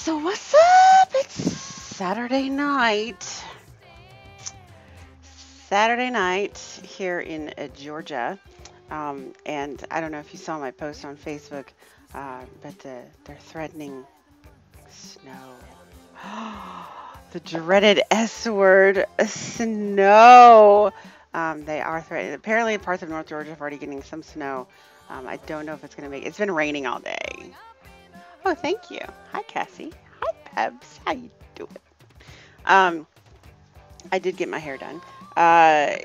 So what's up? It's Saturday night. Saturday night here in Georgia. And I don't know if you saw my post on Facebook, but they're threatening snow. The dreaded S word, snow. They are threatening. Apparently, parts of North Georgia are already getting some snow. I don't know if it's going to make. It's been raining all day. Oh, thank you. Hi, Cassie. Hi, Pebs. How you doing? Um, I did get my hair done. I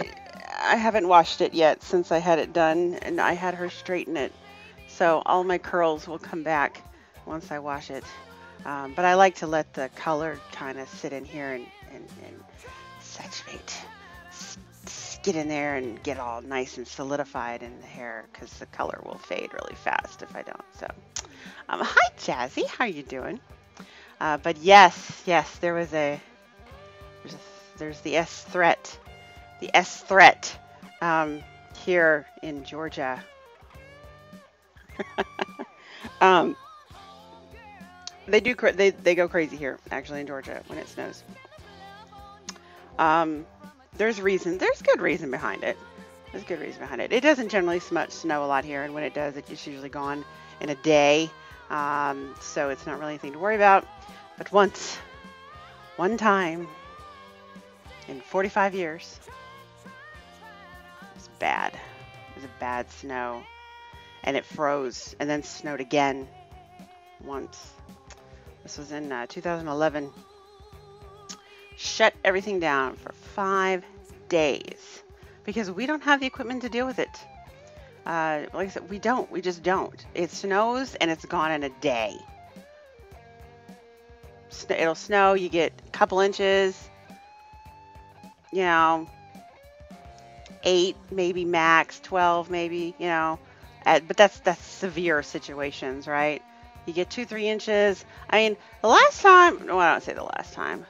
haven't washed it yet since I had it done, and I had her straighten it. So all my curls will come back once I wash it. But I like to let the color kind of sit in here and saturate, get in there and get all nice and solidified in the hair because the color will fade really fast if I don't. So, hi Jazzy, how you doing? But yes, there's a, there's the S threat here in Georgia. Um, they go crazy here actually in Georgia when it snows. Um, there's reason. There's good reason behind it. There's good reason behind it. It doesn't generally much snow a lot here, and when it does, it's usually gone in a day. So it's not really anything to worry about. But one time in 45 years, it was bad. It was a bad snow, and it froze, and then snowed again once. This was in 2011. Shut everything down for 5 days because we don't have the equipment to deal with it. Like I said, we don't. We just don't. It snows and it's gone in a day. It'll snow. You get a couple inches, you know, 8 maybe max, 12 maybe, but that's severe situations, right? You get 2, 3 inches. I mean, the last time, well, I don't say the last time,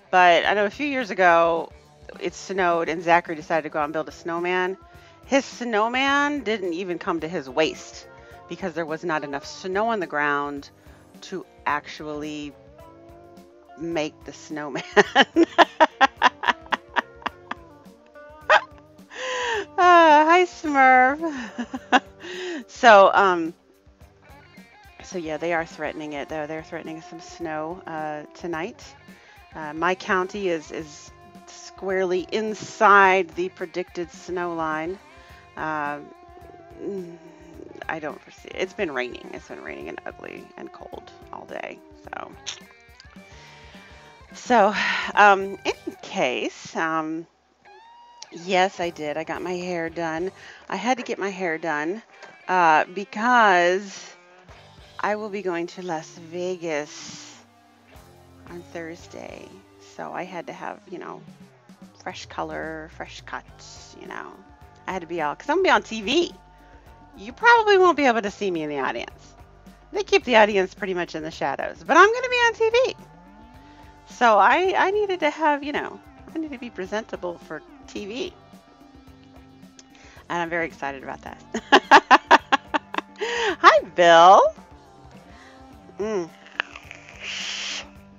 but I know a few years ago it snowed and Zachary decided to go out and build a snowman. His snowman didn't even come to his waist because there was not enough snow on the ground to actually make the snowman. Hi Smurf. So, so yeah, they are threatening it though. They're threatening some snow tonight. My county is squarely inside the predicted snow line. Uh, I don't foresee it. It's been raining. It's been raining and ugly and cold all day. So in case, yes, I did. I got my hair done. I had to get my hair done because I will be going to Las Vegas on Thursday. So I had to have, fresh color, fresh cuts. I had to be out because I'm going to be on TV. You probably won't be able to see me in the audience. They keep the audience pretty much in the shadows, but I'm going to be on TV. So I needed to have, I need to be presentable for TV. And I'm very excited about that. Hi, Bill. Mm.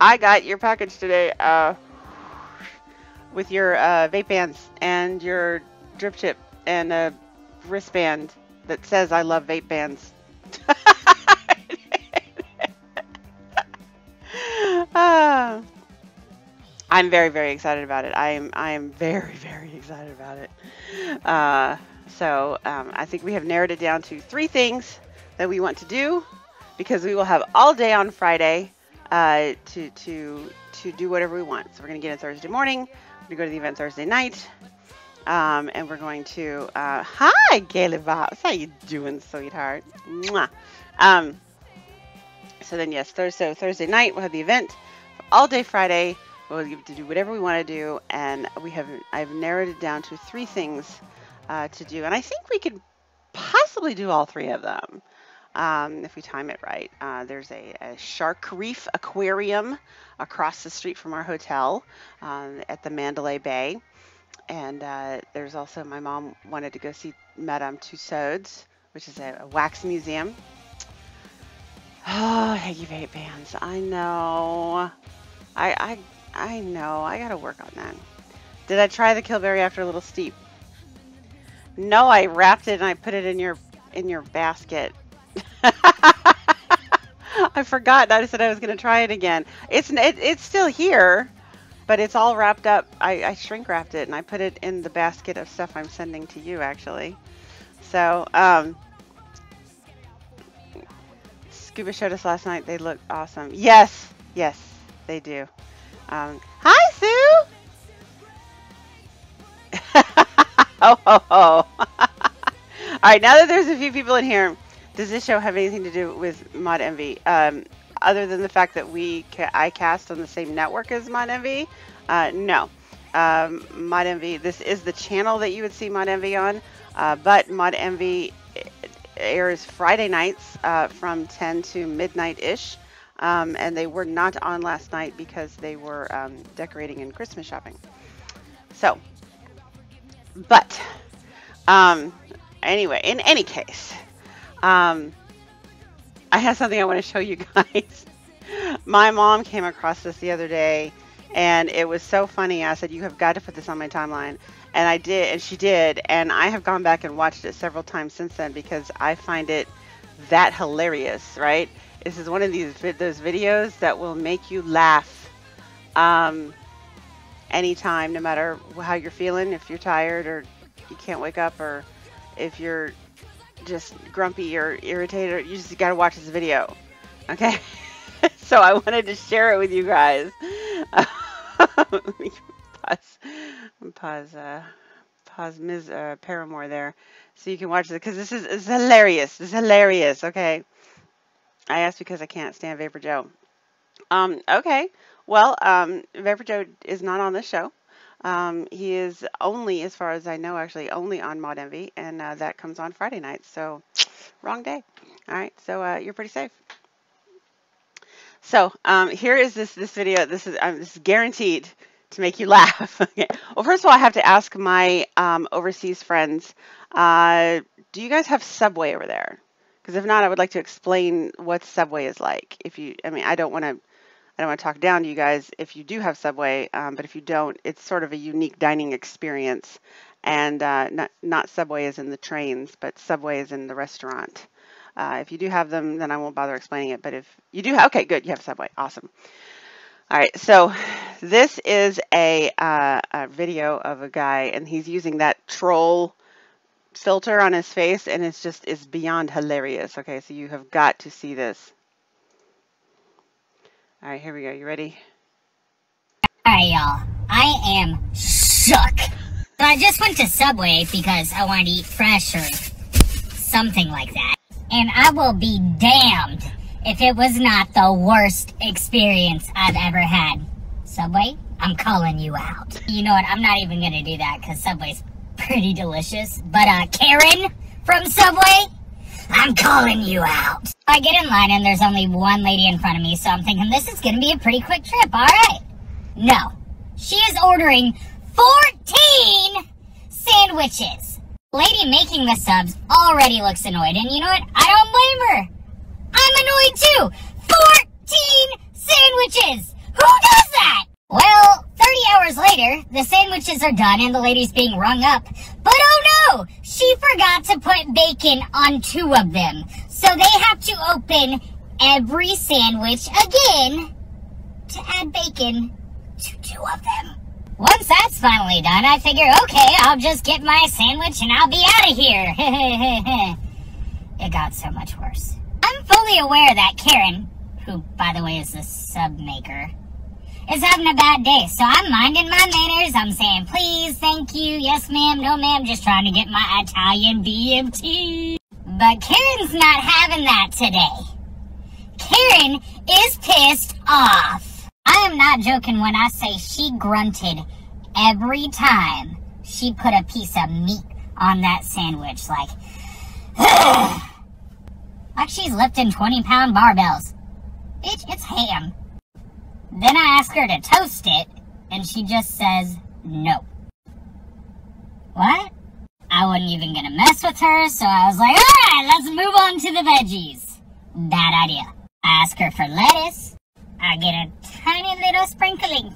I got your package today with your vape bands and your drip tip and a wristband that says I love vape bands. uh, I'm very, very excited about it. I am very, very excited about it. I think we have narrowed it down to 3 things that we want to do because we will have all day on Friday to do whatever we want. So we're going to get in Thursday morning. We're going to go to the event Thursday night. And we're going to, hi, Gayle Vops. How you doing, sweetheart? Mwah. So then, yes, Thursday night, we'll have the event. All day Friday, we'll get to do whatever we want to do. And I've narrowed it down to 3 things to do. And I think we could possibly do all 3 of them if we time it right. There's a Shark Reef Aquarium across the street from our hotel at the Mandalay Bay. And there's also, my mom wanted to go see Madame Tussauds, which is a wax museum. Oh, Higgy vape bands. I know. I know. I gotta work on that. Did I try the Killberry after a little steep? No, I wrapped it and I put it in your basket. I forgot. I said I was gonna try it again. It's still here, but it's all wrapped up. I shrink wrapped it and I put it in the basket of stuff I'm sending to you actually. So Scuba showed us last night. They look awesome. Yes, yes, they do. Hi, Sue. Oh, ho, ho. All right, now that there's a few people in here, does this show have anything to do with Mod Envy? Other than the fact that I cast on the same network as Mod Envy? No. Mod Envy, this is the channel that you would see Mod Envy on, but Mod Envy airs Friday nights from 10 to midnight-ish, and they were not on last night because they were decorating and Christmas shopping. So, but anyway, in any case, I have something I want to show you guys. My mom came across this the other day, and it was so funny. I said, you have got to put this on my timeline. And I did, and she did, and I have gone back and watched it several times since then because I find it that hilarious, right? This is one of those videos that will make you laugh anytime, no matter how you're feeling, if you're tired or you can't wake up, or if you're just grumpy or irritated, you just got to watch this video, okay? So I wanted to share it with you guys. Let me pause Ms. Paramore there so you can watch it, because it's hilarious. It's hilarious, okay? I asked because I can't stand Vapor Joe. Okay. Well, Vapor Joe is not on this show. He is only, as far as I know, actually only on Mod Envy, and that comes on Friday nights. So, wrong day. All right. So you're pretty safe. So here is this video. This is guaranteed to make you laugh. Okay. Well, first of all, I have to ask my overseas friends, do you guys have Subway over there? Because if not, I would like to explain what Subway is like. I don't want to talk down to you guys if you do have Subway, but if you don't, it's sort of a unique dining experience. And not Subway as in the trains, but Subway as in the restaurant. If you do have them, then I won't bother explaining it. But if you do, okay, good, you have Subway, awesome. All right, so this is a video of a guy, and he's using that troll filter on his face, and it's beyond hilarious. Okay, so you have got to see this. All right, here we go. You ready? All right, y'all. I am shook. So I just went to Subway because I wanted to eat fresh or something like that. And I will be damned if it was not the worst experience I've ever had. Subway, I'm calling you out. You know what? I'm not even going to do that because Subway's pretty delicious. But Karen from Subway, I'm calling you out. I get in line and there's only one lady in front of me, so I'm thinking this is going to be a pretty quick trip. All right. No. She is ordering 14 sandwiches. Lady making the subs already looks annoyed, and you know what? I don't blame her. I'm annoyed too. 14 sandwiches. Who does that? Well, 30 hours later, the sandwiches are done and the lady's being rung up. But oh no, she forgot to put bacon on 2 of them. So they have to open every sandwich again to add bacon to 2 of them. Once that's finally done, I figure, okay, I'll just get my sandwich and I'll be out of here. It got so much worse. I'm fully aware that Karen, who, by the way, is the sub maker, is having a bad day. So I'm minding my manners. I'm saying, please, thank you, yes ma'am, no ma'am, just trying to get my Italian BMT. But Karen's not having that today. Karen is pissed off. I am not joking when I say she grunted every time she put a piece of meat on that sandwich. Like, like she's lifting 20-pound barbells. Bitch, it's ham. Then I ask her to toast it, and she just says no. What? I wasn't even gonna mess with her, so I was like, alright, let's move on to the veggies. Bad idea. I ask her for lettuce. I get a tiny little sprinkling.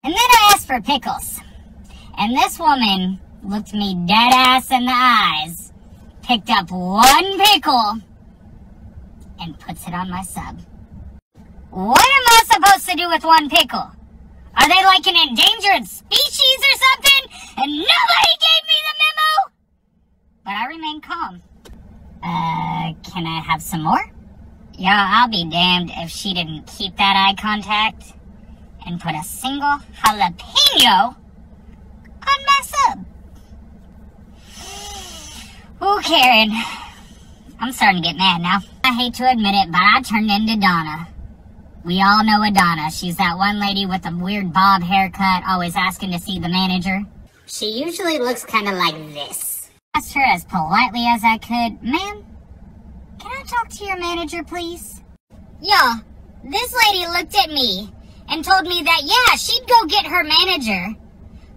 And then I ask for pickles. And this woman looked me dead ass in the eyes, picked up one pickle, and puts it on my sub. What am I supposed to do with one pickle? Are they like an endangered species or something? And nobody gave me the memo? But I remain calm. Can I have some more? Yeah, I'll be damned if she didn't keep that eye contact and put a single jalapeno on my sub. Ooh, Karen. I'm starting to get mad now. I hate to admit it, but I turned into Donna. We all know Adonna. She's that one lady with a weird bob haircut, always asking to see the manager. She usually looks kind of like this. I asked her as politely as I could, "Ma'am, can I talk to your manager, please?" Yeah, this lady looked at me and told me that, yeah, she'd go get her manager,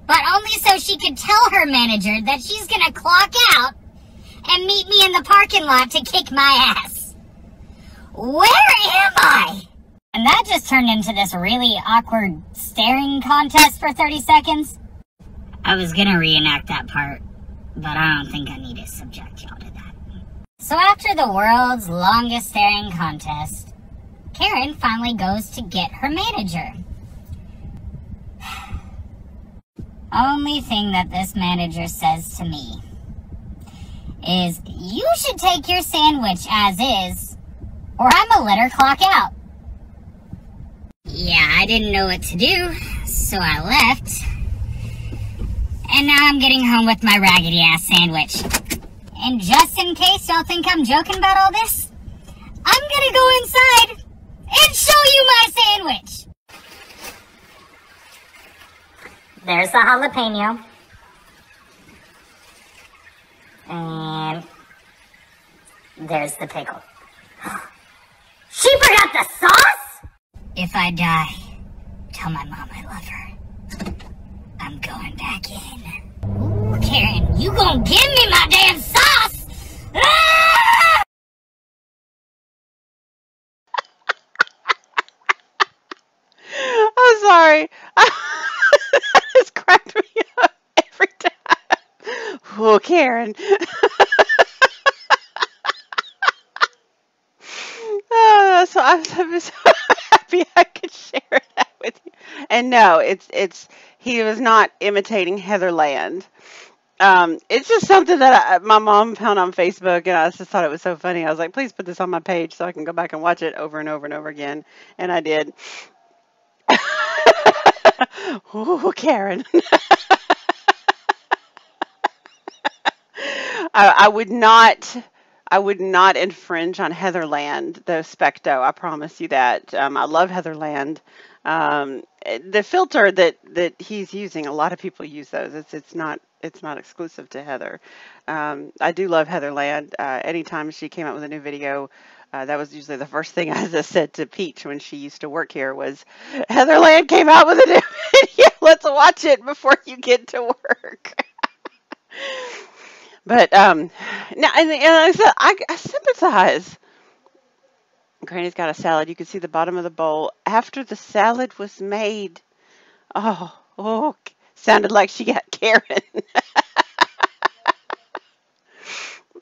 but only so she could tell her manager that she's gonna clock out and meet me in the parking lot to kick my ass. Where am I? And that just turned into this really awkward staring contest for 30 seconds. I was gonna reenact that part, but I don't think I need to subject y'all to that. So after the world's longest staring contest, Karen finally goes to get her manager. Only thing that this manager says to me is, "You should take your sandwich as is, or I'ma let her clock out." Yeah, I didn't know what to do, so I left. And now I'm getting home with my raggedy ass sandwich. And just in case y'all think I'm joking about all this, I'm gonna go inside and show you my sandwich. There's the jalapeno. And there's the pickle. She forgot the sauce? If I die, tell my mom I love her. I'm going back in. Ooh, Karen, you gonna give me my damn sauce? Ah! I'm sorry. That just cracked me up every time. Oh, Karen. So I'm so happy I could share that with you. And no, he was not imitating Heatherland. It's just something that my mom found on Facebook, and I just thought it was so funny. I was like, please put this on my page so I can go back and watch it over and over and over again. And I did. Ooh, Karen. I would not infringe on Heatherland, the Specto. I promise you that. I love Heatherland. The filter that he's using, a lot of people use those. It's not exclusive to Heather. I do love Heatherland. Anytime she came out with a new video, that was usually the first thing I just said to Peach when she used to work here was, "Heatherland came out with a new video. Let's watch it before you get to work." But now, and I said, I sympathize. Granny's got a salad. You can see the bottom of the bowl after the salad was made. Oh, sounded like she got Karen.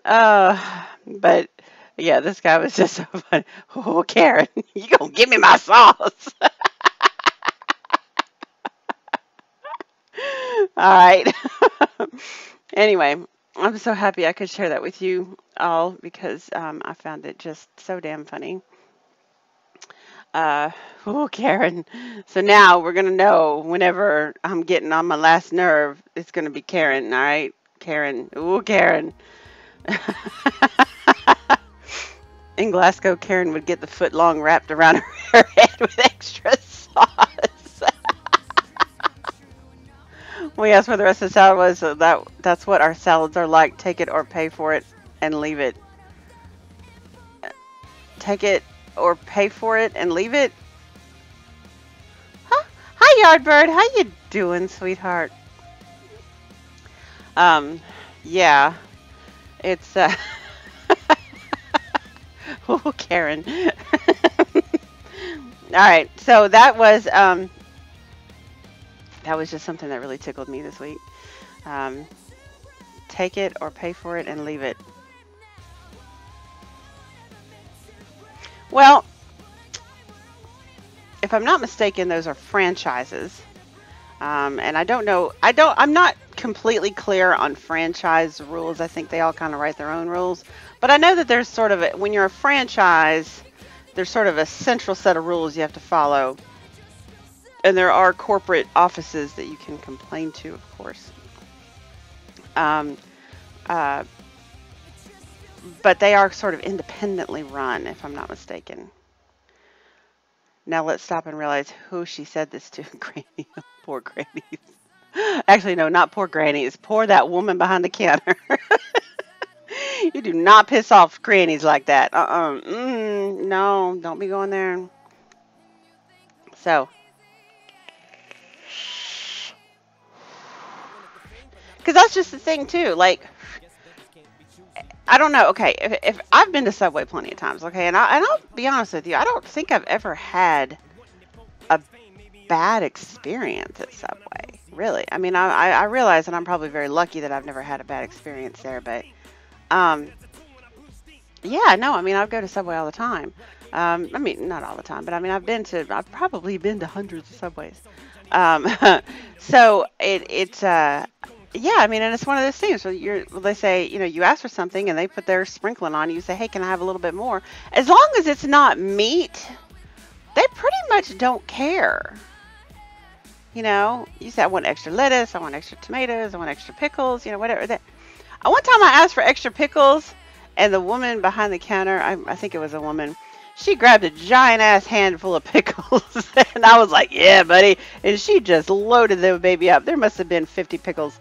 But yeah, this guy was just so funny. Oh, Karen, you gonna give me my sauce? All right. Anyway, I'm so happy I could share that with you all because I found it just so damn funny. Oh, Karen. So now we're going to know whenever I'm getting on my last nerve, it's going to be Karen. All right, Karen. Oh, Karen. In Glasgow, Karen would get the foot long wrapped around her head with extra sauce. We asked where the rest of the salad was, so that's what our salads are like. Take it or pay for it and leave it. Take it or pay for it and leave it. Huh? Hi, Yardbird. How you doing, sweetheart? Yeah. It's oh, Karen. All right. So that was just something that really tickled me this week. Um, take it or pay for it and leave it. Well, if I'm not mistaken, those are franchises. And I don't know. I'm not completely clear on franchise rules. I think they all kind of write their own rules. But I know that there's sort of when you're a franchise, there's sort of a central set of rules you have to follow. And there are corporate offices that you can complain to, of course. Um, uh, but they are sort of independently run, if I'm not mistaken. Now let's stop and realize who she said this to. Granny. Poor grannies. Actually, no, not poor grannies. Poor that woman behind the counter. You do not piss off grannies like that. No, don't be going there. So, because that's just the thing too. Like, I don't know. Okay, if I've been to Subway plenty of times, okay, and I'll be honest with you, I don't think I've ever had a bad experience at Subway. Really, I mean, I realize that I'm probably very lucky that I've never had a bad experience there, but um, yeah, no, I mean, I go to Subway all the time. I mean, not all the time, but I mean, I've probably been to hundreds of Subways. Um, so yeah, I mean, and it's one of those things where they say, you ask for something and they put their sprinkling on you. You say, hey, can I have a little bit more? As long as it's not meat, they pretty much don't care. You say, I want extra lettuce, I want extra tomatoes, I want extra pickles, whatever. One time I asked for extra pickles, and the woman behind the counter, I think it was a woman, she grabbed a giant ass handful of pickles, and I was like, yeah, buddy. And she just loaded the baby up. There must have been 50 pickle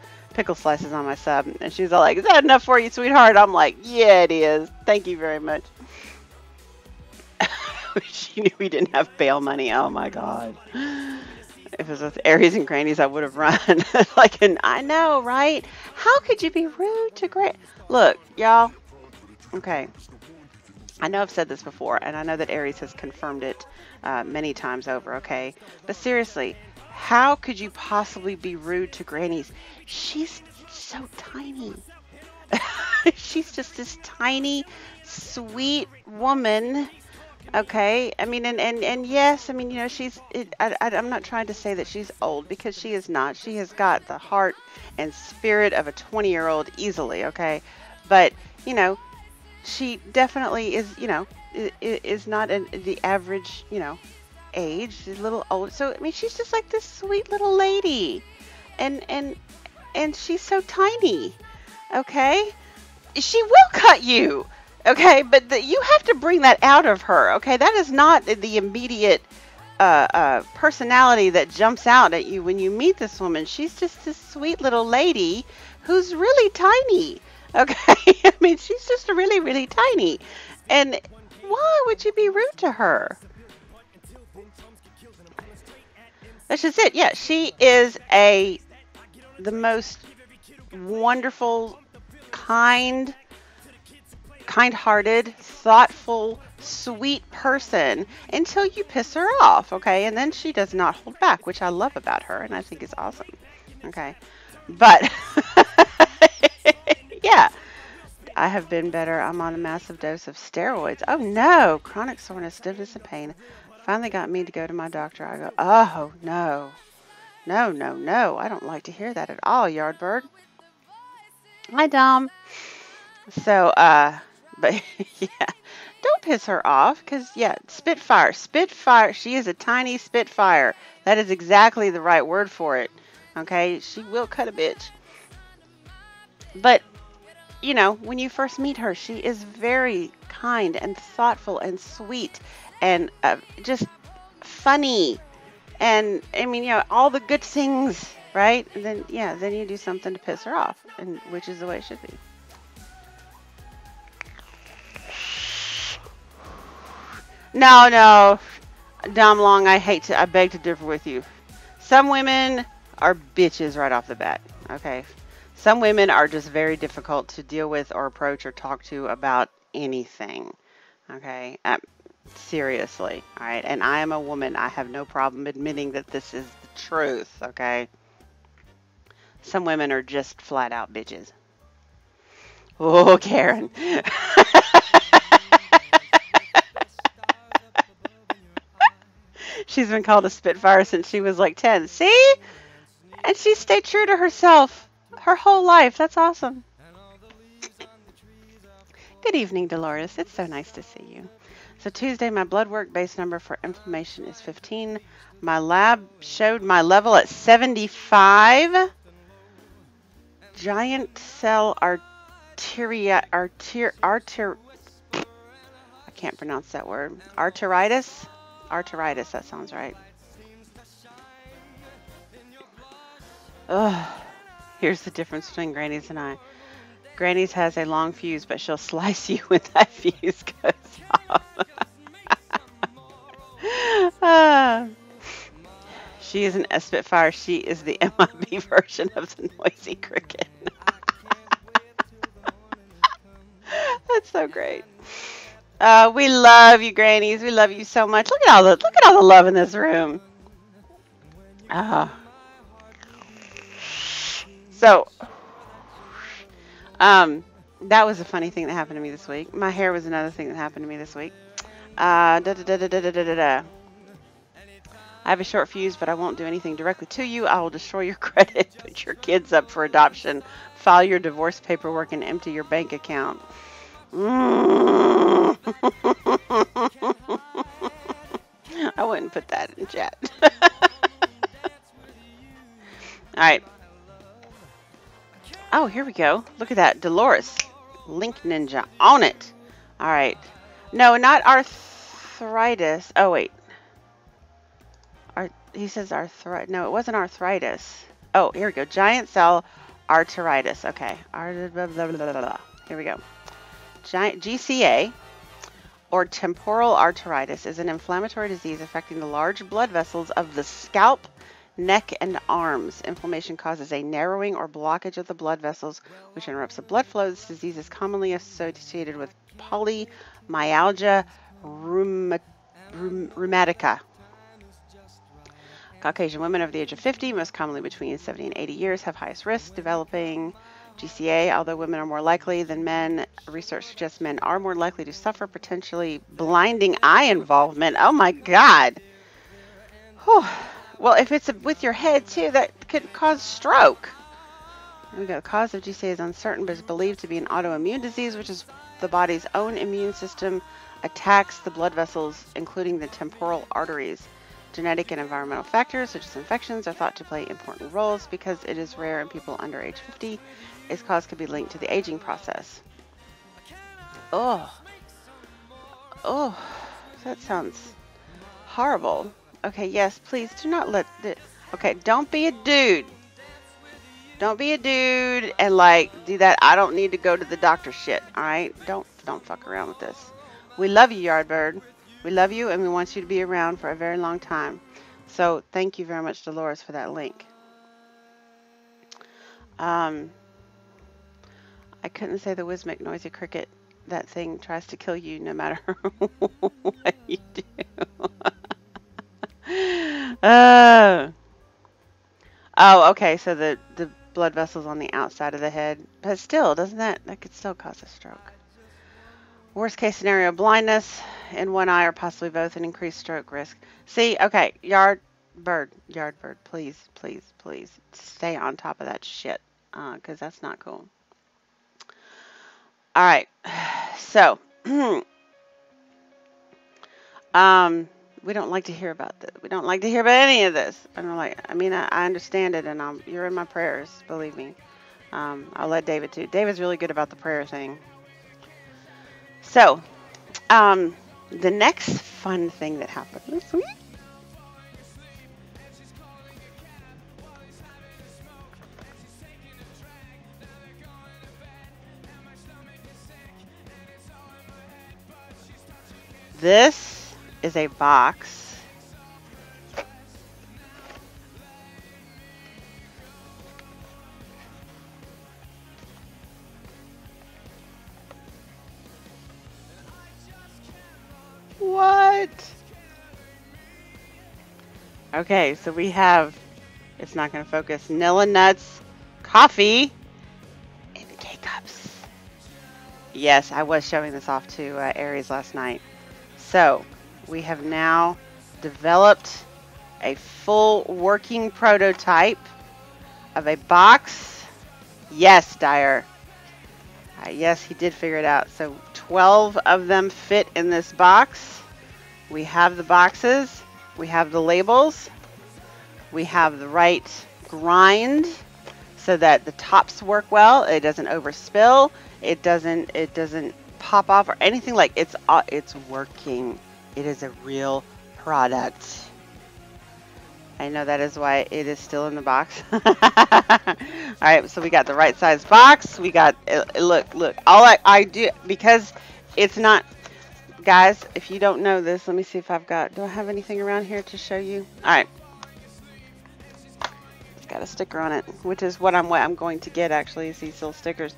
slices on my sub. And she was all like, is that enough for you, sweetheart? I'm like, yeah, it is. Thank you very much. She knew we didn't have bail money. Oh my God. If it was with Aries and Grannies, I would have run. I know, right? How could you be rude to Look, y'all. Okay. I know I've said this before, and I know that Aries has confirmed it many times over, okay? But seriously, how could you possibly be rude to Grannies? She's so tiny. She's just this tiny, sweet woman. Okay, I mean, and yes, I mean, I'm not trying to say that she's old, because she is not. She has got the heart and spirit of a 20-year-old easily, okay? But, she definitely is not the average, age. She's a little old. So, I mean, she's just like this sweet little lady. And she's so tiny, okay? She will cut you. Okay, but you have to bring that out of her. Okay, that is not the immediate personality that jumps out at you when you meet this woman. She's just this sweet little lady who's really tiny. Okay, I mean, she's just really, really tiny. And why would you be rude to her? That's just it. Yeah, she is the most wonderful, kind-hearted, thoughtful, sweet person until you piss her off, okay? And then she does not hold back, which I love about her, and I think is awesome, okay? But, yeah, I have been better. I'm on a massive dose of steroids. Oh, no, chronic soreness, stiffness, and pain. Finally got me to go to my doctor. I go, oh, no. No, no, no. I don't like to hear that at all, Yardbird. Hi, Dom. So, but yeah, don't piss her off, because, yeah, Spitfire. She is a tiny Spitfire. That is exactly the right word for it. Okay, she will cut a bitch. But, when you first meet her, she is very kind and thoughtful and sweet and just funny. And, I mean, all the good things, right? And then, yeah, then you do something to piss her off, and which is the way it should be. No, Dom Long, I beg to differ with you. Some women are bitches right off the bat, okay? Some women are just very difficult to deal with or approach or talk to about anything, okay? Seriously, all right? And I am a woman. I have no problem admitting that this is the truth, okay? Some women are just flat out bitches. Oh, Karen. She's been called a Spitfire since she was like 10. See? And she stayed true to herself her whole life. That's awesome. Good evening, Dolores. It's so nice to see you. So Tuesday, my blood work base number for inflammation is 15. My lab showed my level at 75. Giant cell I can't pronounce that word. Arteritis? Arteritis, that sounds right. Ugh. Here's the difference between Granny's and I. Granny's has a long fuse, but she'll slice you when that fuse goes off. She isn't a Spitfire. She is the MIB version of the noisy cricket. That's so great. We love you, Grannies. We love you so much. Look at all the love in this room. So, that was a funny thing that happened to me this week. My hair was another thing that happened to me this week. I have a short fuse, but I won't do anything directly to you. I will destroy your credit, put your kids up for adoption, file your divorce paperwork, and empty your bank account. I wouldn't put that in chat. All right. Oh, here we go. Look at that. Dolores. Link Ninja. On it. All right. No, not arthritis. Oh, wait. He says arthritis. No, it wasn't arthritis. Oh, here we go. Giant cell arteritis. Okay. Here we go. GCA, or temporal arteritis, is an inflammatory disease affecting the large blood vessels of the scalp, neck, and arms. Inflammation causes a narrowing or blockage of the blood vessels, which interrupts the blood flow. This disease is commonly associated with polymyalgia rheumatica. Caucasian women over the age of 50, most commonly between 70 and 80 years, have highest risk developing GCA. Although women are more likely than men, research suggests men are more likely to suffer potentially blinding eye involvement. Oh my God. Whew. Well, if it's with your head too, that could cause stroke. Here we go. The cause of GCA is uncertain, but is believed to be an autoimmune disease, which is the body's own immune system attacks the blood vessels, including the temporal arteries. Genetic and environmental factors, such as infections, are thought to play important roles. Because it is rare in people under age 50, its cause could be linked to the aging process. Oh, that sounds horrible. Okay, yes, please do not let the... Okay, don't be a dude. Don't be a dude and like do that. I don't need to go to the doctor shit. All right, don't fuck around with this. We love you, Yardbird. We love you, and we want you to be around for a very long time. So thank you very much, Dolores, for that link. I couldn't say the Wismic noisy cricket. That thing tries to kill you no matter what you do. Oh, okay. So the blood vessels on the outside of the head, but still, doesn't that could still cause a stroke? Worst case scenario, blindness in one eye or possibly both, and increased stroke risk. See, okay, Yardbird, please stay on top of that shit, because that's not cool. All right, so, we don't like to hear about this. We don't like to hear about any of this. I understand it, and you're in my prayers, believe me. I'll let David too. David's really good about the prayer thing. So, the next fun thing that happened this week. This is a box. What? Okay, so we have, it's not going to focus, Nilla Nuts coffee in K-Cups. Yes, I was showing this off to Aries last night. So we have now developed a full working prototype of a box. Yes, Dyer. Yes, he did figure it out. So 12 of them fit in this box. We have the boxes. We have the labels. We have the right grind so that the tops work well. It doesn't overspill. It doesn't pop off or anything. Like it's working. It is a real product. I know that is why it is still in the box. All right, so we got the right size box. We got, look, all I do, because it's not, guys, if you don't know this, let me see if I've got, do I have anything around here to show you? All right. It's got a sticker on it, which is what I'm going to get, actually, is these little stickers.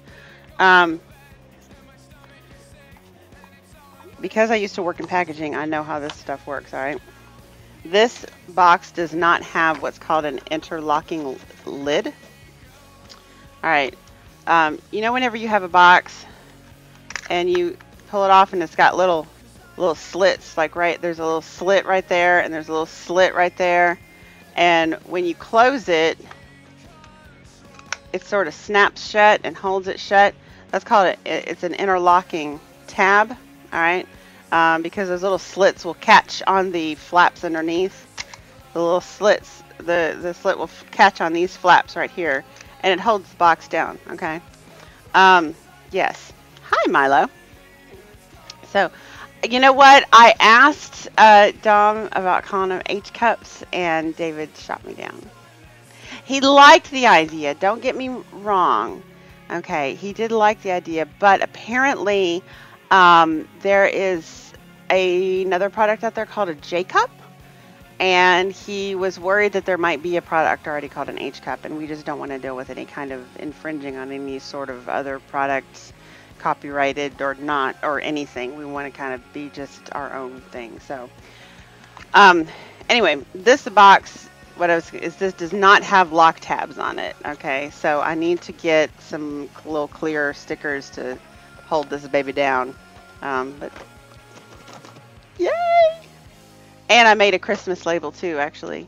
Because I used to work in packaging, I know how this stuff works, all right? This box does not have what's called an interlocking lid. All right, you know whenever you have a box and you pull it off and it's got little slits, like there's a little slit right there and there's a little slit right there. And when you close it, it sort of snaps shut and holds it shut. That's called it's an interlocking tab, all right? Because those little slits will catch on the flaps underneath. The little slits, the slit will catch on these flaps right here, and it holds the box down, okay? Yes. Hi, Milo. So, you know what? I asked Dom about calling them H-cups, and David shot me down. He liked the idea. Don't get me wrong. Okay, he did like the idea, but apparently there is another product out there called a J-cup, and he was worried that there might be a product already called an H-cup, and we just don't want to deal with any kind of infringing on any sort of other products, copyrighted or not, or anything. We want to kind of be just our own thing. So anyway, this box, this does not have lock tabs on it. Okay, so I need to get some little clear stickers to hold this baby down. But yay! And I made a Christmas label too, actually.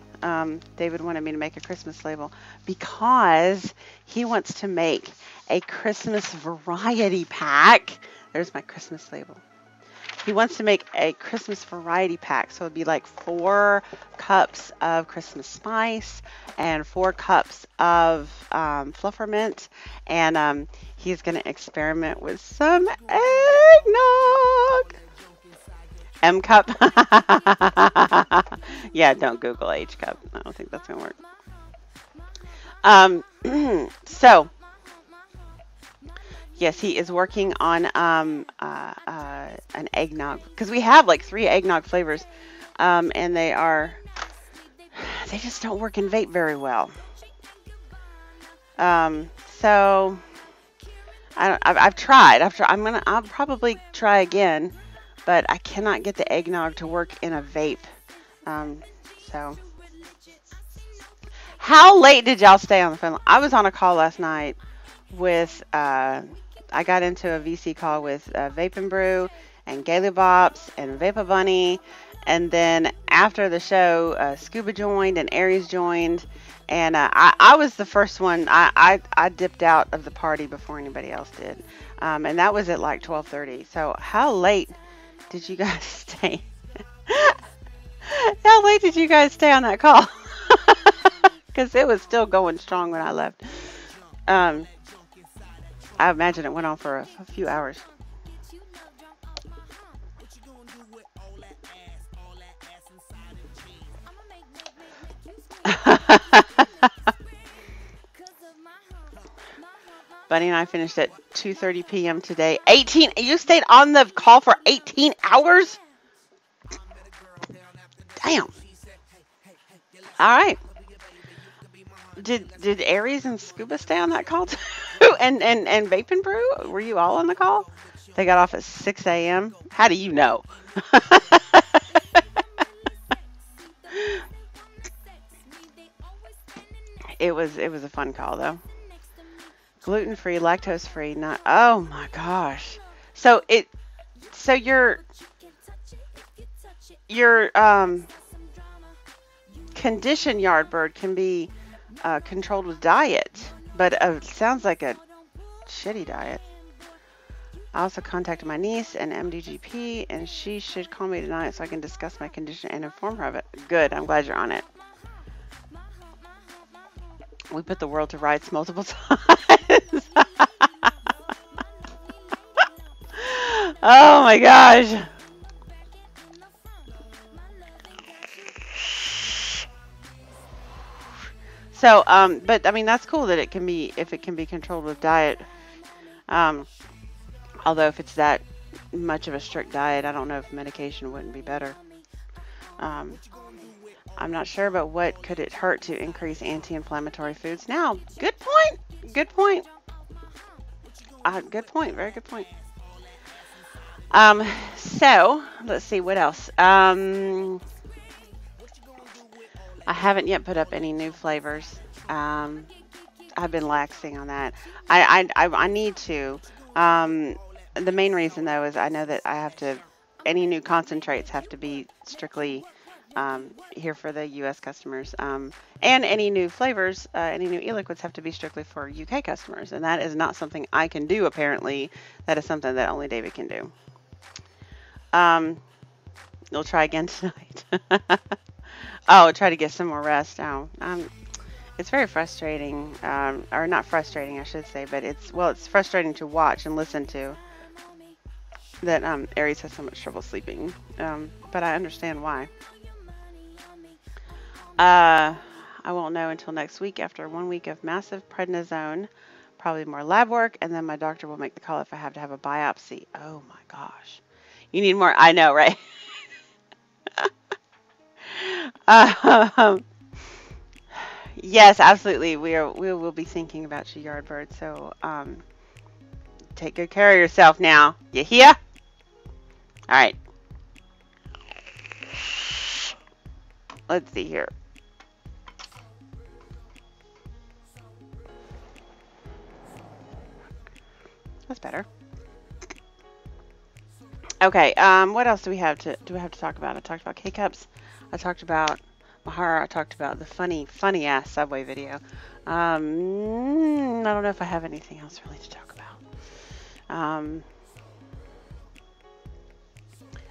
David wanted me to make a Christmas label because he wants to make a Christmas variety pack. There's my Christmas label. He wants to make a Christmas variety pack. So it'd be like 4 cups of Christmas spice and 4 cups of Fluffermint. And he's going to experiment with some eggnog. M cup. Yeah, don't Google H cup. I don't think that's going to work. So, yes, he is working on an eggnog, because we have like 3 eggnog flavors, and they just don't work in vape very well. So I've tried. I'll probably try again, but I cannot get the eggnog to work in a vape. So how late did y'all stay on the phone? I was on a call last night with I got into a VC call with Vape and Brew and Gaily Bops and Vapor Bunny, and then after the show, Scuba joined and Aries joined, and I was the first one. I dipped out of the party before anybody else did, and that was at like 12:30. So how late did you guys stay? How late did you guys stay on that call? Because it was still going strong when I left. I imagine it went on for a few hours. Bunny and I finished at 2:30 p.m. today. 18. You stayed on the call for 18 hours? Damn. All right. Did Aries and Scuba stay on that call too? and Vape and Brew? Were you all on the call? They got off at 6 a.m. How do you know? It was a fun call though. Gluten-free, lactose-free, not. Oh my gosh. So it so your conditioned yard bird can be controlled with diet, but sounds like a shitty diet. I also contacted my niece and MDGP, and she should call me tonight so I can discuss my condition and inform her of it. Good, I'm glad you're on it. We put the world to rights multiple times. Oh my gosh. So, but I mean, that's cool that it can be, if it can be controlled with diet. Um, Although if it's that much of a strict diet, I don't know if medication wouldn't be better. Um, I'm not sure, but what could it hurt to increase anti-inflammatory foods? Now, good point. Good point. Good point. Very good point. So let's see what else. I haven't yet put up any new flavors. I've been laxing on that. I need to. The main reason though is I know that I have to. Any new concentrates have to be strictly here for the U.S. customers, and any new flavors, any new e-liquids have to be strictly for UK customers, and that is not something I can do. Apparently, that is something that only David can do. We'll try again tonight. Oh, try to get some more rest. Oh, it's very frustrating, or not frustrating, I should say, but it's frustrating to watch and listen to that Aries has so much trouble sleeping. But I understand why. I won't know until next week after 1 week of massive prednisone, probably more lab work, and then my doctor will make the call if I have to have a biopsy. Oh my gosh. You need more. I know, right? Yes, absolutely. We will be thinking about you, Yardbird. So take good care of yourself now. You hear? All right. Let's see here. That's better. Okay. What else do we have to talk about? I talked about K-cups. I talked about Mahara. I talked about the funny ass Subway video. I don't know if I have anything else really to talk about.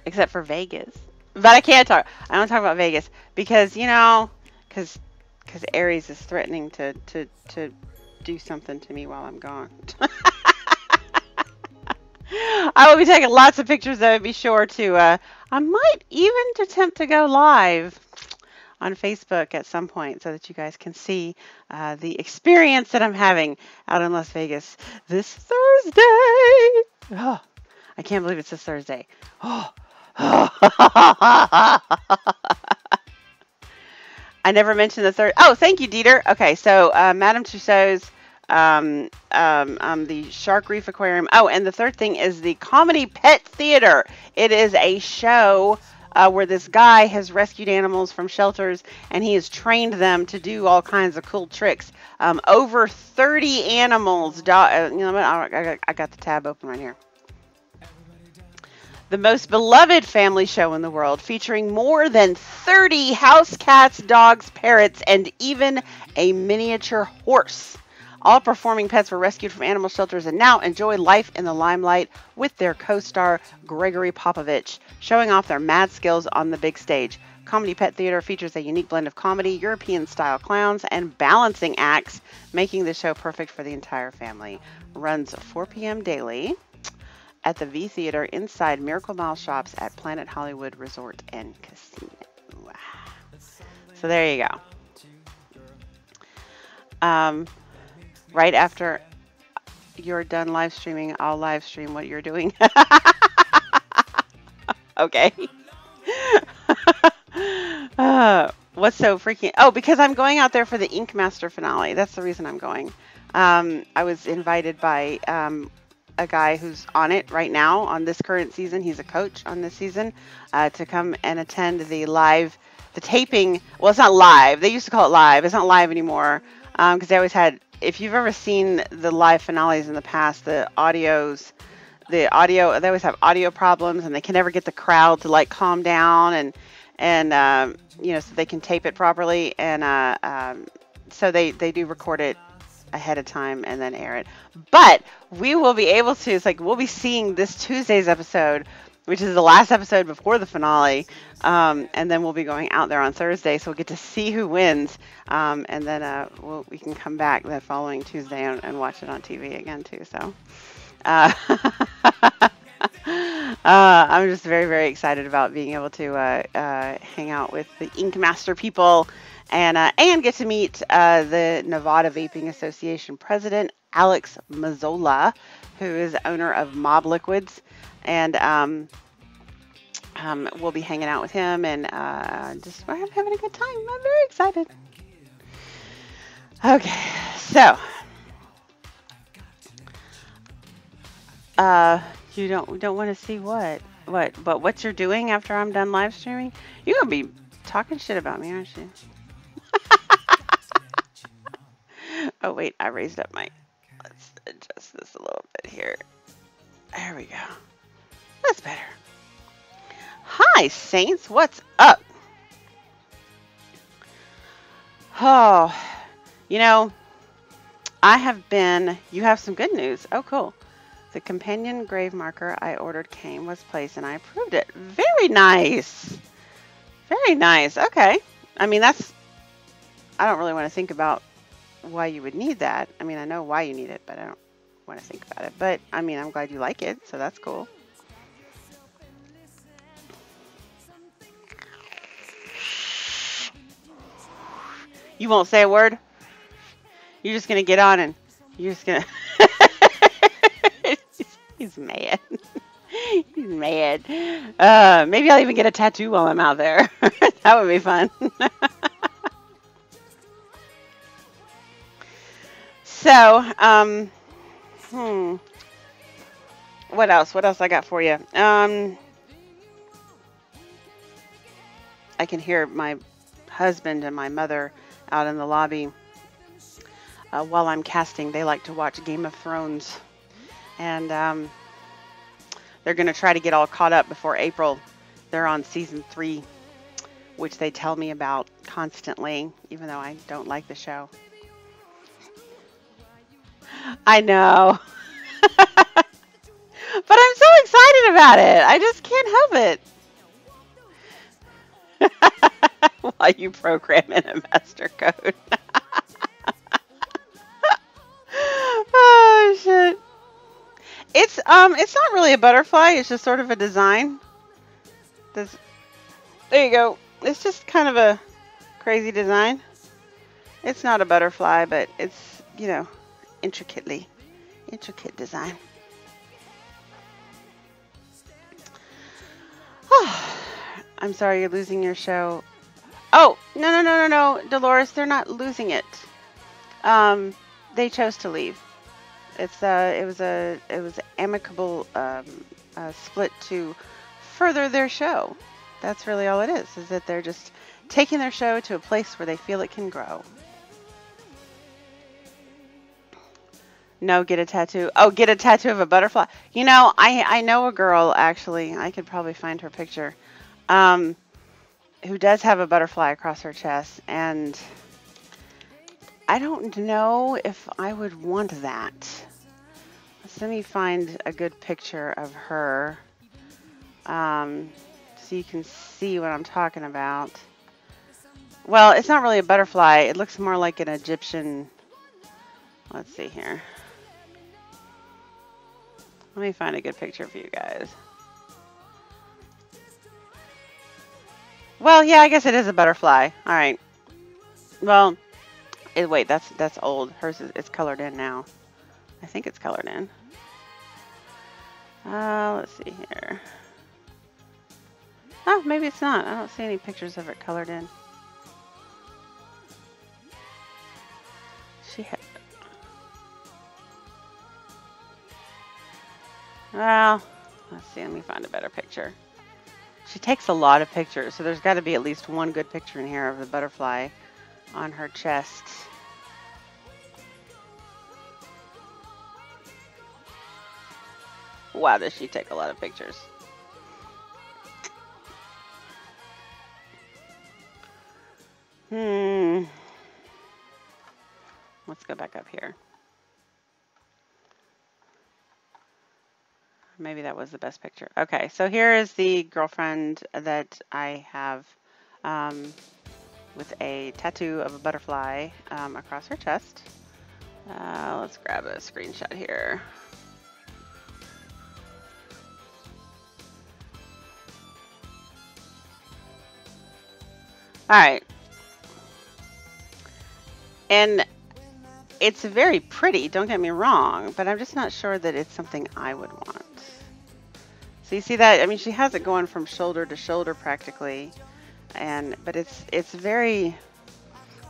Except for Vegas. But I don't talk about Vegas because, because Aries is threatening to do something to me while I'm gone. I will be taking lots of pictures though. Be sure to, I might even attempt to go live on Facebook at some point so that you guys can see the experience that I'm having out in Las Vegas this Thursday. Oh, I can't believe it's this Thursday. Oh. I never mentioned the third. Oh, thank you, Dieter. Okay, so Madame Tussauds, the Shark Reef Aquarium. Oh, and the third thing is the Comedy Pet Theater. It is a show where this guy has rescued animals from shelters and he has trained them to do all kinds of cool tricks. Over 30 animals. I got the tab open right here. The most beloved family show in the world, featuring more than 30 house cats, dogs, parrots, and even a miniature horse. All performing pets were rescued from animal shelters and now enjoy life in the limelight with their co-star Gregory Popovich, showing off their mad skills on the big stage. Comedy Pet Theater features a unique blend of comedy, European-style clowns, and balancing acts, making the show perfect for the entire family. Runs 4 p.m. daily at the V Theater inside Miracle Mile Shops at Planet Hollywood Resort and Casino. So there you go. Right after you're done live streaming, I'll live stream what you're doing. Okay. What's so freaking... Oh, because I'm going out there for the Ink Master finale. That's the reason I'm going. I was invited by... a guy who's on it right now on this current season. He's a coach on this season to come and attend the taping. Well, it's not live. They used to call it live. It's not live anymore. because they always had. If you've ever seen the live finales in the past, the audio, they always have audio problems, and they can never get the crowd to like calm down and so they can tape it properly, and so they do record it ahead of time and then air it. But we will be able to. It's like we'll be seeing this Tuesday's episode, which is the last episode before the finale, and then we'll be going out there on Thursday, so we'll get to see who wins, and then we can come back that following Tuesday and watch it on TV again too. So uh, I'm just very, very excited about being able to hang out with the Ink Master people and get to meet the Nevada Vaping Association president, Alex Mazzola, who is owner of Mob Liquids. And we'll be hanging out with him and just we're having a good time. I'm very excited. Okay, so you don't want to see what you're doing after I'm done live streaming? You're gonna be talking shit about me, aren't you? Oh wait, I raised up my. Let's adjust this a little bit here. There we go. That's better. Hi, Saints. What's up? Oh, you have some good news. Oh, cool. The companion grave marker I ordered was placed, and I approved it. Very nice. Very nice. Okay. I mean, I don't really want to think about why you would need that. I mean, I know why you need it, but I don't want to think about it. But, I mean, I'm glad you like it, so that's cool. You won't say a word? You're just going to get on and you're just going to... He's mad. He's mad. Maybe I'll even get a tattoo while I'm out there. That would be fun. So, what else? What else I got for you? I can hear my husband and my mother out in the lobby while I'm casting. They like to watch Game of Thrones, and they're going to try to get all caught up before April. They're on season 3, which they tell me about constantly, even though I don't like the show. I know. But I'm so excited about it. I just can't help it. While you program in a master code. Oh shit. It's not really a butterfly, it's just sort of a design. There you go. It's just kind of a crazy design. It's not a butterfly, but it's, intricate design. Oh, I'm sorry you're losing your show. Oh, no, Dolores, they're not losing it. They chose to leave. It was amicable split to further their show. That's really all it is that they're just taking their show to a place where they feel it can grow. No, get a tattoo. Oh, get a tattoo of a butterfly. I know a girl, actually. I could probably find her picture. Who does have a butterfly across her chest. And I don't know if I would want that. Let me find a good picture of her. So you can see what I'm talking about. Well, it's not really a butterfly. It looks more like an Egyptian. Let's see here. Let me find a good picture for you guys. Well, yeah, I guess it is a butterfly. All right. Well, wait, that's old. Hers it's colored in now. I think it's colored in. Let's see here. Oh, maybe it's not. I don't see any pictures of it colored in. Well, let's see. Let me find a better picture. She takes a lot of pictures, so there's got to be at least one good picture in here of the butterfly on her chest. Wow, does she take a lot of pictures. Let's go back up here. Maybe that was the best picture. Okay, so here is the girlfriend that I have with a tattoo of a butterfly across her chest. Let's grab a screenshot here. All right. And it's very pretty, don't get me wrong, but I'm just not sure that it's something I would want. So you see that? I mean, she has it going from shoulder to shoulder practically. But it's very,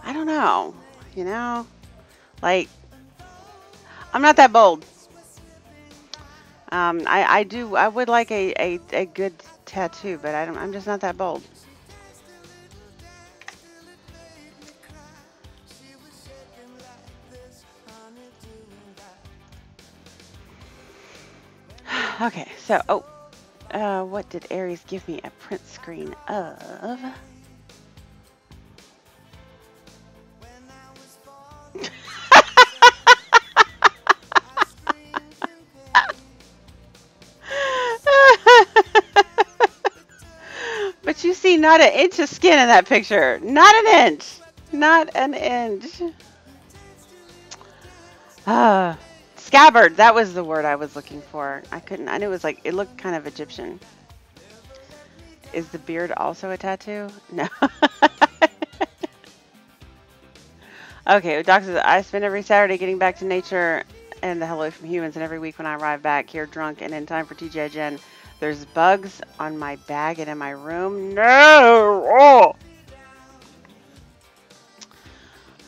I don't know, you know, like, I'm not that bold. I would like a good tattoo, but I'm just not that bold. Okay, so, what did Aries give me a print screen of? But you see not an inch of skin in that picture. Not an inch. Not an inch. Scabbard. That was the word I was looking for. I knew it was like, it looked kind of Egyptian. Is the beard also a tattoo? No. Okay, Doc says, I spend every Saturday getting back to nature and the hell away from humans, and every week when I arrive back here drunk and in time for TGI Gen, there's bugs on my bag and in my room. No!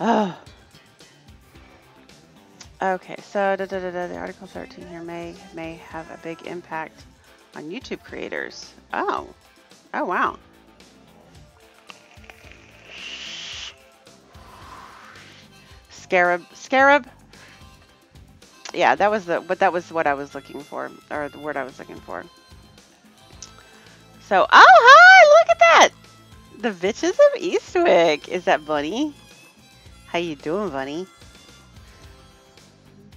Oh. Okay, so the Article 13 here may have a big impact on YouTube creators. Oh. Oh, wow. Scarab. Yeah, that was what I was looking for, or the word I was looking for. So, oh, hi, look at that. The Bitches of Eastwick. Is that Bunny? How you doing, Bunny?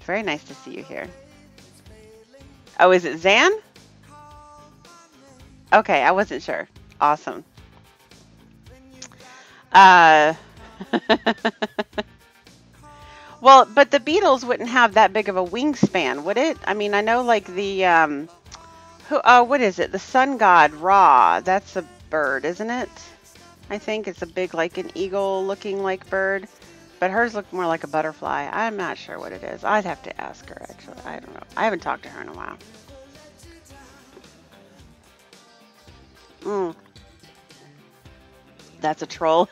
Very nice to see you here. Oh, is it Zan? Okay, I wasn't sure. Awesome. Well, but the Beatles wouldn't have that big of a wingspan, would it? I mean, I know like the what is it? The sun god Ra. That's a bird, isn't it? I think it's a big, like an eagle-looking like bird, but hers looked more like a butterfly. I'm not sure what it is. I'd have to ask her actually. I don't know. I haven't talked to her in a while. That's a troll.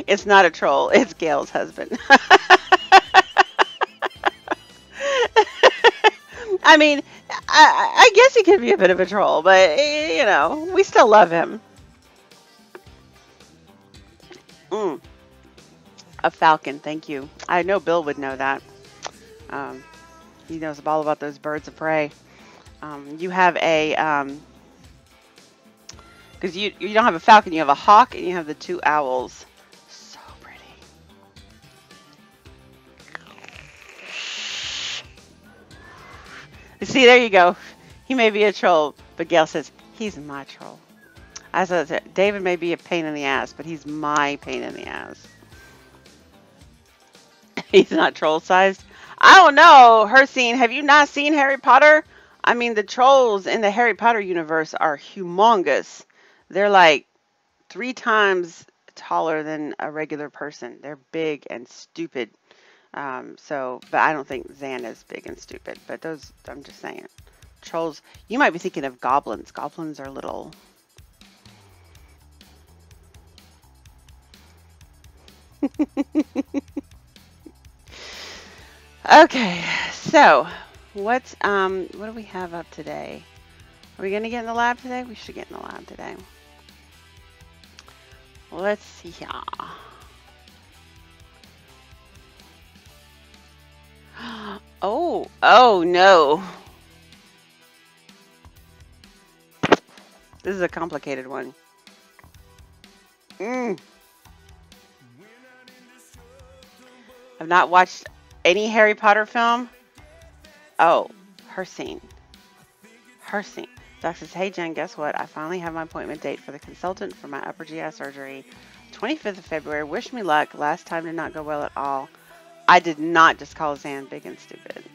It's not a troll. It's Gail's husband. I mean, I guess he could be a bit of a troll, but, you know, we still love him. A falcon, thank you. I know Bill would know that. He knows all about those birds of prey. You have a, because you don't have a falcon, you have a hawk, and you have the two owls. So pretty. See, there you go. He may be a troll, but Gail says, he's my troll. As I said, David may be a pain in the ass, but he's my pain in the ass. He's not troll-sized. I don't know, Hercene, have you not seen Harry Potter? I mean, the trolls in the Harry Potter universe are humongous. They're like 3 times taller than a regular person. They're big and stupid. But I don't think Zan is big and stupid. But those, I'm just saying. Trolls, you might be thinking of goblins. Goblins are little. Okay, so what do we have up today? Are we gonna get in the lab today? We should get in the lab today. Let's see here. Oh no. This is a complicated one. I've not watched any Harry Potter film. Oh, her scene. Her scene. Doc says, hey Jen, guess what? I finally have my appointment date for the consultant for my upper GI surgery. 25th of February. Wish me luck. Last time did not go well at all. I did not just call Zan big and stupid.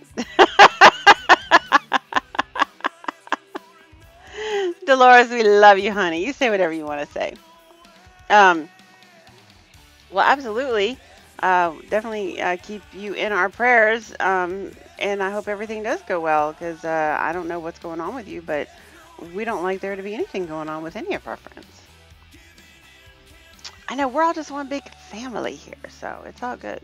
Dolores, we love you, honey. You say whatever you want to say. Well, absolutely. Definitely keep you in our prayers. And I hope everything does go well, because I don't know what's going on with you, but we don't like there to be anything going on with any of our friends. I know we're all just one big family here, so it's all good.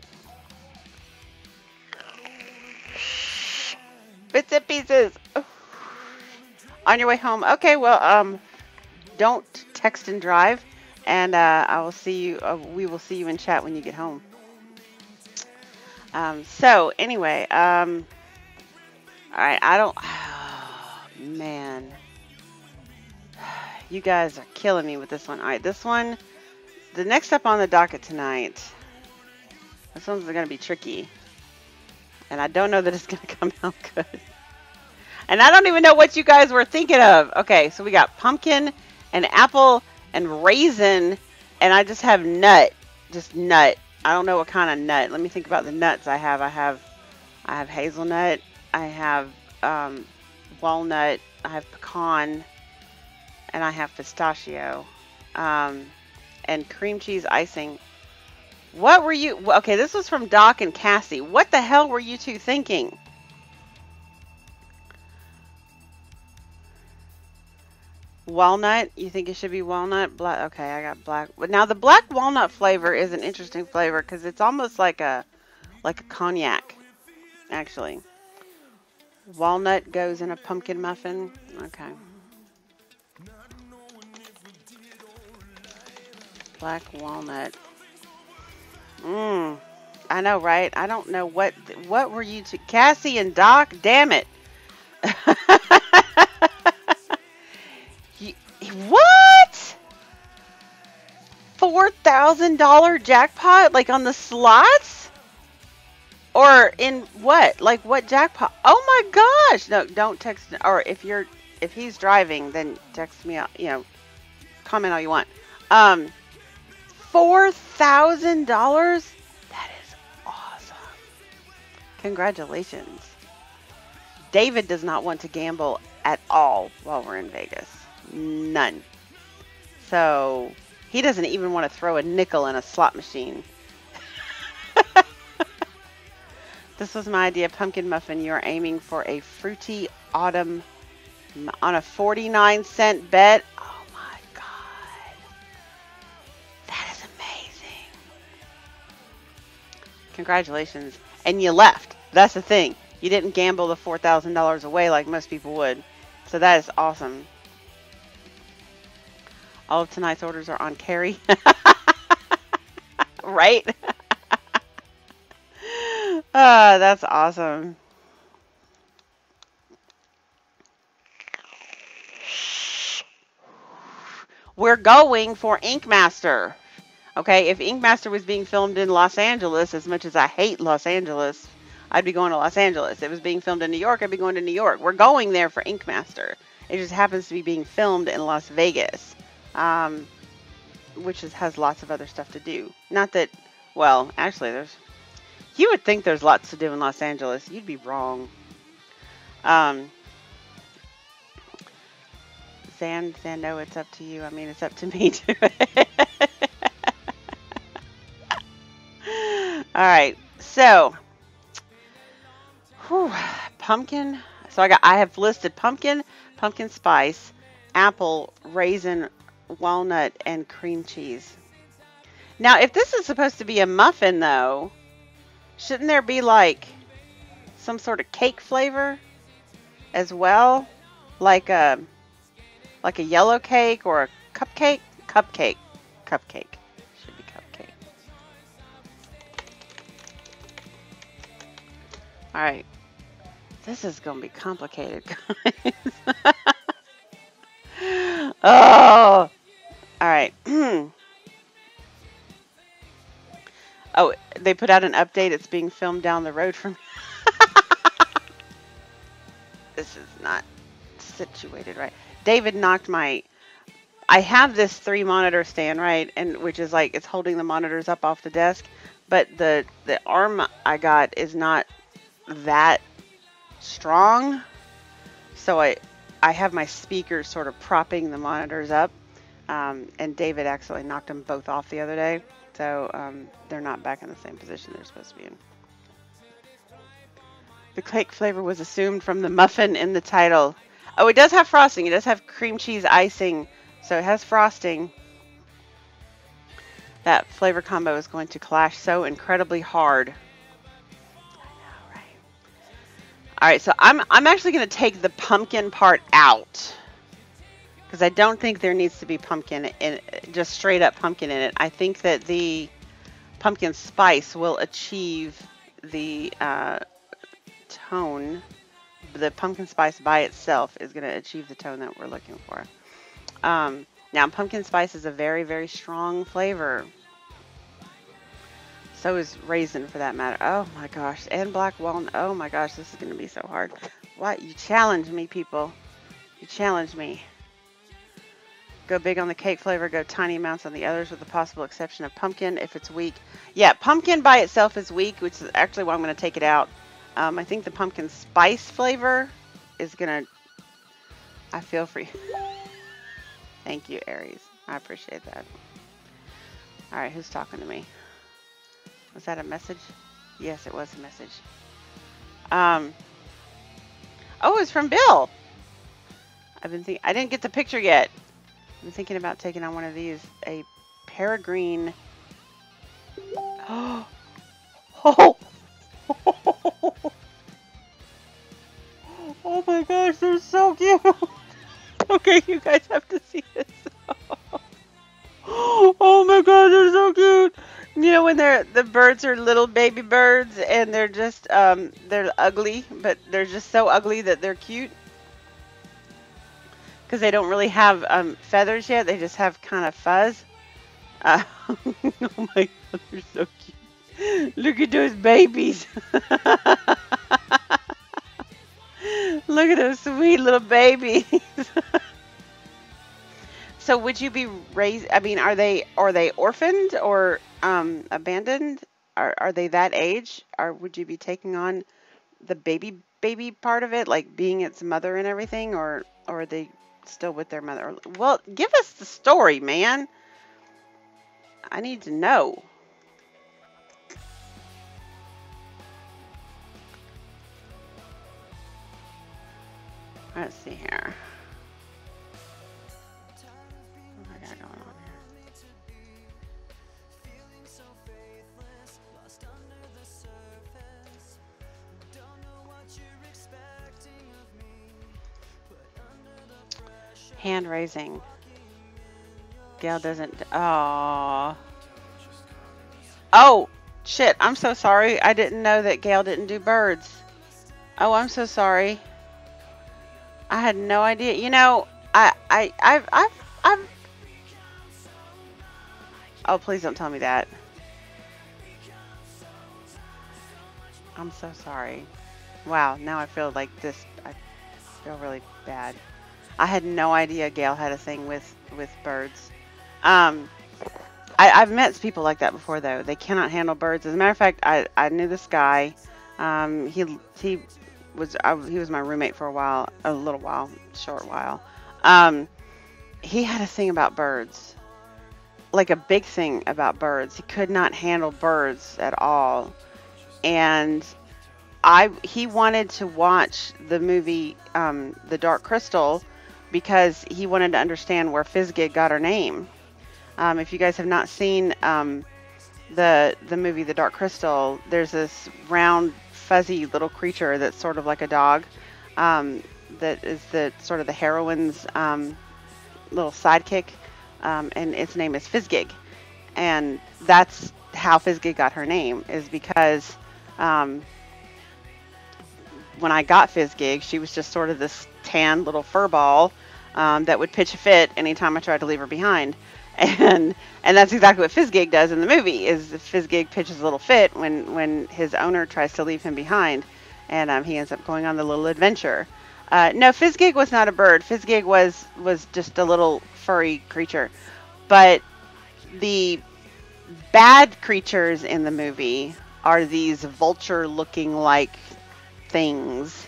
Bits and pieces. On your way home. Okay, well, don't text and drive, and I will see you. We will see you in chat when you get home. So anyway, all right. I don't. Oh, man, you guys are killing me with this one. All right, this one. The next up on the docket tonight. This one's going to be tricky, and I don't know that it's going to come out good. And I don't even know what you guys were thinking of. Okay, so we got pumpkin and apple and raisin, and I just have nut. Just nut. I don't know what kind of nut. Let me think about the nuts I have. I have hazelnut. I have walnut. I have pecan, and I have pistachio, and cream cheese icing. What were you? Okay, this was from Doc and Cassie. What the hell were you two thinking? Walnut? You think it should be walnut? Black. Okay, I got black. But now the black walnut flavor is an interesting flavor because it's almost like a cognac, actually. Walnut goes in a pumpkin muffin. Okay. Black walnut. I know, right? I don't know what were you two? Cassie and Doc? Damn it. What? $4,000 jackpot? Like on the slots? Or in what? Like what jackpot? Oh my gosh. No, don't text. Or if he's driving, then text me out, comment all you want. $4,000? That is awesome. Congratulations. David does not want to gamble at all while we're in Vegas. None. So he doesn't even want to throw a nickel in a slot machine. This was my idea. Pumpkin muffin. You are aiming for a fruity autumn on a 49-cent bet. Oh my God. That is amazing. Congratulations. And you left. That's the thing. You didn't gamble the $4,000 away like most people would. So that is awesome. All of tonight's orders are on carry. Right? That's awesome. We're going for Ink Master. Okay, if Ink Master was being filmed in Los Angeles, as much as I hate Los Angeles, I'd be going to Los Angeles. If it was being filmed in New York, I'd be going to New York. We're going there for Ink Master. It just happens to be being filmed in Las Vegas, which has lots of other stuff to do. Not that, well, actually, you would think there's lots to do in Los Angeles. You'd be wrong. Zan, no, it's up to you. I mean, it's up to me too. All right, so pumpkin. So I have listed pumpkin spice, apple, raisin, walnut, and cream cheese. Now, if this is supposed to be a muffin, though, shouldn't there be like some sort of cake flavor as well, like a yellow cake or a cupcake? Cupcake. Should be cupcake. All right. This is going to be complicated, guys. Oh, all right. Oh, they put out an update. It's being filmed down the road from. This is not situated right. David knocked my. I have this 3 monitor stand, right, and which is like it's holding the monitors up off the desk, but the arm I got is not that strong, so I have my speakers sort of propping the monitors up, and David accidentally knocked them both off the other day, so they're not back in the same position they're supposed to be in. The cake flavor was assumed from the muffin in the title. Oh, it does have frosting. It does have cream cheese icing, so it has frosting. That flavor combo is going to clash so incredibly hard. I know, right? All right, so I'm actually going to take the pumpkin part out because I don't think there needs to be pumpkin in just straight up pumpkin in it. I think that the pumpkin spice will achieve the tone. The pumpkin spice by itself is going to achieve the tone that we're looking for. Now, pumpkin spice is a very, very strong flavor. So is raisin, for that matter. Oh my gosh, and black walnut. Oh my gosh, this is going to be so hard. What? You challenge me, people. You challenge me. Go big on the cake flavor, go tiny amounts on the others with the possible exception of pumpkin if it's weak. Yeah, pumpkin by itself is weak, which is actually why I'm going to take it out. I think the pumpkin spice flavor is going to... I feel for you. Thank you, Aries. I appreciate that. All right, who's talking to me? Was that a message? Yes, it was a message. Oh, it's from Bill. I didn't get the picture yet. I'm thinking about taking on one of these. A peregrine. Oh. Oh my gosh, they're so cute. Okay, you guys have to see this. Oh my god, they're so cute. You know when the birds are little baby birds and they're just they're ugly, but they're just so ugly that they're cute because they don't really have feathers yet. They just have kind of fuzz. Oh my god, they're so cute. Look at those babies. Look at those sweet little babies. So would you be raised? I mean, are they orphaned or abandoned? Are they that age? Or would you be taking on the baby part of it, like being its mother and everything, or are they still with their mother? Well, give us the story, man. I need to know. Let's see here. What I got going on here? Hand raising. Gail doesn't. Oh. Oh, shit. I'm so sorry. I didn't know that Gail didn't do birds. Oh, I'm so sorry. I had no idea. You know, I've. Oh, please don't tell me that. I'm so sorry. Wow, now I feel like this. I feel really bad. I had no idea Gail had a thing with birds. I've met people like that before, though. They cannot handle birds. As a matter of fact, I knew this guy. He was my roommate for a little while, short while. He had a thing about birds, like a big thing about birds. He could not handle birds at all, and he wanted to watch the movie The Dark Crystal because he wanted to understand where Fizzgig got her name. If you guys have not seen the movie The Dark Crystal, there's this round, fuzzy little creature that's sort of like a dog, that is the sort of the heroine's little sidekick, and its name is Fizzgig. And that's how Fizzgig got her name, is because when I got Fizzgig, she was just sort of this tan little fur ball, that would pitch a fit anytime I tried to leave her behind. And and that's exactly what Fizzgig does in the movie. Is Fizzgig pitches a little fit when his owner tries to leave him behind, and he ends up going on the little adventure. No, Fizzgig was not a bird. Fizzgig was just a little furry creature. But the bad creatures in the movie are these vulture-looking like things.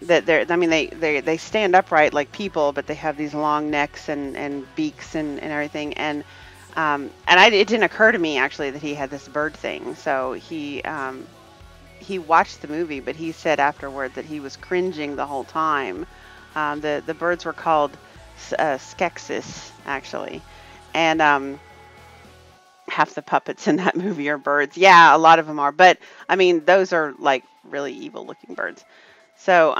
That I mean, they stand upright like people, but they have these long necks and beaks and everything. It didn't occur to me actually that he had this bird thing. So he watched the movie, but he said afterward that he was cringing the whole time. The birds were called Skeksis actually, and half the puppets in that movie are birds. Yeah, a lot of them are, but I mean those are like really evil looking birds. So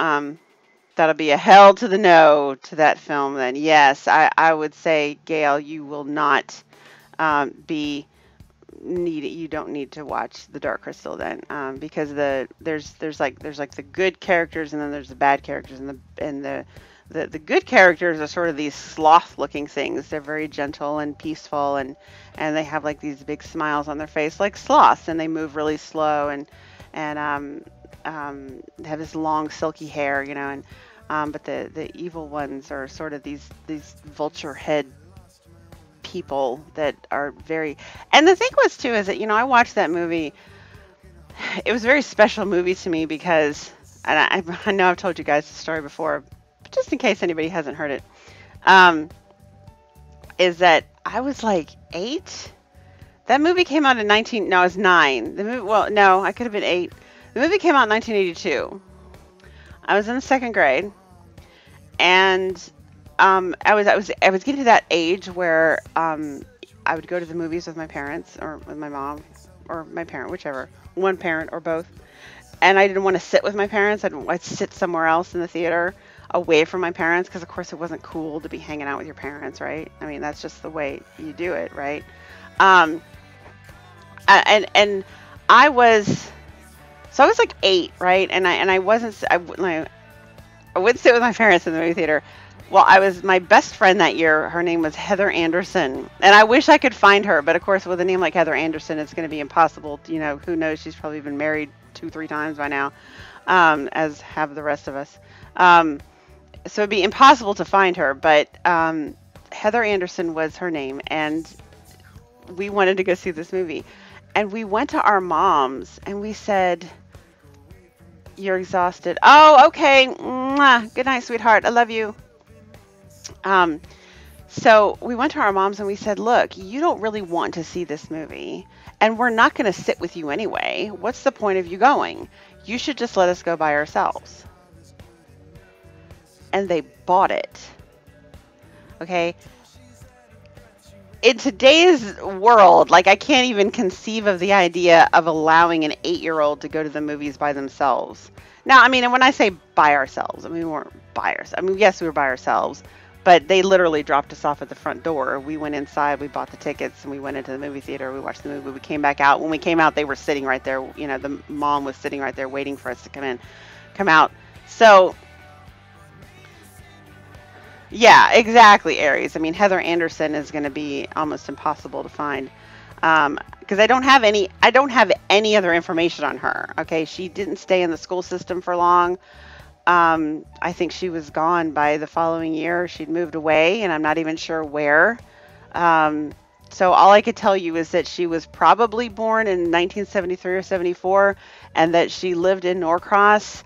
that'll be a hell to the no to that film then. Yes, I would say, Gail, you will not be needed. You don't need to watch The Dark Crystal then, because there's like the good characters and then there's the bad characters, and the good characters are sort of these sloth looking things. They're very gentle and peaceful, and they have like these big smiles on their face like sloths, and they move really slow and have this long silky hair, you know, and but the evil ones are sort of these vulture head people that are very. And the thing was too is that, you know, I watched that movie. It was a very special movie to me because, and I know I've told you guys the story before, but just in case anybody hasn't heard it, is that I was like 8. That movie came out in I was 9. The movie, well, no, I could have been 8. The movie came out in 1982. I was in the 2nd grade, and I was getting to that age where I would go to the movies with my parents or with my mom or my parent, whichever, one parent or both. And I didn't want to sit with my parents. I'd sit somewhere else in the theater, away from my parents, because of course it wasn't cool to be hanging out with your parents, right? I mean, that's just the way you do it, right? And I was. So I was like 8, right? And I wouldn't sit with my parents in the movie theater. Well, my best friend that year, her name was Heather Anderson. And I wish I could find her, but of course with a name like Heather Anderson, it's going to be impossible. You know, who knows? She's probably been married 2-3 times by now, as have the rest of us. So it'd be impossible to find her, but Heather Anderson was her name, and we wanted to go see this movie. And we went to our moms and we said, "You're exhausted." "Oh, okay. Mwah. Good night, sweetheart. I love you." So we went to our moms and we said, "Look, you don't really want to see this movie, and we're not going to sit with you anyway. What's the point of you going? You should just let us go by ourselves." And they bought it. Okay. In today's world, like, I can't even conceive of the idea of allowing an 8-year-old to go to the movies by themselves. Now, I mean, and when I say by ourselves, I mean, we weren't by ourselves. I mean, yes, we were by ourselves, but they literally dropped us off at the front door. We went inside, we bought the tickets, and we went into the movie theater. We watched the movie. We came back out. When we came out, they were sitting right there. You know, the mom was sitting right there waiting for us to come out. So, yeah, exactly, Aries. I mean, Heather Anderson is going to be almost impossible to find, because I don't have any other information on her. Okay, she didn't stay in the school system for long. I think she was gone by the following year. She'd moved away, and I'm not even sure where. So all I could tell you is that she was probably born in 1973 or 74, and that she lived in Norcross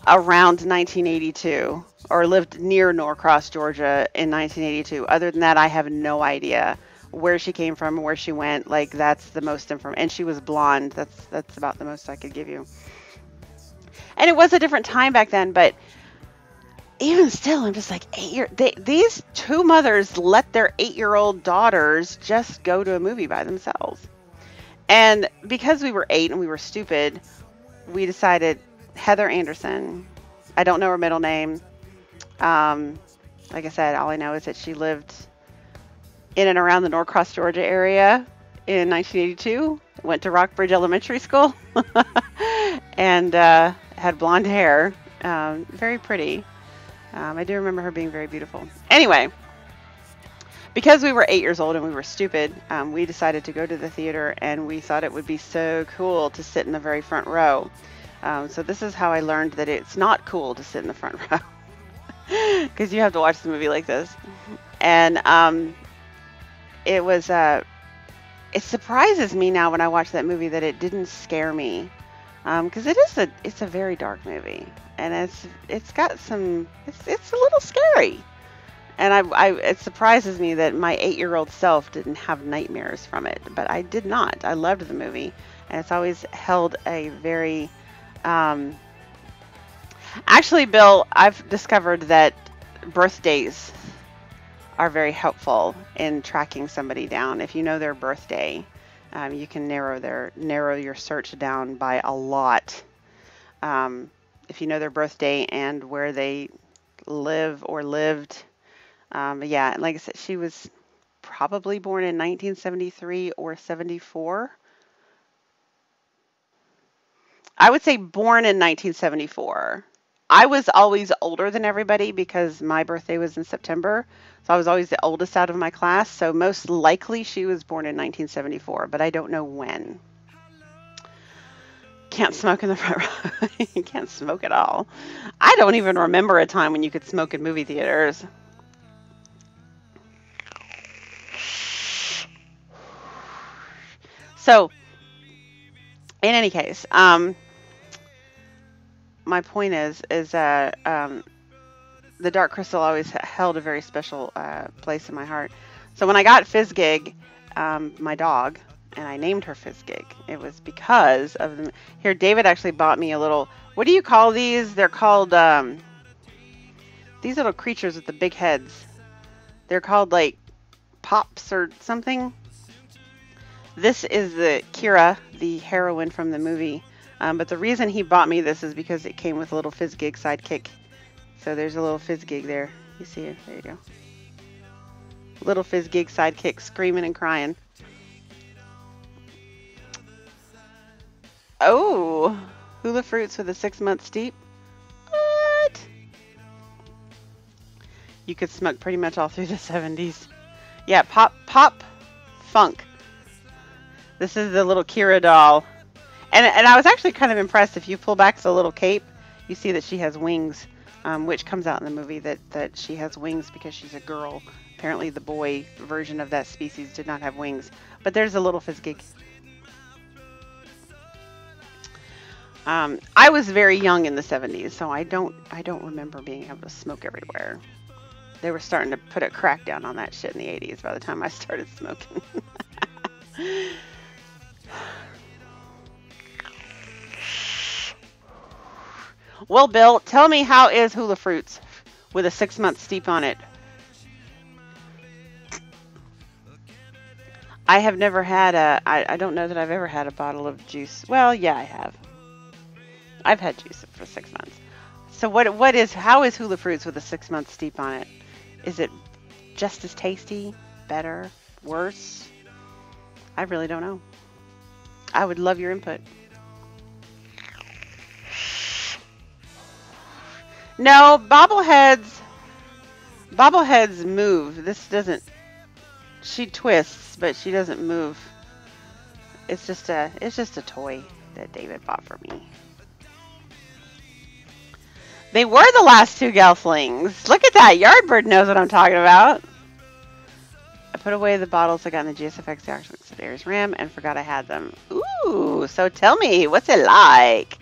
around 1982, or lived near Norcross, Georgia in 1982. Other than that, I have no idea where she came from, where she went. Like, that's the most information. And she was blonde. That's about the most I could give you. And it was a different time back then, but even still, I'm just like, these two mothers let their 8-year-old daughters just go to a movie by themselves. And because we were 8 and we were stupid, we decided Heather Anderson. I don't know her middle name. Like I said, all I know is that she lived in and around the Norcross, Georgia area in 1982. Went to Rockbridge Elementary School and had blonde hair, very pretty. I do remember her being very beautiful. Anyway, because we were 8 years old and we were stupid, we decided to go to the theater, and we thought it would be so cool to sit in the very front row. So this is how I learned that it's not cool to sit in the front row, because you have to watch the movie like this. And it was it surprises me now when I watch that movie that it didn't scare me, because it's a very dark movie, and it's got some it's a little scary. And it surprises me that my 8-year-old self didn't have nightmares from it, but I did not. I loved the movie, and it's always held a very. Actually, Bill, I've discovered that birthdays are very helpful in tracking somebody down. If you know their birthday, you can narrow your search down by a lot. If you know their birthday and where they live or lived. Yeah, like I said, she was probably born in 1973 or 74. I would say born in 1974. I was always older than everybody because my birthday was in September. So I was always the oldest out of my class. So most likely she was born in 1974, but I don't know when. Can't smoke in the front row. You can't smoke at all. I don't even remember a time when you could smoke in movie theaters. So, in any case, my point is that the Dark Crystal always held a very special place in my heart. So when I got Fizzgig, my dog, and I named her Fizzgig, it was because of the. Here, David actually bought me a little. What do you call these? They're called these little creatures with the big heads. They're called like pops or something. This is the Kira, the heroine from the movie. But the reason he bought me this is because it came with a little Fizzgig sidekick. So there's a little Fizzgig there. You see it? There you go. Little Fizzgig sidekick screaming and crying. Oh, hula fruits with a 6-month steep. What? You could smoke pretty much all through the 70s. Yeah, pop funk. This is the little Kira doll. And I was actually kind of impressed. If you pull back the little cape, you see that she has wings, which comes out in the movie that she has wings because she's a girl. Apparently the boy version of that species did not have wings. But there's a little Fizzgig. I was very young in the 70s, so I don't remember being able to smoke everywhere. They were starting to put a crackdown on that shit in the 80s by the time I started smoking. Well, Bill, tell me, how is hula fruits with a 6-month steep on it? I have never had I don't know that I've ever had a bottle of juice. Well, yeah, I have. I've had juice for 6 months. So how is hula fruits with a 6-month steep on it? Is it just as tasty, better, worse? I really don't know. I would love your input. No, bobbleheads move. This doesn't. She twists, but she doesn't move. It's just a toy that David bought for me. They were the last 2 Gelflings. Look at that. Yardbird knows what I'm talking about. I put away the bottles I got in the GSFX Action Series RAM and forgot I had them. Ooh, so tell me, what's it like?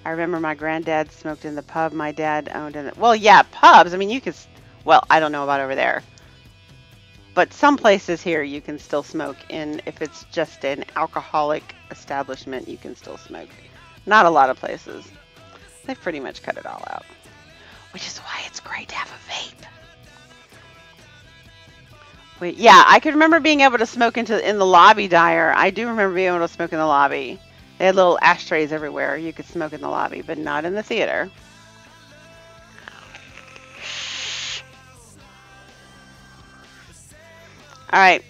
I remember my granddad smoked in the pub my dad owned in the... Well, yeah, pubs. I mean, you could... Well, I don't know about over there. But some places here you can still smoke in. If it's just an alcoholic establishment, you can still smoke. Not a lot of places. They've pretty much cut it all out. Which is why it's great to have a vape. Wait, yeah, I could remember being able to smoke in the lobby, Dyer. I do remember being able to smoke in the lobby. They had little ashtrays everywhere. You could smoke in the lobby, but not in the theater. All right.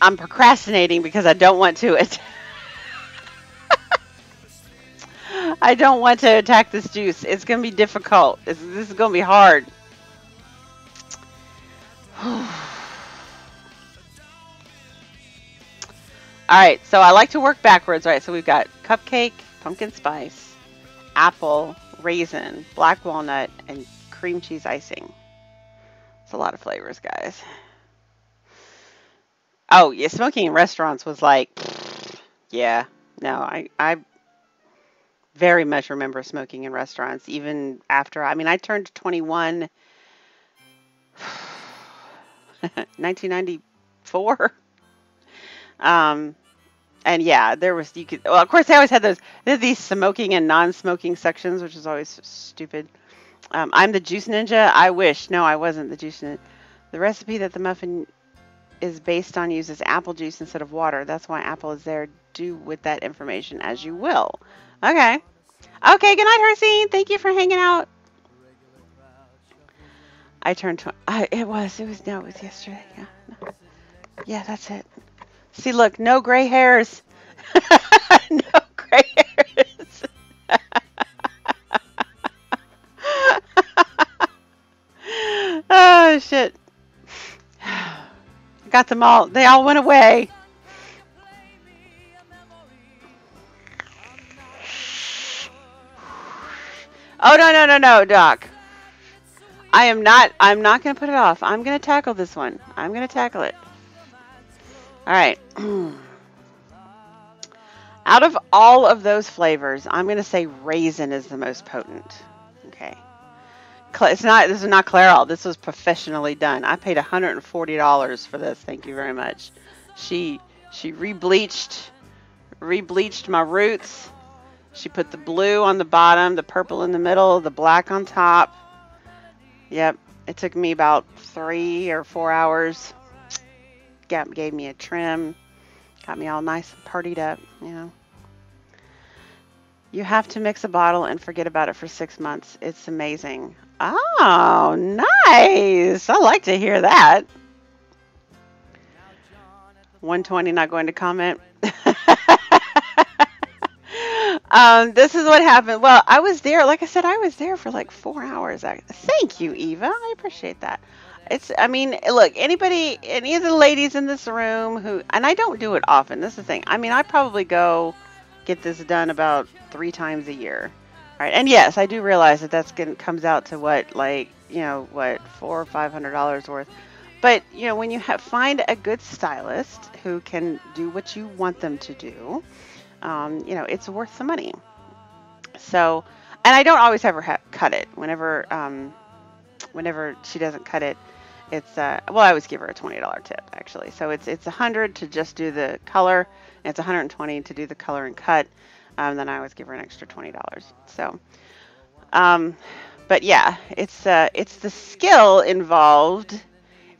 I'm procrastinating because I don't want to I don't want to attack this juice. It's going to be difficult. This is going to be hard. All right, so I like to work backwards, right? So we've got cupcake, pumpkin spice, apple, raisin, black walnut, and cream cheese icing. It's a lot of flavors, guys. Oh, yeah, smoking in restaurants was like, yeah, no, I very much remember smoking in restaurants, even after, I mean, I turned 21, 1994. And yeah, there was, you could, well, of course, they always had these smoking and non-smoking sections, which is always stupid. I'm the juice ninja. I wish. No, I wasn't the juice ninja. The recipe that the muffin is based on uses apple juice instead of water. That's why apple is there. Do with that information as you will. Okay. Okay, good night, Hercine. Thank you for hanging out. I turned, it was yesterday. Yeah. No. Yeah, that's it. See, look, no gray hairs. No gray hairs. Oh, shit. Got them all. They all went away. Oh, no, Doc. I'm not going to put it off. I'm going to tackle this one. I'm going to tackle it. All right. Out of all of those flavors, I'm going to say raisin is the most potent. Okay. This is not Clairol. This was professionally done. I paid $140 for this. Thank you very much. She rebleached my roots. She put the blue on the bottom, the purple in the middle, the black on top. Yep. It took me about 3 or 4 hours. Gave me a trim. Got me all nice and partied up, you know. You have to mix a bottle and forget about it for 6 months. It's amazing. Oh, nice. I like to hear that. 120 not going to comment. This is what happened. Well, I was there. Like I said, I was there for like 4 hours. Thank you, Eva. I appreciate that. I mean, look, any of the ladies in this room who, and I don't do it often. This is the thing. I mean, I probably go get this done about 3 times a year. All right. And yes, I do realize that comes out to what, like, you know, what, $400 or $500 worth. But, you know, when you find a good stylist who can do what you want them to do, you know, it's worth the money. So, and I don't always have her cut it. Whenever she doesn't cut it, it's well, I always give her a $20 tip actually. So it's $100 to just do the color, and it's $120 to do the color and cut. Then I always give her an extra $20. So, but yeah, it's the skill involved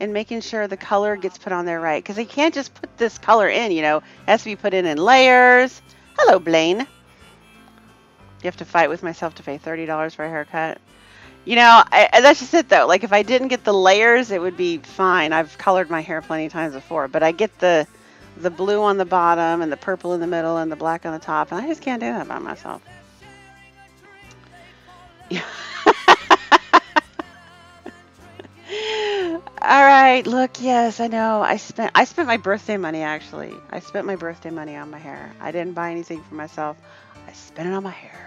in making sure the color gets put on there right, because you can't just put this color in. You know, it has to be put in layers. Hello, Blaine. You have to fight with myself to pay $30 for a haircut. You know, that's just it, though. Like, if I didn't get the layers, it would be fine. I've colored my hair plenty of times before, but I get the blue on the bottom and the purple in the middle and the black on the top, and I just can't do that by myself. All right, look, yes, I know. I spent my birthday money, actually. I spent my birthday money on my hair. I didn't buy anything for myself. I spent it on my hair.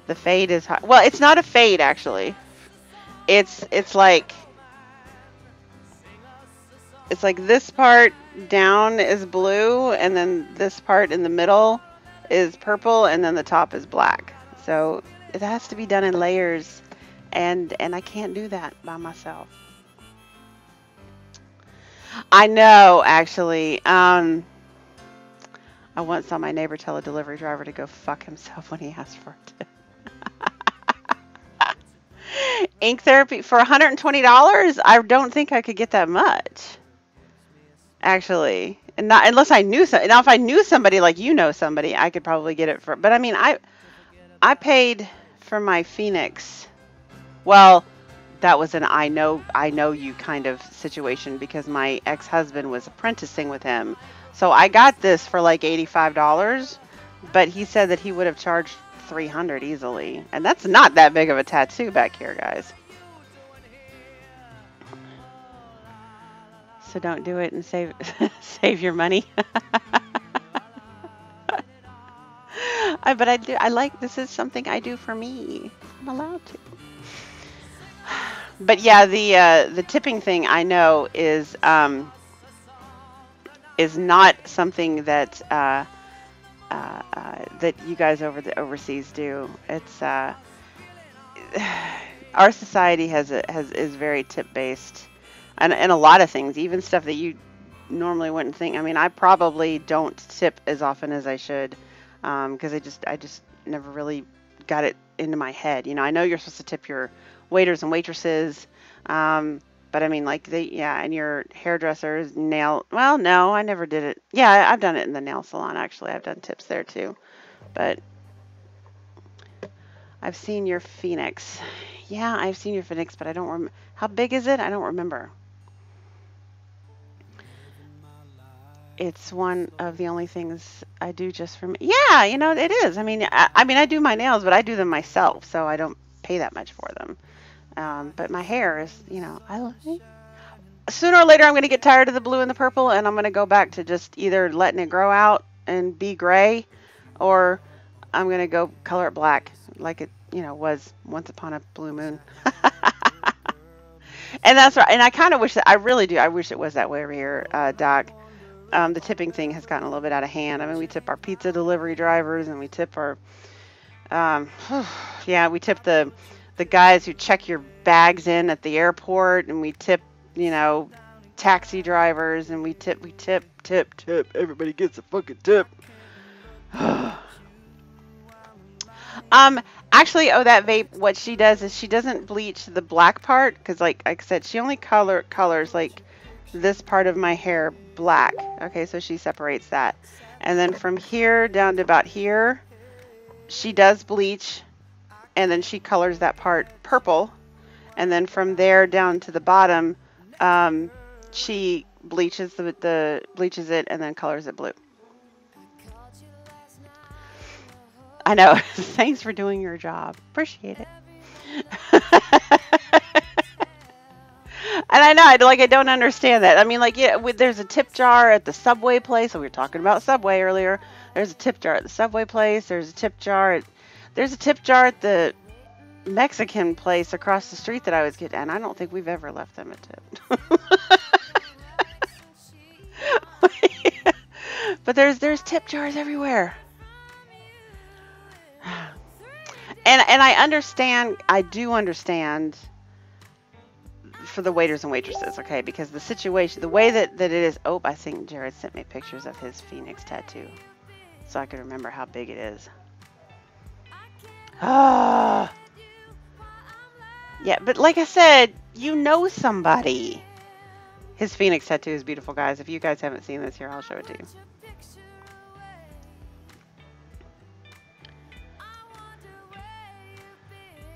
The fade is hot. Well, it's not a fade, actually. It's like this part down is blue, and then this part in the middle is purple, and then the top is black. So it has to be done in layers, and I can't do that by myself. I know, actually. I once saw my neighbor tell a delivery driver to go fuck himself when he asked for it. Ink therapy for $120? I don't think I could get that much, actually. And not unless I knew somebody. Now, if I knew somebody, like you know somebody, I could probably get it for. But I mean, I paid for my Phoenix. Well, that was an I know you kind of situation because my ex-husband was apprenticing with him. So I got this for like $85, but he said that he would have charged 300 easily. And that's not that big of a tattoo back here, guys. So don't do it and save save your money. But I like, this is something I do for me. I'm allowed to. But yeah, the tipping thing I know is not something that that you guys overseas do. It's our society is very tip based, and a lot of things, even stuff that you normally wouldn't think. I mean, I probably don't tip as often as I should, because I just never really got it into my head. You know, I know you're supposed to tip your waiters and waitresses, but I mean, like and your hairdressers, well, no, I never did it. Yeah, I've done it in the nail salon, actually. I've done tips there too, but I've seen your Phoenix. Yeah, I've seen your Phoenix, but I don't remember. How big is it? I don't remember. It's one of the only things I do just for me. Yeah, you know, it is. I mean, I do my nails, but I do them myself, so I don't pay that much for them. But my hair is, you know, sooner or later I'm going to get tired of the blue and the purple, and I'm going to go back to just either letting it grow out and be gray, or I'm going to go color it black like it, you know, was once upon a blue moon. And that's right. And I kind of wish that, I really do. I wish it was that way over here, Doc. The tipping thing has gotten a little bit out of hand. I mean, we tip our pizza delivery drivers, and we tip our, yeah, we tip the guys who check your bags in at the airport, and we tip, you know, taxi drivers, and we tip. Everybody gets a fucking tip. Actually, that vape, what she does is she doesn't bleach the black part, because like I said, she only colors like this part of my hair black. Okay, so she separates that, and then from here down to about here, she does bleach, and then she colors that part purple, and then from there down to the bottom, she bleaches bleaches it and then colors it blue. I know. Thanks for doing your job. Appreciate it. And I know, I don't understand that. I mean, like, yeah, there's a tip jar at the Subway place. So we were talking about Subway earlier. There's a tip jar at the Subway place. There's a tip jar at the Mexican place across the street that I always get, and I don't think we've ever left them a tip. But there's tip jars everywhere. And I do understand for the waiters and waitresses, okay? Because the situation, the way that it is, I think Jared sent me pictures of his Phoenix tattoo so I could remember how big it is. Yeah, but like I said, you know somebody. His Phoenix tattoo is beautiful, guys. If you guys haven't seen this here, I'll show it to you.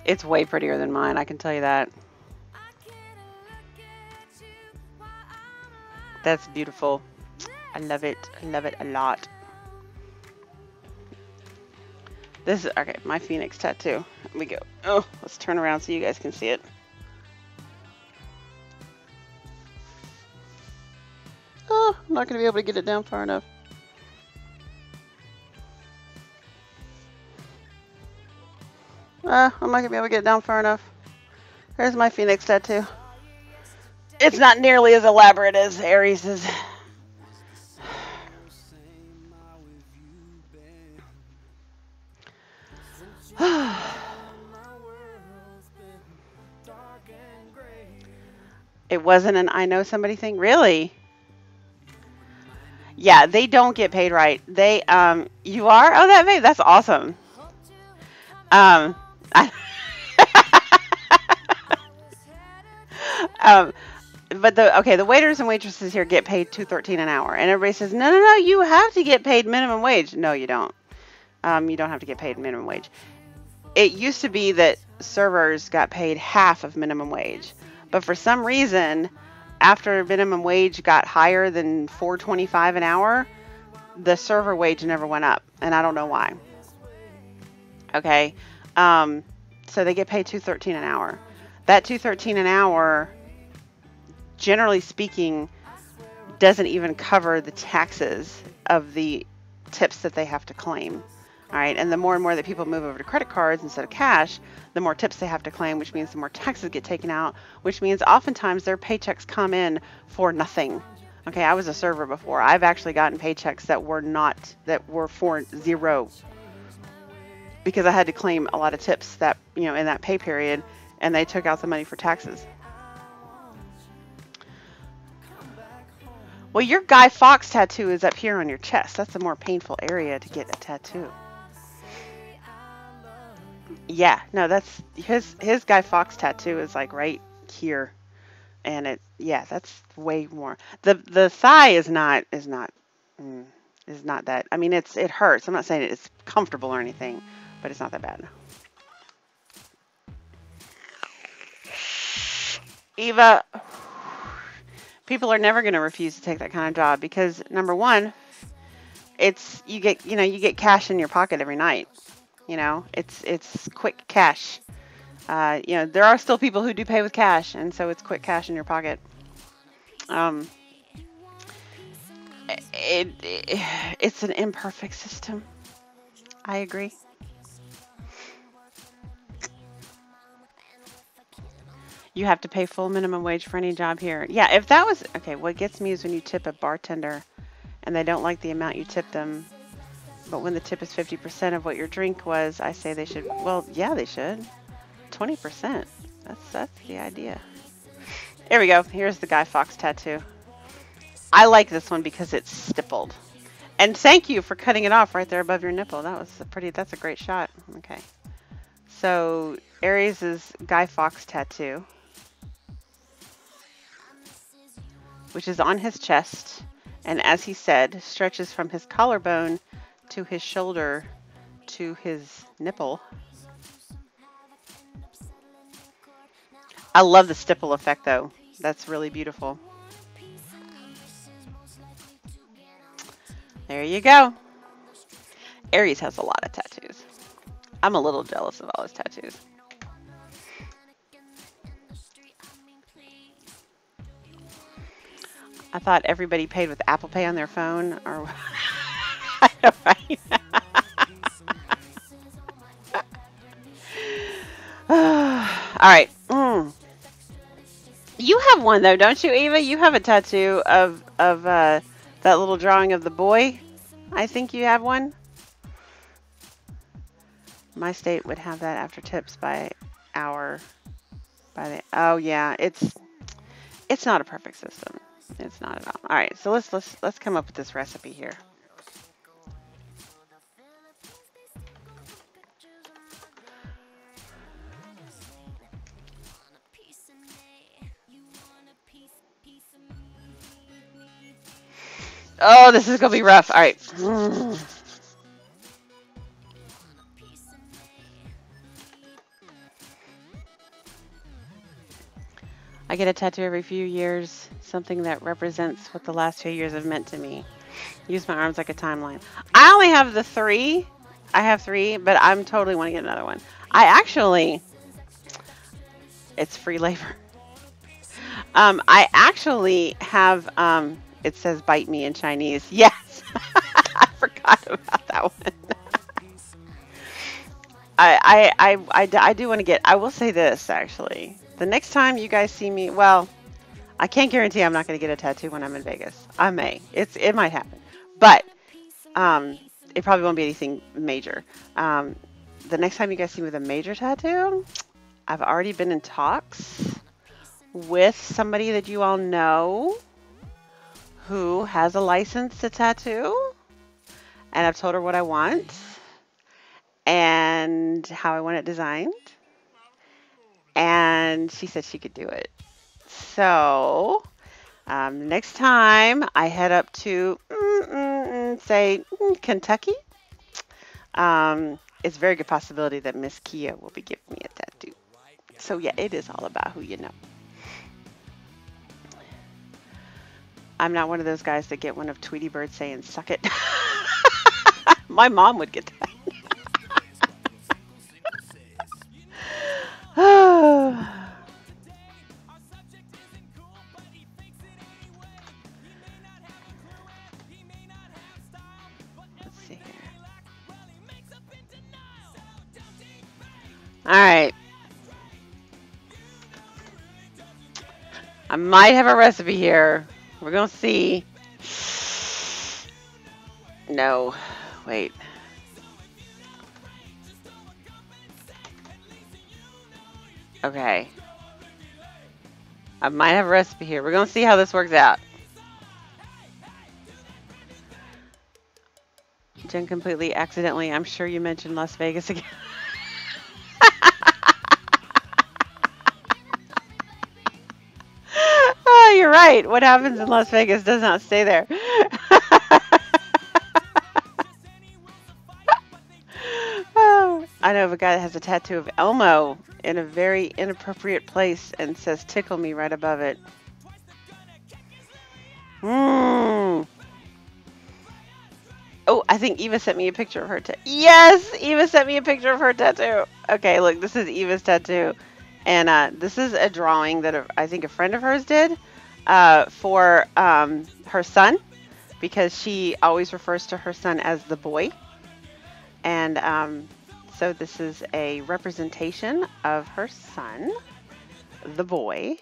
It's way prettier than mine, I can tell you that. That's beautiful. I love it. I love it a lot. This is, okay, my Phoenix tattoo. Let me go. Oh, let's turn around so you guys can see it. Oh, I'm not going to be able to get it down far enough. I'm not going to be able to get it down far enough. There's my Phoenix tattoo. It's not nearly as elaborate as Aries'. It wasn't an I know somebody thing? Really? Yeah, they don't get paid right. They, you are? Oh, that's awesome. But the waiters and waitresses here get paid $2.13 an hour, and everybody says, no, you have to get paid minimum wage. No, you don't. You don't have to get paid minimum wage. it used to be that servers got paid half of minimum wage, but for some reason, after minimum wage got higher than $4.25 an hour, the server wage never went up, and I don't know why. Okay, so they get paid $2.13 an hour. That $2.13 an hour, generally speaking, doesn't even cover the taxes of the tips that they have to claim. All right, and the more and more that people move over to credit cards instead of cash, the more tips they have to claim, which means the more taxes get taken out, which means oftentimes their paychecks come in for nothing. Okay, I was a server before. I've actually gotten paychecks that were for zero, because I had to claim a lot of tips that, in that pay period, and they took out the money for taxes. Well, your Guy Fawkes tattoo is up here on your chest. That's a more painful area to get a tattoo. Yeah, no, that's his Guy Fawkes tattoo is like right here, and that's way more. The thigh is not that. I mean, it hurts. I'm not saying it's comfortable or anything, but it's not that bad. Eva, people are never going to refuse to take that kind of job because, number one, you get cash in your pocket every night. It's quick cash. There are still people who do pay with cash, and so it's quick cash in your pocket. It's an imperfect system. I agree. You have to pay full minimum wage for any job here. Yeah, if that was okay, what gets me is when you tip a bartender and they don't like the amount you tip them. But when the tip is 50% of what your drink was, I say they should. Well, yeah, they should. 20%. That's the idea. Here we go. Here's the Guy Fawkes tattoo. I like this one because it's stippled. And thank you for cutting it off right there above your nipple. That's a great shot. Okay. So Aries' Guy Fawkes tattoo, which is on his chest, and as he said, stretches from his collarbone to his shoulder to his nipple. I love the stipple effect though. That's really beautiful. There you go. Aries has a lot of tattoos. I'm a little jealous of all his tattoos. I thought everybody paid with Apple Pay on their phone, or I know, right? All right. You have one though, don't you, Eva? You have a tattoo of that little drawing of the boy. I think you have one. My state would have that after tips by hour. Oh yeah, it's not a perfect system. It's not at all. All right, so let's come up with this recipe here. Oh, this is gonna be rough. All right. I get a tattoo every few years, something that represents what the last few years have meant to me. Use my arms like a timeline. I only have the 3. I have 3, but I'm totally want to get another one. It's free labor. I actually have, it says bite me in Chinese. Yes, I forgot about that one. I do want to get, I will say this actually. The next time you guys see me, well, I can't guarantee I'm not going to get a tattoo when I'm in Vegas. I may. It might happen. But it probably won't be anything major. The next time you guys see me with a major tattoo, I've already been in talks with somebody that you all know who has a license to tattoo. And I've told her what I want and how I want it designed. And she said she could do it. So next time I head up to, say, Kentucky, it's a very good possibility that Miss Kia will be giving me a tattoo. So yeah, it is all about who you know. I'm not one of those guys that get one of Tweety Bird saying, suck it. My mom would get that. Let's see here. All right. I might have a recipe here. We're going to see. No. Wait. Okay. I might have a recipe here. We're going to see how this works out. Jen completely accidentally, I'm sure you mentioned Las Vegas again. Oh, you're right. What happens in Las Vegas does not stay there. Oh, I know of a guy that has a tattoo of Elmo in a very inappropriate place and says tickle me right above it. Oh, I think Eva sent me a picture of her tattoo. Yes, Eva sent me a picture of her tattoo. Okay, look, this is Eva's tattoo. And this is a drawing that I think a friend of hers did for her son, because she always refers to her son as the boy. And so this is a representation of her son, the boy.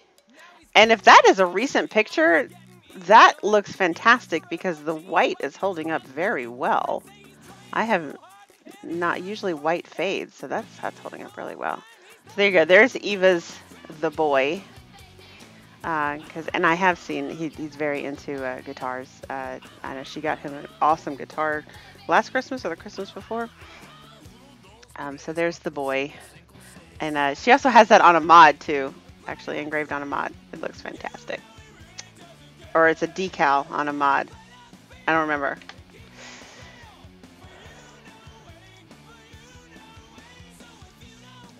And if that is a recent picture, that looks fantastic because the white is holding up very well. I have not usually white fades, so that's holding up really well. So there you go. There's Eva's the boy. And I have seen he's very into guitars. I know she got him an awesome guitar last Christmas or the Christmas before. So there's the boy, and she also has that on a mod too. Actually engraved on a mod. It looks fantastic. Or it's a decal on a mod. I don't remember.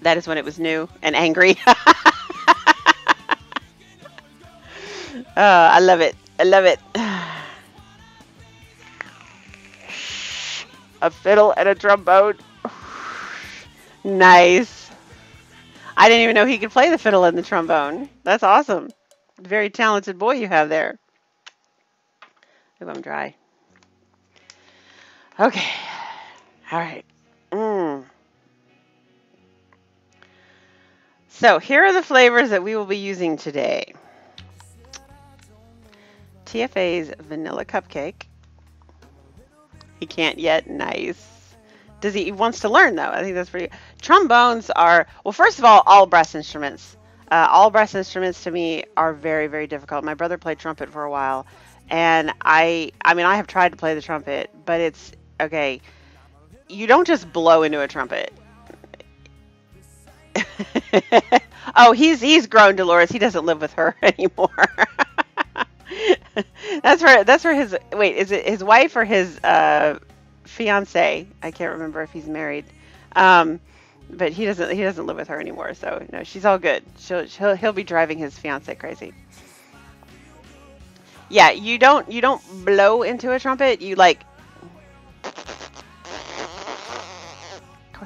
That is when it was new and angry. I love it. I love it. A fiddle and a trombone. Nice. I didn't even know he could play the fiddle and the trombone. That's awesome. Very talented boy you have there. Ooh, I'm dry. Okay. All right. So here are the flavors that we will be using today. TFA's vanilla cupcake. He can't yet. Nice. He wants to learn though. I think that's pretty. Trombones are, well, first of all brass instruments. All brass instruments to me are very, very difficult. My brother played trumpet for a while, and I mean, I have tried to play the trumpet, but it's okay. You don't just blow into a trumpet. Oh, he's grown, Dolores. He doesn't live with her anymore. That's for his. Wait, is it his wife or his fiance? I can't remember if he's married. But he doesn't live with her anymore. So no, she's all good. He'll be driving his fiance crazy. Yeah, you don't blow into a trumpet. You like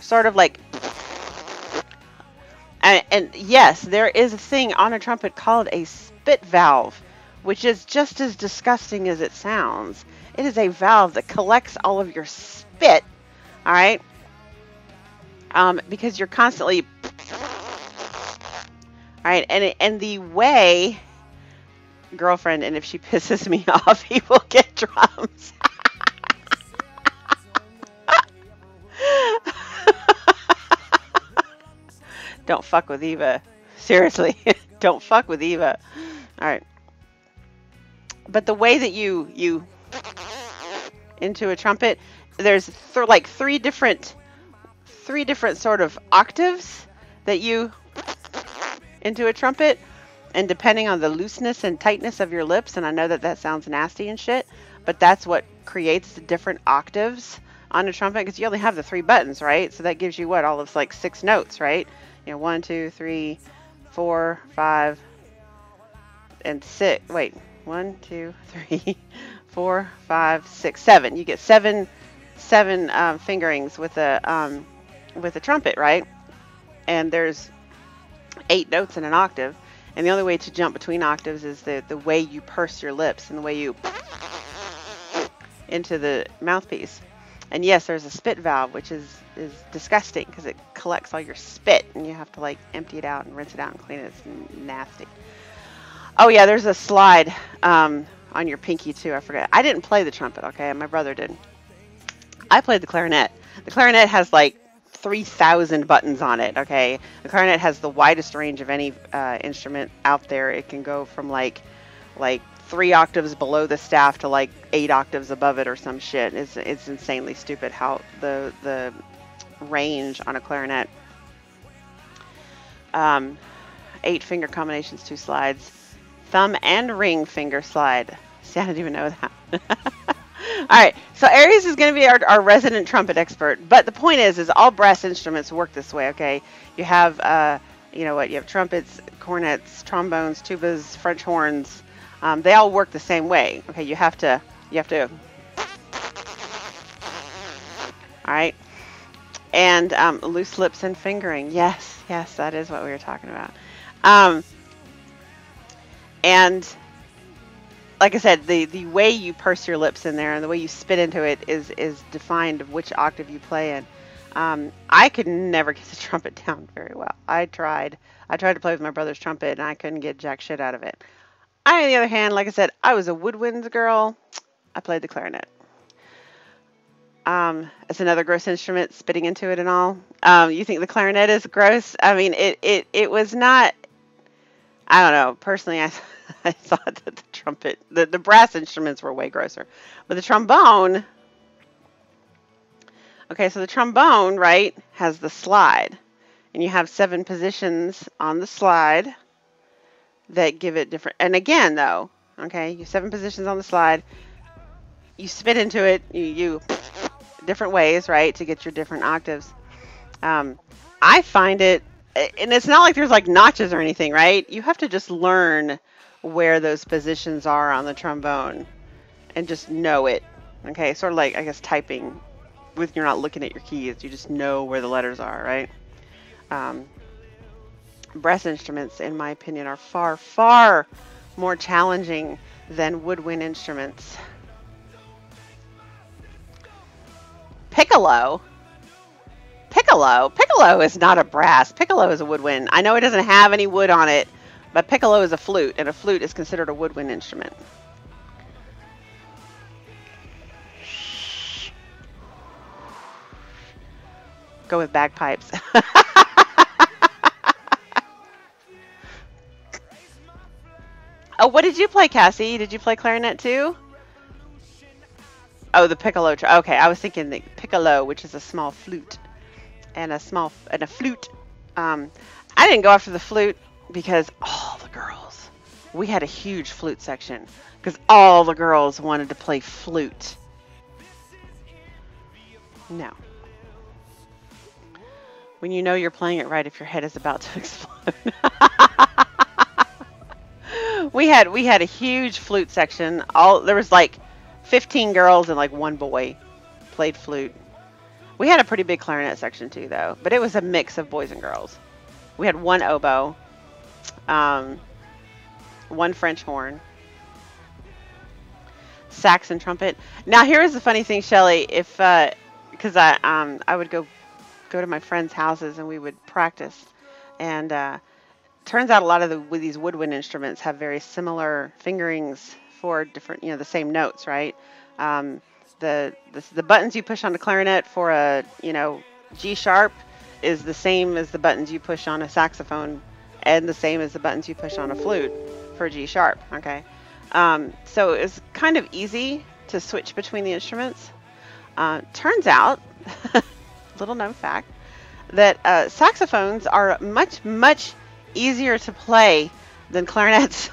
sort of like. And yes, there is a thing on a trumpet called a spit valve, which is just as disgusting as it sounds. It is a valve that collects all of your spit, all right? Because you're constantly, all right? And the way, girlfriend, and if she pisses me off, he will get drums. Don't fuck with Eva. Seriously, don't fuck with Eva. All right. But the way that you into a trumpet, there's like three different sort of octaves that you into a trumpet, and depending on the looseness and tightness of your lips, and I know that sounds nasty and shit, but that's what creates the different octaves on a trumpet because you only have the 3 buttons, right? So that gives you what, all of like 6 notes, right? You know, 1, 2, 3, 4, 5, and 6. Wait, 1, 2, 3, 4, 5, 6, 7. You get seven fingerings with a trumpet, right? And there's 8 notes in an octave. And the only way to jump between octaves is the way you purse your lips and the way you into the mouthpiece. And yes, there's a spit valve, which is disgusting because it collects all your spit and you have to like empty it out and rinse it out and clean it. It's nasty. Oh yeah, there's a slide on your pinky too. I forgot. I didn't play the trumpet, okay? My brother did. I played the clarinet. The clarinet has like 3,000 buttons on it, okay? The clarinet has the widest range of any instrument out there. It can go from like 3 octaves below the staff to like 8 octaves above it or some shit. It's insanely stupid how the range on a clarinet. 8 finger combinations, 2 slides, thumb and ring finger slide. See, I didn't even know that. All right, so Aries is going to be our resident trumpet expert, but the point is all brass instruments work this way, okay? You have, you know what, you have trumpets, cornets, trombones, tubas, French horns. They all work the same way, okay? You have to, all right? And loose lips and fingering. Yes, that is what we were talking about. And like I said, the way you purse your lips in there and the way you spit into it is defined of which octave you play in. I could never get the trumpet down very well. I tried to play with my brother's trumpet and I couldn't get jack shit out of it. I, on the other hand, like I said, I was a woodwinds girl. I played the clarinet. It's another gross instrument, spitting into it and all. You think the clarinet is gross? I mean, it was not. I don't know. Personally, I thought that the trumpet, the brass instruments were way grosser. But the trombone, okay, so the trombone, right, has the slide. And you have 7 positions on the slide that give it different. And again, though, okay, you have 7 positions on the slide. You spit into it, you different ways, right, to get your different octaves. I find it, and it's not like there's like notches or anything, right? You have to just learn where those positions are on the trombone and just know it. Okay, sort of like, I guess, typing with you're not looking at your keys. You just know where the letters are, right? Brass instruments, in my opinion, are far, far more challenging than woodwind instruments. Piccolo is not a brass. Piccolo is a woodwind. I know it doesn't have any wood on it, but piccolo is a flute, and a flute is considered a woodwind instrument. Go with bagpipes. Oh, what did you play, Cassie? Did you play clarinet too? Oh, the piccolo. Okay, I was thinking the piccolo, which is a small flute, and a flute. I didn't go after the flute because all the girls. We had a huge flute section because all the girls wanted to play flute. No. When you know you're playing it right, if your head is about to explode. We had a huge flute section. There was like 15 girls and like 1 boy played flute. We had a pretty big clarinet section too, though, but it was a mix of boys and girls. We had 1 oboe, 1 French horn, sax and trumpet. Now here's the funny thing, Shelly, because I would go to my friends' houses and we would practice, and turns out a lot of these woodwind instruments have very similar fingerings for different, the same notes, right? The buttons you push on the clarinet for a, G sharp is the same as the buttons you push on a saxophone, and the same as the buttons you push on a flute for G sharp, okay? So it's kind of easy to switch between the instruments. Turns out, little known fact, that saxophones are much, much easier to play than clarinets.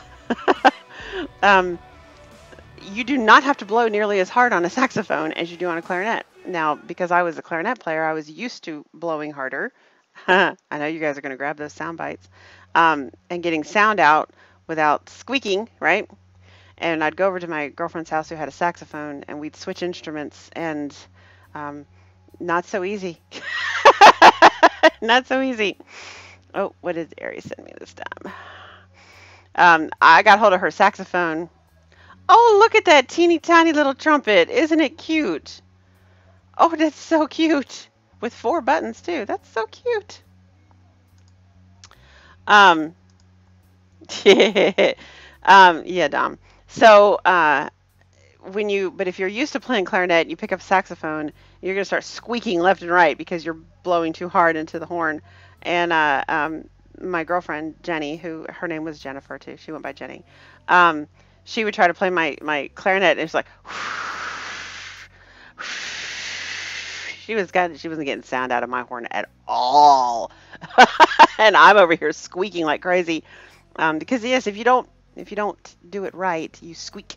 You do not have to blow nearly as hard on a saxophone as you do on a clarinet. Now, because I was a clarinet player, I was used to blowing harder. I know you guys are going to grab those sound bites, and getting sound out without squeaking, right? And I'd go over to my girlfriend's house who had a saxophone, and we'd switch instruments, and um, not so easy. Not so easy. Oh, what did Ari send me this time? I got hold of her saxophone. Oh, look at that teeny tiny little trumpet. Isn't it cute? Oh, that's so cute. With 4 buttons, too. That's so cute. Um, yeah, Dom. So, but if you're used to playing clarinet, you pick up saxophone, you're going to start squeaking left and right because you're blowing too hard into the horn. And my girlfriend, Jenny, who her name was Jennifer too, she went by Jenny. She would try to play my clarinet, and it's like, she wasn't getting sound out of my horn at all. And I'm over here squeaking like crazy. Because yes, if you don't do it right, you squeak.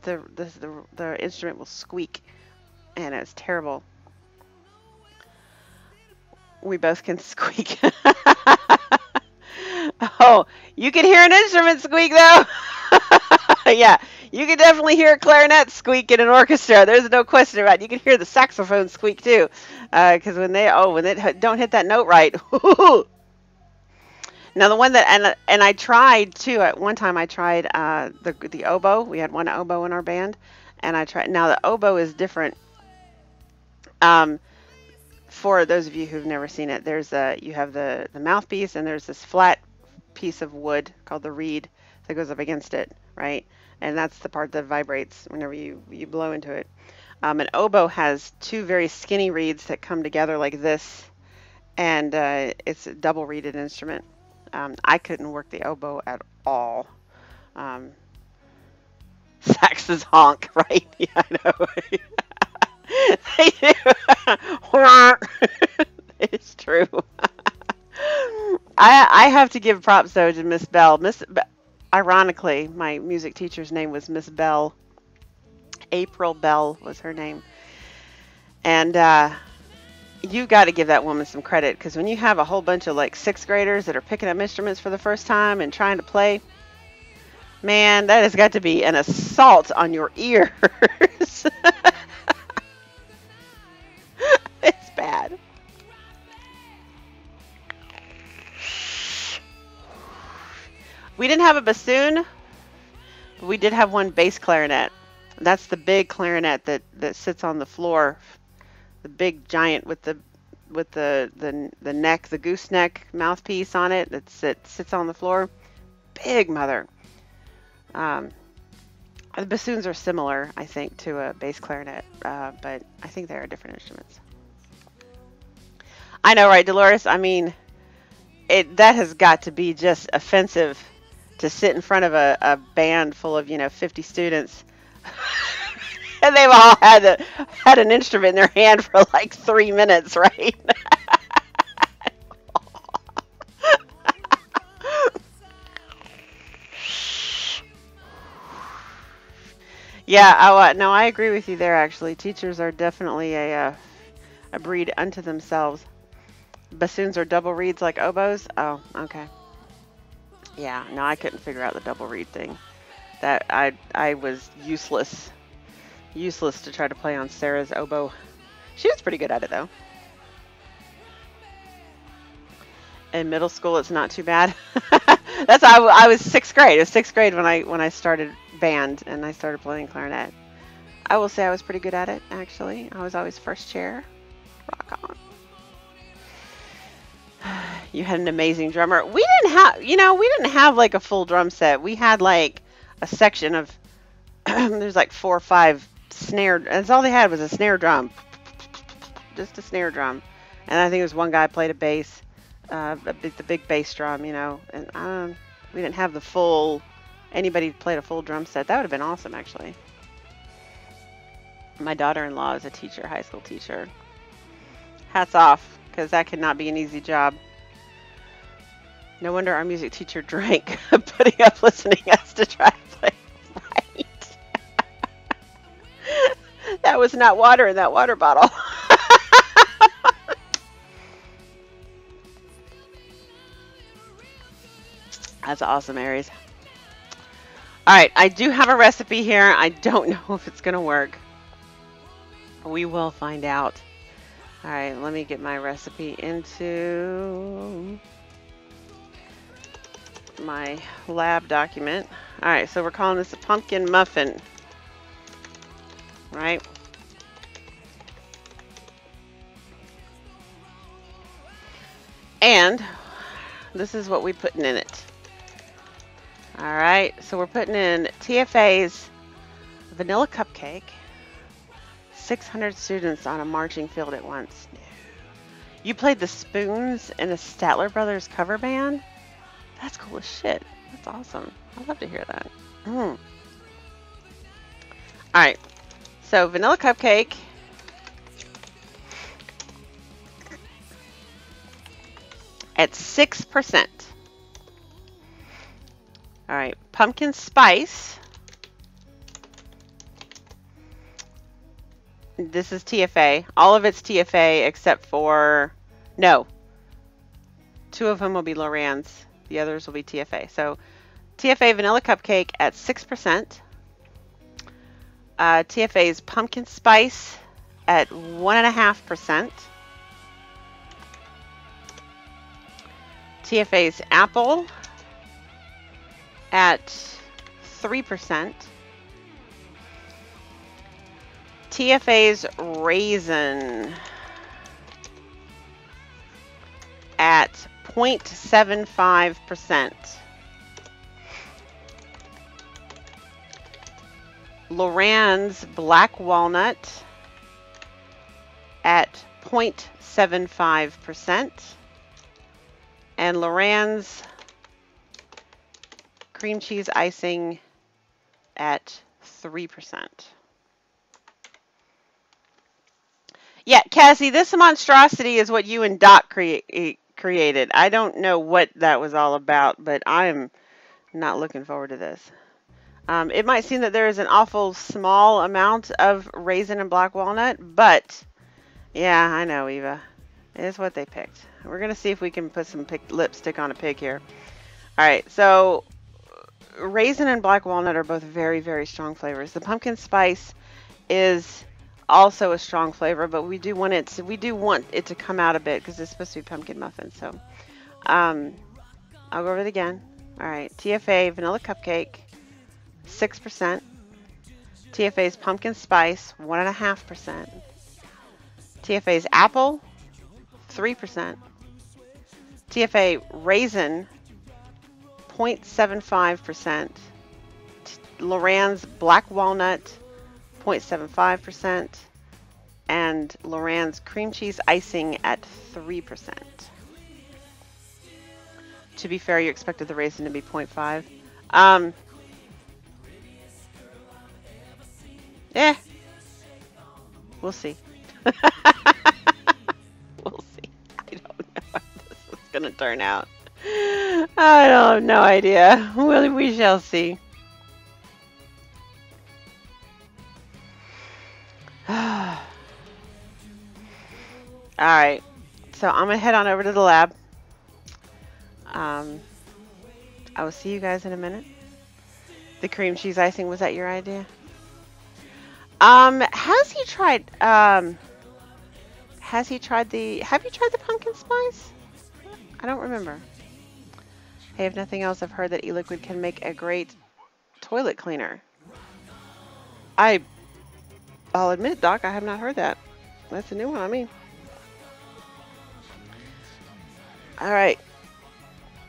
The instrument will squeak, and it's terrible. We both can squeak. Oh, you can hear an instrument squeak though. Yeah, you can definitely hear a clarinet squeak in an orchestra. There's no question about it. You can hear the saxophone squeak too, because when they don't hit that note right. Now the one that and I tried too. At one time I tried the oboe. We had one oboe in our band, and I tried. Now the oboe is different. For those of you who've never seen it, you have the mouthpiece, and there's this flat piece of wood called the reed that goes up against it, right? And that's the part that vibrates whenever you blow into it. An oboe has 2 very skinny reeds that come together like this, and it's a double reeded instrument. I couldn't work the oboe at all. Saxes honk, right? Yeah, I know. They do. It's true. I have to give props though to Miss Bell. Ironically, my music teacher's name was Miss Bell. April Bell was her name. And you got to give that woman some credit, because when you have a whole bunch of like 6th graders that are picking up instruments for the first time and trying to play, man, that has got to be an assault on your ears. It's bad. We didn't have a bassoon, but we did have one bass clarinet. That's the big clarinet that sits on the floor. The big giant with the neck, the gooseneck mouthpiece on it that sits on the floor. Big mother. The bassoons are similar, I think, to a bass clarinet, but I think they are different instruments. I know, right, Dolores? I mean, that has got to be just offensive to sit in front of a band full of 50 students. And they've all had an instrument in their hand for like 3 minutes, right? Yeah, no, I agree with you there, actually. Teachers are definitely a breed unto themselves. Bassoons are double reeds like oboes? Oh, okay. Yeah, no, I couldn't figure out the double reed thing. That I was useless to try to play on Sarah's oboe. She was pretty good at it though. In middle school, it's not too bad. That's I was 6th grade. It was 6th grade when I started band and I started playing clarinet. I will say I was pretty good at it, actually. I was always first chair. Rock on. You had an amazing drummer. We didn't have like a full drum set. We had like a section of there's like 4 or 5 snare. That's all they had was a snare drum, just a snare drum. And I think it was one guy played a bass, the big bass drum, And we didn't have the full. Anybody played a full drum set. That would have been awesome, actually. My daughter-in-law is a teacher, high school teacher. Hats off, because that could not be an easy job. No wonder our music teacher drank, putting up listening us to try to play right. That That was not water in that water bottle. That's awesome, Aries. All right, I do have a recipe here. I don't know if it's going to work. We will find out. All right, let me get my recipe into my lab document. All right, so we're calling this a pumpkin muffin, right? And this is what we're putting in it. All right, so we're putting in TFA's vanilla cupcake. 600 students on a marching field at once. You played the Spoons in a Statler Brothers cover band? That's cool as shit. That's awesome. I'd love to hear that. All right, so vanilla cupcake. At 6%. All right, pumpkin spice. This is TFA. All of it's TFA except for, no. 2 of them will be Loran's. The others will be TFA. So TFA vanilla cupcake at 6%. TFA's pumpkin spice at 1.5%. TFA's apple at 3%. TFA's raisin at 0.75%. Loran's black walnut at 0.75%. And Loran's cream cheese icing at 3%. Yeah, Cassie, this monstrosity is what you and Doc created. I don't know what that was all about, but I'm not looking forward to this. It might seem that there is an awful small amount of raisin and black walnut, but yeah, I know, Eva. It is what they picked. We're going to see if we can put some lipstick on a pig here. All right, so raisin and black walnut are both very, very strong flavors. The pumpkin spice is also a strong flavor, but we do want it to come out a bit because it's supposed to be pumpkin muffin. So I'll go over it again. All right, TFA vanilla cupcake, 6%. TFA's pumpkin spice, 1.5%. TFA's apple, 3%. TFA raisin, 0.75%. Loran's black walnut, 0.75%, and Loran's cream cheese icing at 3%. To be fair, you expected the raisin to be 0.5. We'll see. We'll see. I don't know how this is going to turn out. I don't have no idea. Well, we shall see. All right, so I'm gonna head on over to the lab. I will see you guys in a minute. The cream cheese icing, was that your idea? Have you tried the pumpkin spice? I don't remember. Hey, if nothing else, I've heard that e-liquid can make a great toilet cleaner. I'll admit, Doc, I have not heard that. That's a new one on me. All right,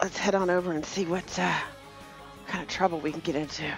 let's head on over and see what kind of trouble we can get into.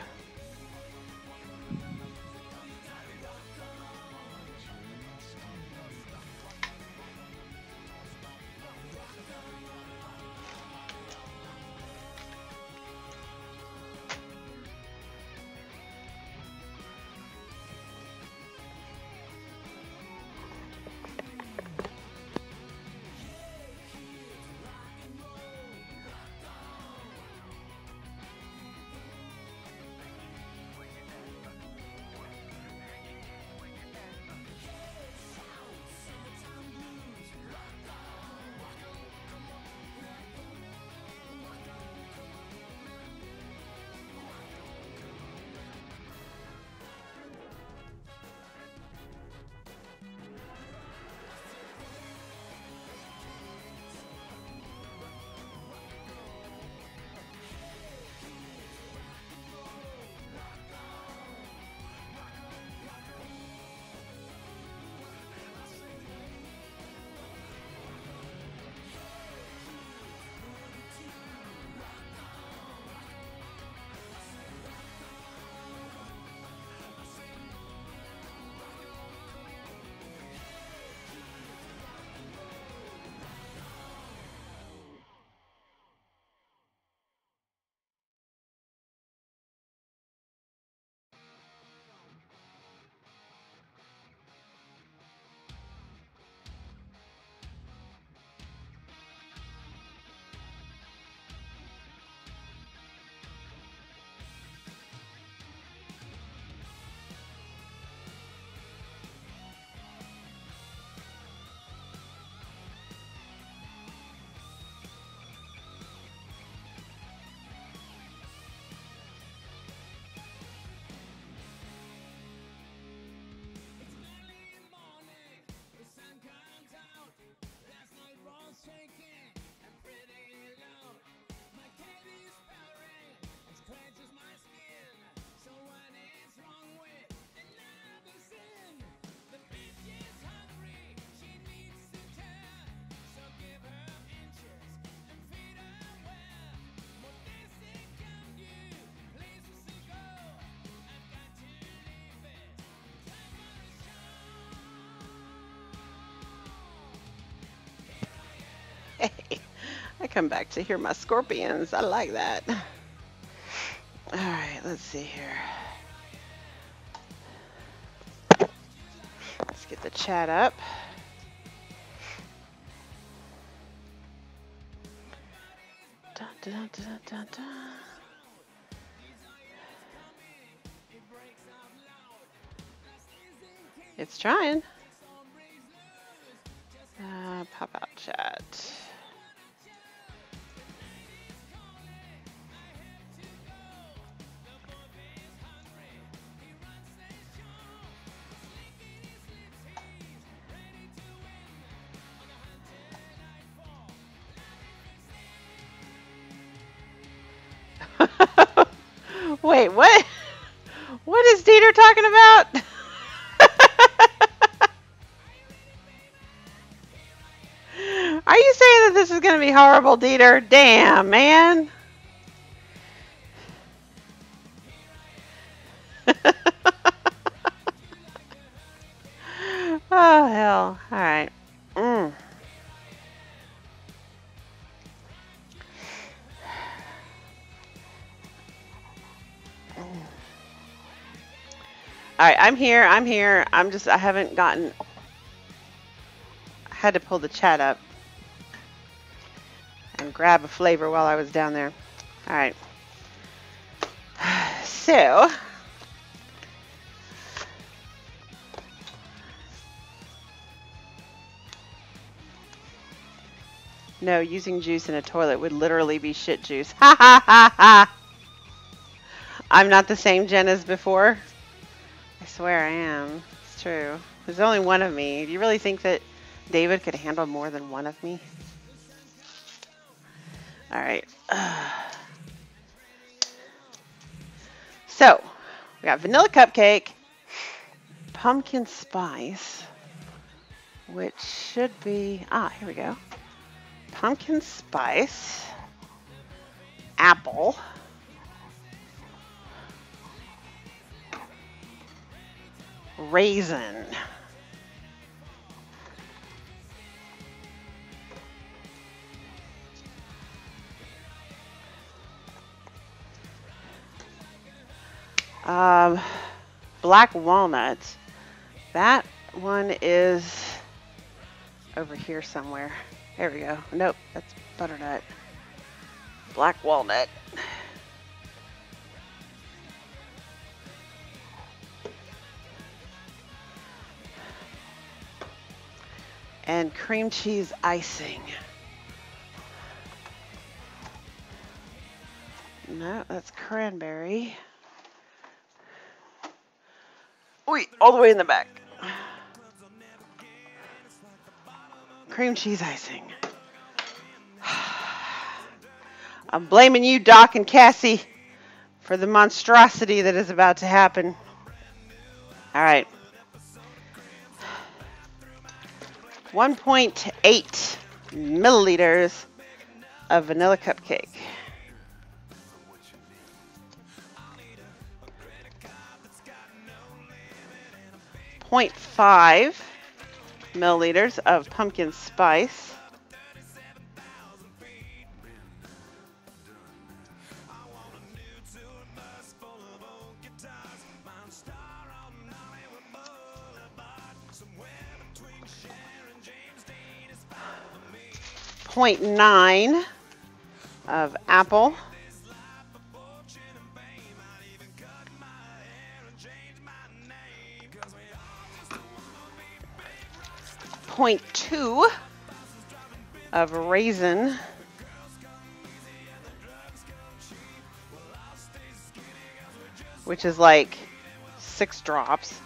I come back to hear my scorpions. I like that. All right, let's see here. Let's get the chat up. Dun, dun, dun, dun, dun. It's trying. Pop out chat. Wait, what? What is Dieter talking about? Are you saying that this is going to be horrible, Dieter? Damn, man. Oh, hell. All right. All right, I'm here. I haven't gotten, I had to pull the chat up and grab a flavor while I was down there. All right. So, no, using juice in a toilet would literally be shit juice. Ha ha ha ha. I'm not the same Jen as before. I swear I am. It's true. There's only one of me. Do you really think that David could handle more than one of me? All right. So, we got vanilla cupcake, pumpkin spice, which should be, here we go. Pumpkin spice, apple, raisin, black walnut. That one is over here somewhere. There we go. Nope, that's butternut. Black walnut. And cream cheese icing. No, that's cranberry. Wait, all the way in the back. Cream cheese icing. I'm blaming you, Doc and Cassie, for the monstrosity that is about to happen. All right. 1.8 milliliters of vanilla cupcake. 0.5 milliliters of pumpkin spice. .9 of apple. 0.2 of raisin. Which is like 6 drops.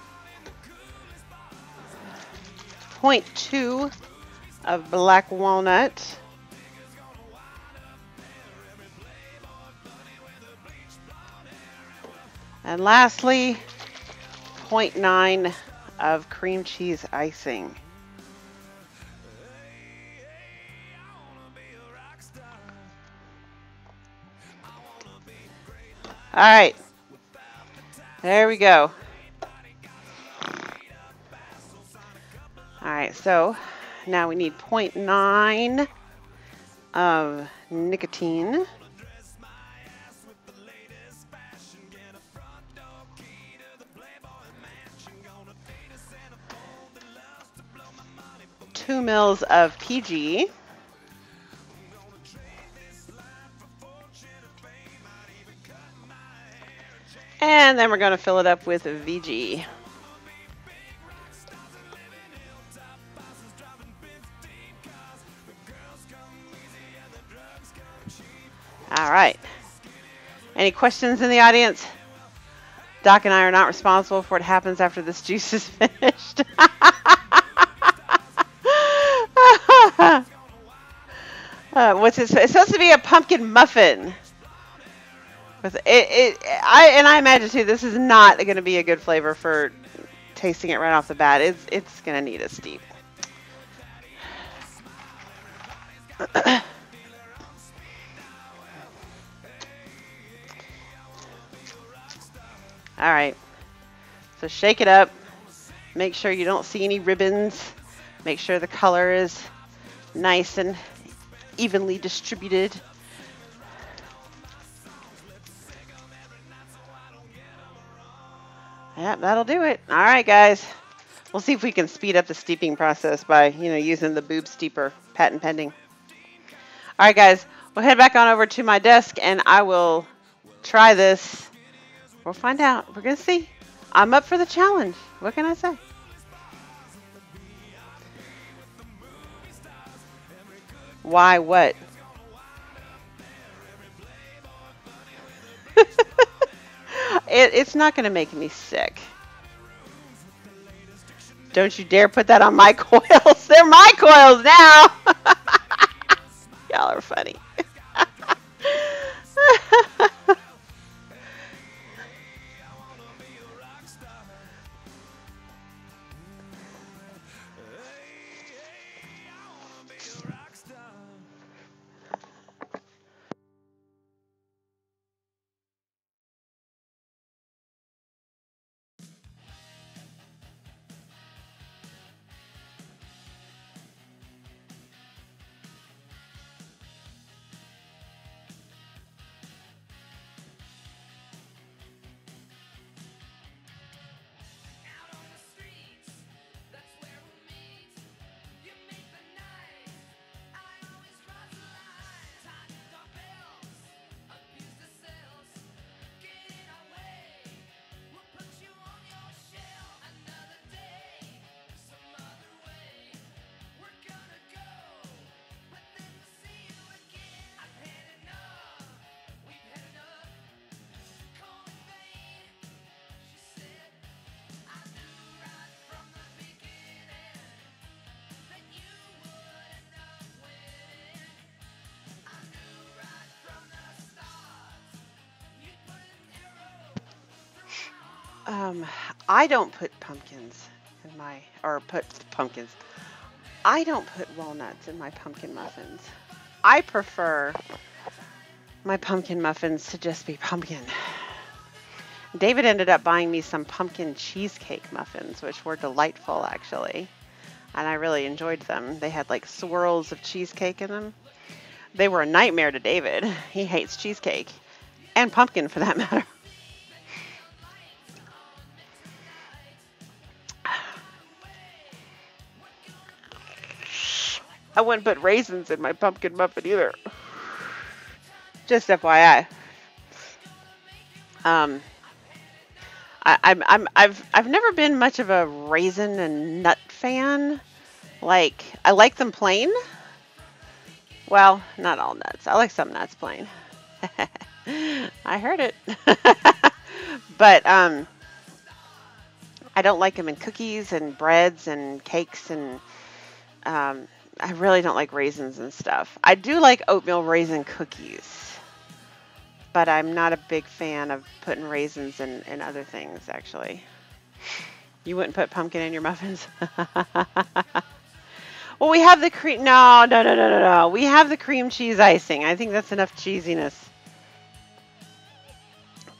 0.2 of black walnut. And lastly, 0.9 of cream cheese icing. All right, there we go. All right, so now we need 0.9 of nicotine. Two mils of PG. And then we're going to fill it up with VG. All right. Any questions in the audience? Doc and I are not responsible for what happens after this juice is finished. What's it? It's supposed to be a pumpkin muffin. I imagine too, this is not going to be a good flavor for tasting it right off the bat. It's going to need a steep. All right. So shake it up. Make sure you don't see any ribbons. Make sure the color is nice and evenly distributed. Yep, that'll do it. All right, guys. We'll see if we can speed up the steeping process by, using the boob steeper, patent pending. All right, guys. We'll head back on over to my desk, and I will try this. We'll find out. We're going to see. I'm up for the challenge. What can I say? Why what? It's not going to make me sick. Don't you dare put that on my coils. They're my coils now. Y'all are funny. I don't put pumpkins in my, I don't put walnuts in my pumpkin muffins. I prefer my pumpkin muffins to just be pumpkin. David ended up buying me some pumpkin cheesecake muffins, which were delightful actually. And I really enjoyed them. They had like swirls of cheesecake in them. They were a nightmare to David. He hates cheesecake and pumpkin for that matter. I wouldn't put raisins in my pumpkin muffin either. Just FYI. I've never been much of a raisin and nut fan. Like, I like them plain. Well, not all nuts. I like some nuts plain. I heard it. But I don't like them in cookies and breads and cakes, and I really don't like raisins and stuff. I do like oatmeal raisin cookies, but I'm not a big fan of putting raisins in other things, actually. You wouldn't put pumpkin in your muffins? Well, we have the cream. No. We have the cream cheese icing. I think that's enough cheesiness.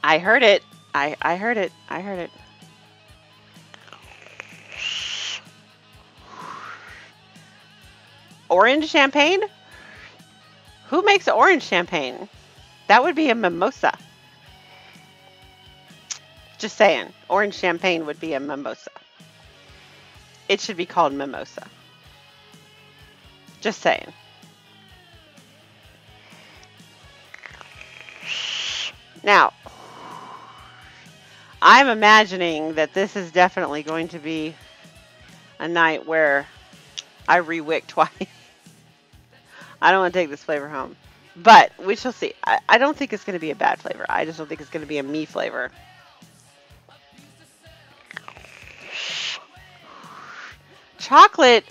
I heard it. I heard it. I heard it. Orange champagne? Who makes orange champagne? That would be a mimosa. Just saying. Orange champagne would be a mimosa. It should be called mimosa. Just saying. Now, I'm imagining that this is definitely going to be a night where I re-wick twice. I don't want to take this flavor home. But we shall see. I don't think it's going to be a bad flavor. I just don't think it's going to be a me flavor. Chocolate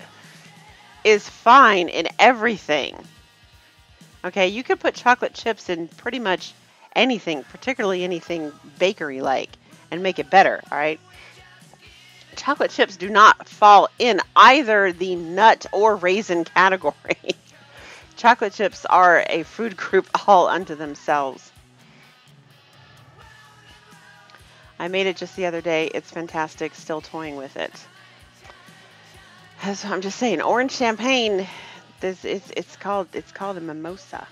is fine in everything. Okay, you could put chocolate chips in pretty much anything, particularly anything bakery-like, and make it better, all right? Chocolate chips do not fall in either the nut or raisin category. Chocolate chips are a food group all unto themselves. I made it just the other day. It's fantastic. Still toying with it. So I'm just saying, orange champagne. It's called a mimosa.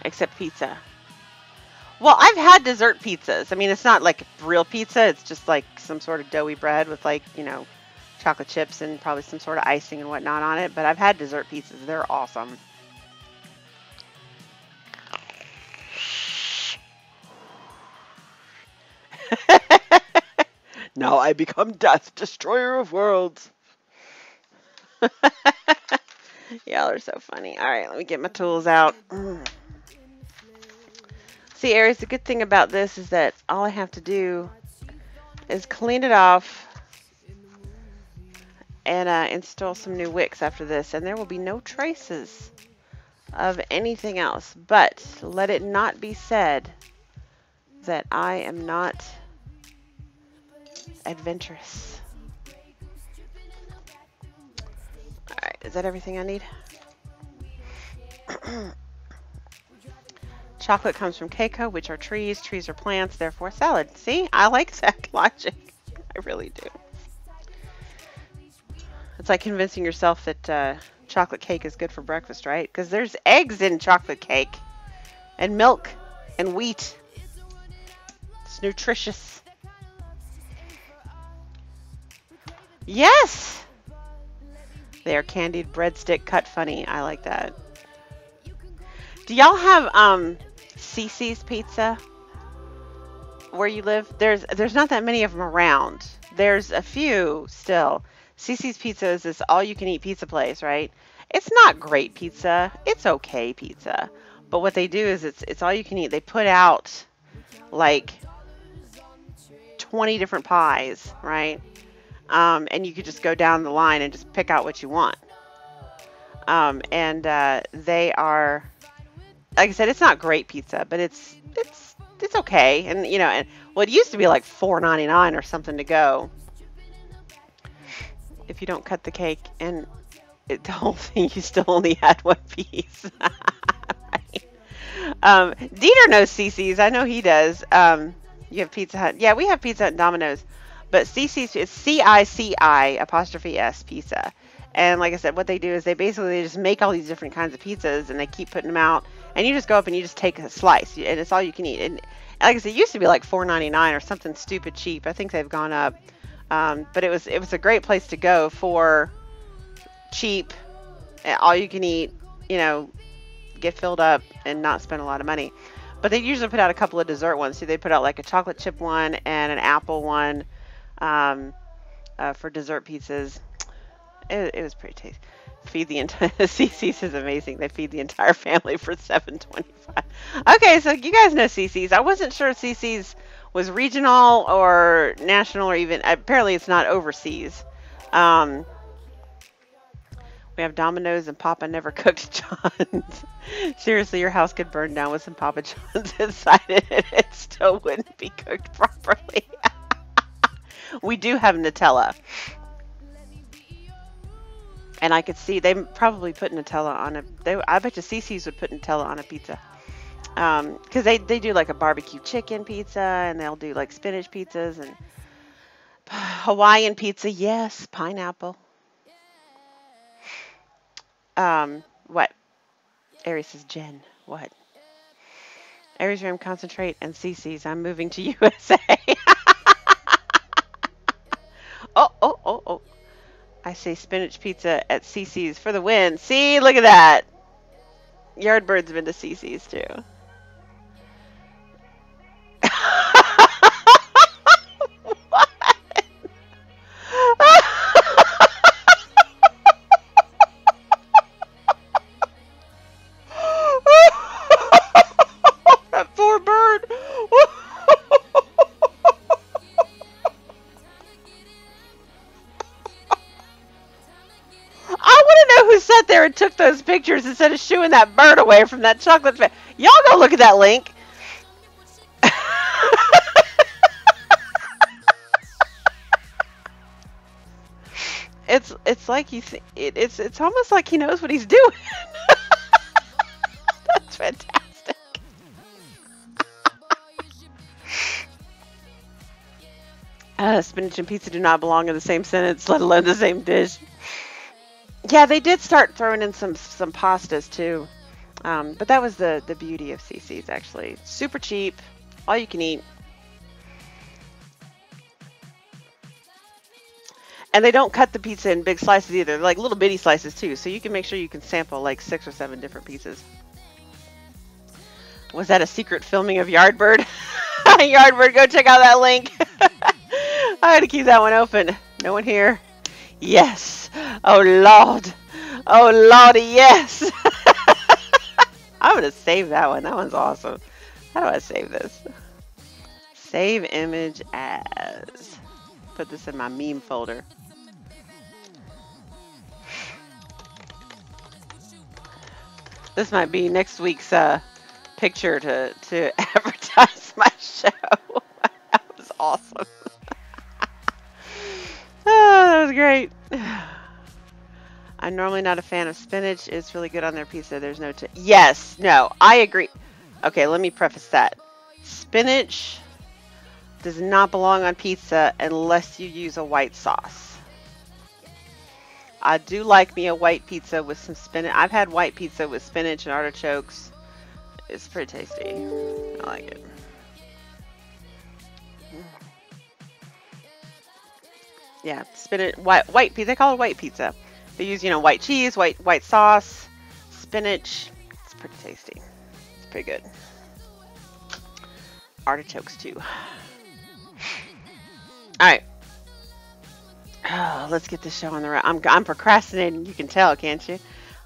Except pizza. Well, I've had dessert pizzas. I mean, it's not like real pizza. It's just like some sort of doughy bread with, like, you know, chocolate chips and probably some sort of icing and whatnot on it. But I've had dessert pizzas. They're awesome. Now I become death, destroyer of worlds. Y'all are so funny. All right, let me get my tools out. See, Aries, the good thing about this is that all I have to do is clean it off and install some new wicks after this, and there will be no traces of anything else. But let it not be said that I am not adventurous. All right, is that everything I need? Chocolate comes from Keiko, which are trees. Trees are plants, therefore salad. See, I like that logic. I really do. It's like convincing yourself that chocolate cake is good for breakfast, right? Because there's eggs in chocolate cake, and milk, and wheat. It's nutritious. Yes! They are candied breadstick cut funny. I like that. Do y'all have Cece's Pizza where you live? There's not that many of them around. There's a few still. Cece's Pizza is this all-you-can-eat pizza place, right? It's not great pizza. It's okay pizza. But what they do is it's all you can eat. They put out like 20 different pies, right? And you could just go down the line and just pick out what you want. They are, like I said, it's not great pizza, but it's okay. And you know, and well, it used to be like $4.99 or something to go if you don't cut the cake, and the whole thing you still only had one piece. Right? Dieter knows Cece's. I know he does. You have Pizza Hut. Yeah, we have Pizza Hut and Domino's. But Cece's is CICI''S pizza. And like I said, what they do is they just make all these different kinds of pizzas and they keep putting them out. And you just go up and you just take a slice and it's all you can eat. And like I said, it used to be like $4.99 or something stupid cheap. I think they've gone up. But it was a great place to go for cheap, all you can eat, you know, get filled up and not spend a lot of money. But they usually put out a couple of dessert ones. So they put out like a chocolate chip one and an apple one. For dessert pizzas. It was pretty tasty. Feed the entire Cece's is amazing. They feed the entire family for $7.25. Okay, so you guys know Cece's. I wasn't sure if Cece's was regional or national or even apparently it's not overseas. We have Domino's and Papa Never Cooked John's. Seriously, your house could burn down with some Papa John's inside it and it still wouldn't be cooked properly. We do have Nutella. And I could see they probably put Nutella on I bet you Cece's would put Nutella on a pizza. Because they do like a barbecue chicken pizza and they'll do like spinach pizzas and Hawaiian pizza. Yes, pineapple. What? Aries says, Jen, what? Aries Ram, concentrate, and CC's. I'm moving to USA. Oh, oh, oh, oh. I say spinach pizza at CC's for the win. See, look at that. Yardbird's been to CC's too. What? That poor bird. I want to know who sat there and took those pictures instead of shooing that bird away from that chocolate factory. Y'all go look at that link. It's like it's almost like he knows what he's doing. That's fantastic. Spinach and pizza do not belong in the same sentence, let alone the same dish. Yeah, they did start throwing in some pastas too, but that was the beauty of CC's. Actually, super cheap, all you can eat, and they don't cut the pizza in big slices either. They're like little bitty slices too, so you can make sure you can sample like 6 or 7 different pieces. Was that a secret filming of Yardbird? Yardbird, go check out that link. I had to keep that one open. No one here. Yes. Oh, Lord. Oh, Lordy, yes. I'm going to save that one. That one's awesome. How do I save this? Save image as. Put this in my meme folder. This might be next week's picture to advertise my show. That was awesome. Oh, that was great. I'm normally not a fan of spinach. It's really good on their pizza. There's no yes, no, I agree. Okay, let me preface that. Spinach does not belong on pizza unless you use a white sauce. I do like me a white pizza with some spinach. I've had white pizza with spinach and artichokes. It's pretty tasty. I like it. Yeah, spinach, white pizza. They call it white pizza. They use, white cheese, white sauce, spinach. It's pretty tasty. It's pretty good. Artichokes too. All right. Oh, let's get this show on the road. I'm procrastinating. You can tell, can't you?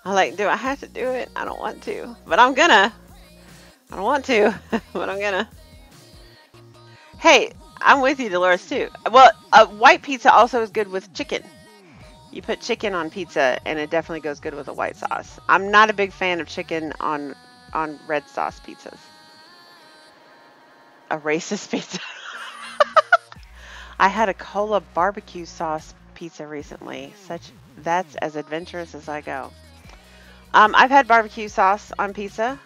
I'm like, do I have to do it? I don't want to, but I'm gonna. I don't want to, but I'm gonna. Hey, I'm with you, Dolores, too. Well, white pizza also is good with chicken. You put chicken on pizza, and it definitely goes good with a white sauce. I'm not a big fan of chicken on red sauce pizzas. A racist pizza. I had a cola barbecue sauce pizza recently. That's as adventurous as I go. I've had barbecue sauce on pizza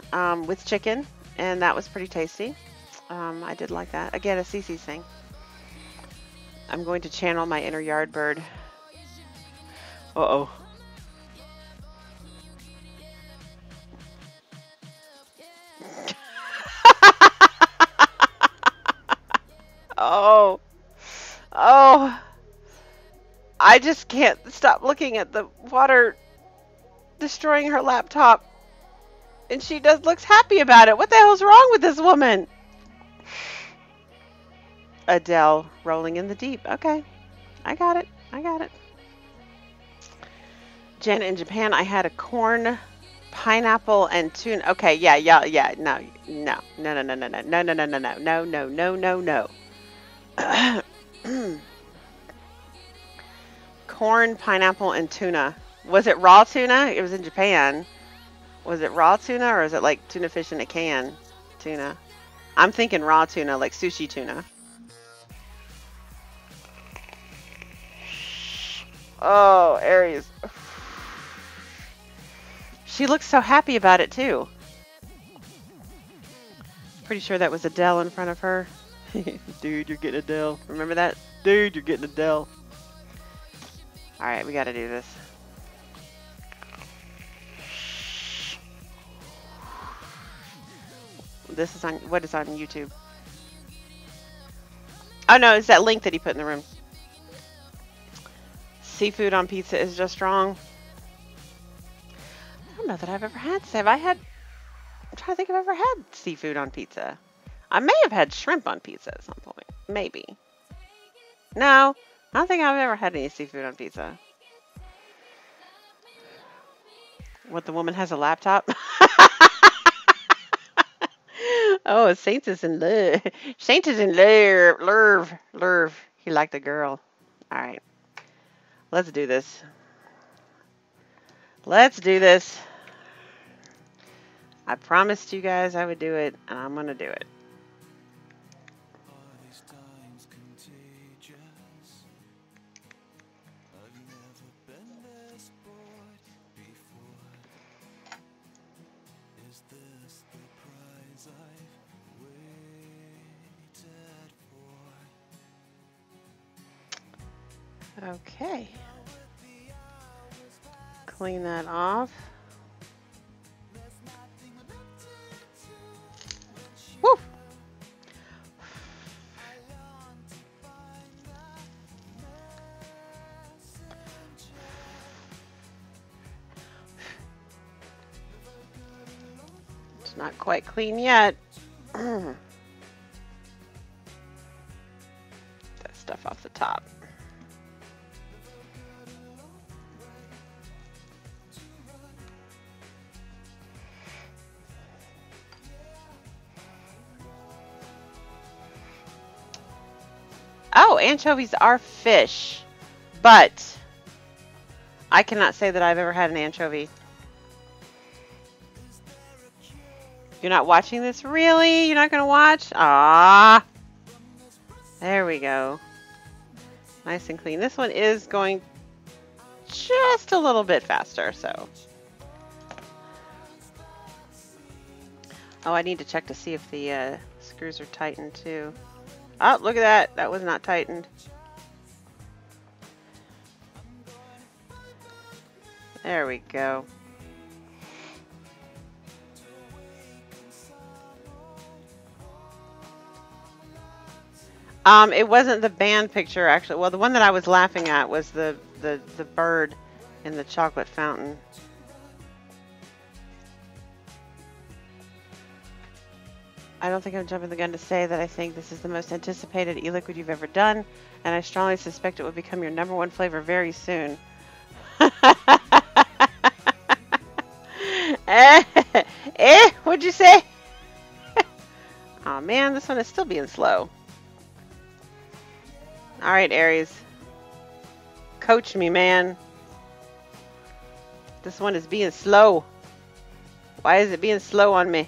with chicken, and that was pretty tasty. I did like that. Again, a CC's thing. I'm going to channel my inner Yardbird. Uh-oh. Oh. Oh. I just can't stop looking at the water destroying her laptop. And she looks happy about it. What the hell's wrong with this woman? Adele, rolling in the deep. Okay. I got it. I got it. Jen, in Japan, I had a corn, pineapple, and tuna. Okay, yeah. No. Corn, pineapple, and tuna. Was it raw tuna? It was in Japan. Was it raw tuna, or is it like tuna fish in a can tuna? I'm thinking raw tuna, like sushi tuna. Oh, Aries. She looks so happy about it, too. Pretty sure that was Adele in front of her. Dude, you're getting Adele. Remember that? Dude, you're getting Adele. Alright, we gotta do this. This is on, what is on YouTube? Oh no, it's that link that he put in the room. Seafood on pizza is just wrong. I don't know that I've ever had, I'm trying to think if I've ever had seafood on pizza. I may have had shrimp on pizza at some point. Maybe. No, I don't think I've ever had any seafood on pizza. What, the woman has a laptop? Oh, Saint is in love. Saint is in love. He liked the girl. All right. Let's do this. Let's do this. I promised you guys I would do it, and I'm going to do it. Okay. Clean that off. Woo! It's not quite clean yet. That stuff off the top. Oh, anchovies are fish, but I cannot say that I've ever had an anchovy. You're not watching this? Really? You're not going to watch? Ah, there we go. Nice and clean. This one is going just a little bit faster, so. Oh, I need to check to see if the screws are tightened too. Oh, look at that. That was not tightened. There we go. It wasn't the band picture, actually. Well, the one that I was laughing at was the bird in the chocolate fountain. I don't think I'm jumping the gun to say that I think this is the most anticipated e-liquid you've ever done, and I strongly suspect it will become your #1 flavor very soon. What'd you say? Oh man, this one is still being slow. Alright, Aries. Coach me, man. This one is being slow. Why is it being slow on me?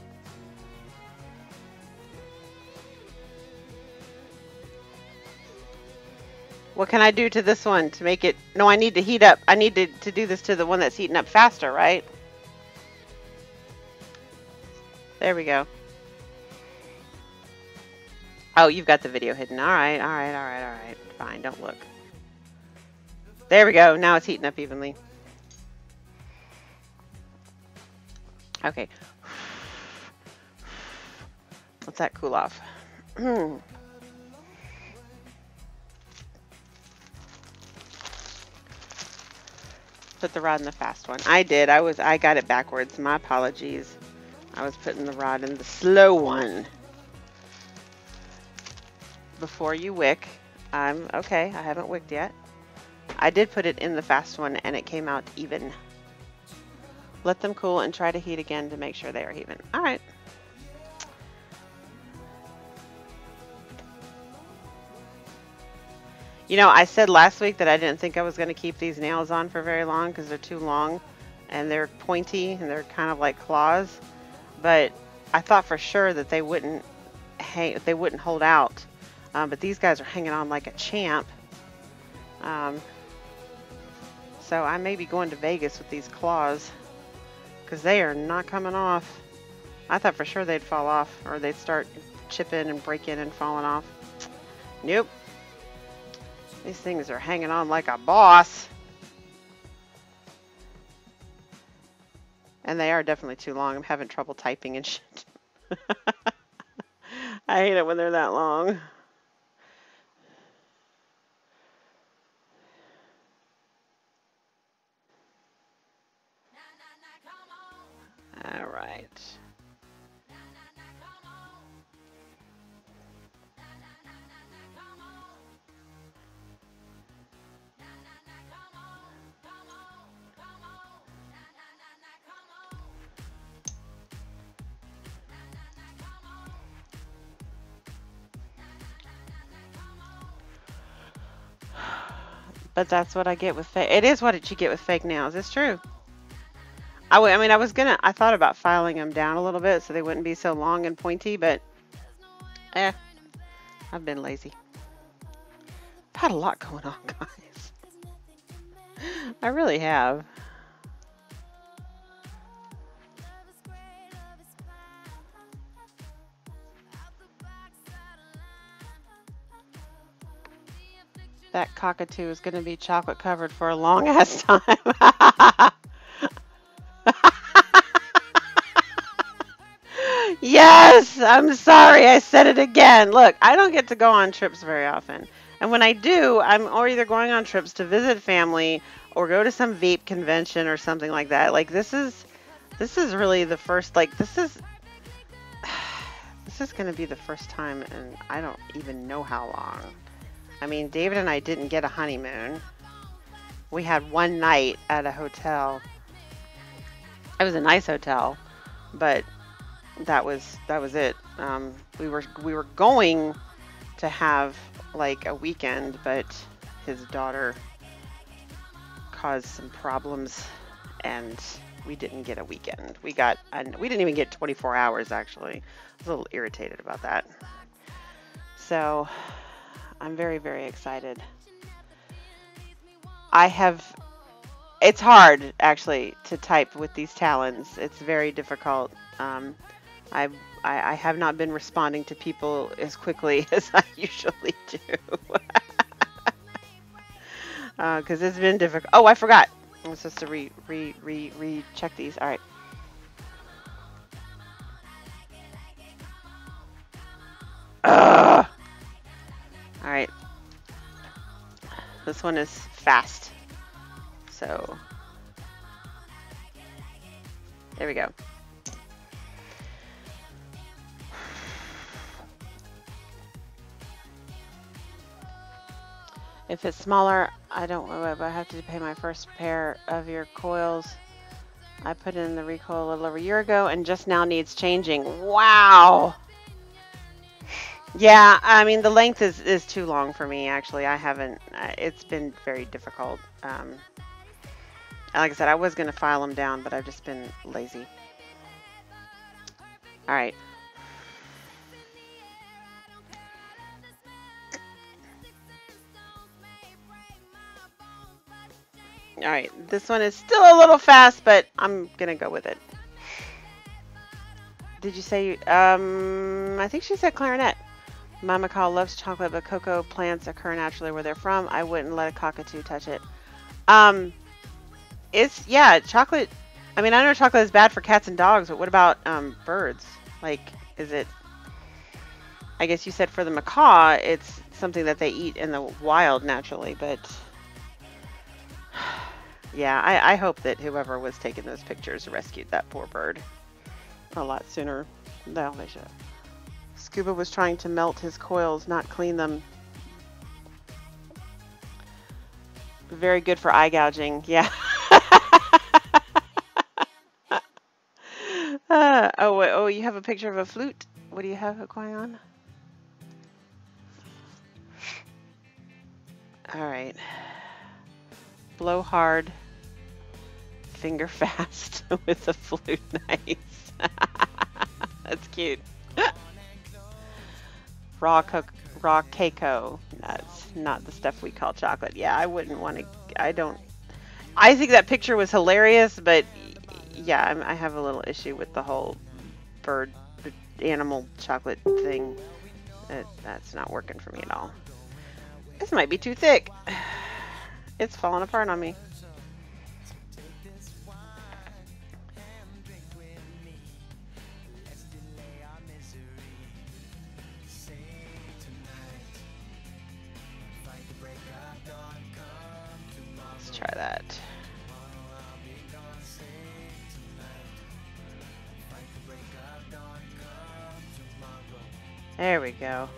What can I do to this one to make it... No, I need to heat up. I need to do this to the one that's heating up faster, right? There we go. Oh, you've got the video hidden. Alright, alright, alright, alright. Fine, don't look. There we go. Now it's heating up evenly. Okay. Let's that cool off. Put the rod in the fast one. I did. I got it backwards. My apologies. I was putting the rod in the slow one. Before you wick. Okay. I haven't wicked yet. I did put it in the fast one and it came out even. Let them cool and try to heat again to make sure they are even. Alright. You know, I said last week that I didn't think I was going to keep these nails on for very long because they're too long and they're pointy and they're kind of like claws. But I thought for sure that they wouldn't hold out. But these guys are hanging on like a champ. So I may be going to Vegas with these claws because they are not coming off. I thought for sure they'd fall off or they'd start chipping and breaking and falling off. Nope. These things are hanging on like a boss. And they are definitely too long. I'm having trouble typing and shit. I hate it when they're that long. All right. But that's what I get with fake. It is what you get with fake nails. It's true. I mean, I thought about filing them down a little bit so they wouldn't be so long and pointy, but eh, I've been lazy. I've had a lot going on, guys. I really have. That cockatoo is going to be chocolate covered for a long ass time. Yes, I'm sorry. I said it again. Look, I don't get to go on trips very often. And when I do, I'm either going on trips to visit family or go to some vape convention or something like that. Like this is really the first this is going to be the first time and I don't even know how long. I mean, David and I didn't get a honeymoon. We had one night at a hotel. It was a nice hotel, but that was it. We were going to have like a weekend, but his daughter caused some problems, and we didn't get a weekend. We didn't even get 24 hours actually. I was a little irritated about that. So I'm very, very excited. It's hard actually to type with these talons. It's very difficult. I have not been responding to people as quickly as I usually do. Because it's been difficult. Oh, I forgot. I'm supposed to recheck these. All right. Ugh. All right. This one is fast. So there we go. If it's smaller, I don't worry, but I have to pay my first pair of your coils. I put in the recoil a little over a year ago and just now needs changing. Wow. Yeah, I mean, the length is too long for me, actually. I haven't, it's been very difficult. Like I said, I was going to file them down, but I've just been lazy. All right. All right, this one is still a little fast, but I'm going to go with it. Did you say, I think she said clarinet. My macaw loves chocolate, but cocoa plants occur naturally where they're from. I wouldn't let a cockatoo touch it. Yeah, chocolate. I mean, I know chocolate is bad for cats and dogs, but what about birds? Like, is it? I guess you said for the macaw, it's something that they eat in the wild naturally, but yeah, I hope that whoever was taking those pictures rescued that poor bird a lot sooner. No, they should. Scuba was trying to melt his coils, not clean them. Very good for eye gouging. Yeah. Oh, you have a picture of a flute? What do you have going on? All right. Blow hard, finger fast with a flute. Nice. That's cute. Raw Keiko. That's not the stuff we call chocolate. Yeah, I wouldn't want to. I think that picture was hilarious, but yeah, I have a little issue with the whole bird, animal chocolate thing. That's not working for me at all. This might be too thick. It's falling apart on me. There we go.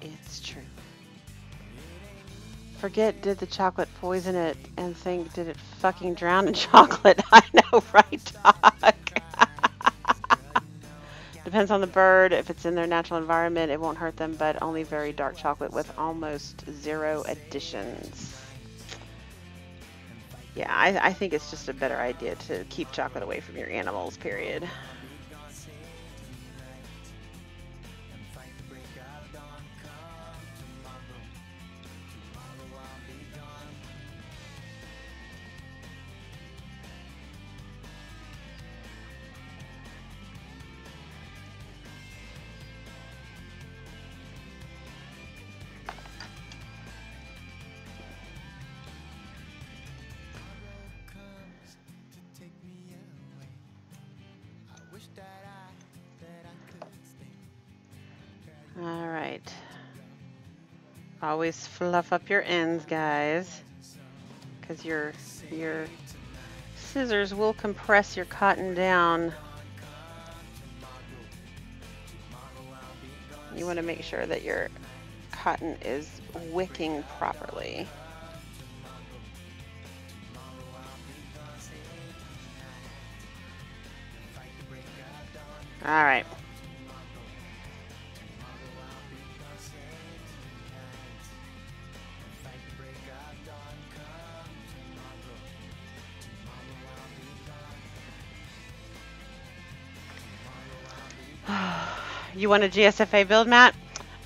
It's true. Forget, did the chocolate poison it, and think, did it fucking drown in chocolate? I know, right, Doc? Depends on the bird. If it's in their natural environment, it won't hurt them, but only very dark chocolate with almost zero additions. Yeah, I think it's just a better idea to keep chocolate away from your animals, period. All right. Always fluff up your ends, guys, because your scissors will compress your cotton down. You want to make sure that your cotton is wicking properly. All right. You want a GSFA build, Matt?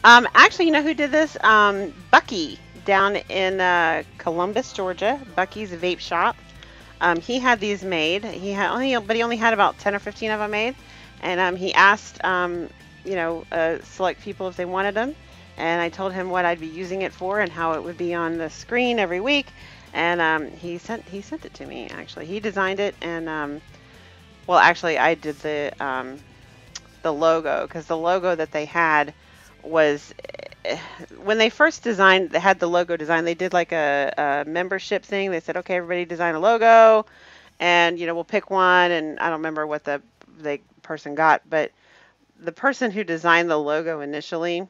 Actually, you know who did this? Bucky down in Columbus, Georgia. Bucky's Vape Shop. He had these made. But he only had about 10 or 15 of them made. And he asked, select people if they wanted them. And I told him what I'd be using it for and how it would be on the screen every week. And he sent it to me. Actually, he designed it, and well, actually, I did the logo, because the logo that they had was, when they first designed, they had the logo design, they did like a membership thing. They said, okay, everybody design a logo, and we'll pick one. And I don't remember what the person got, but the person who designed the logo initially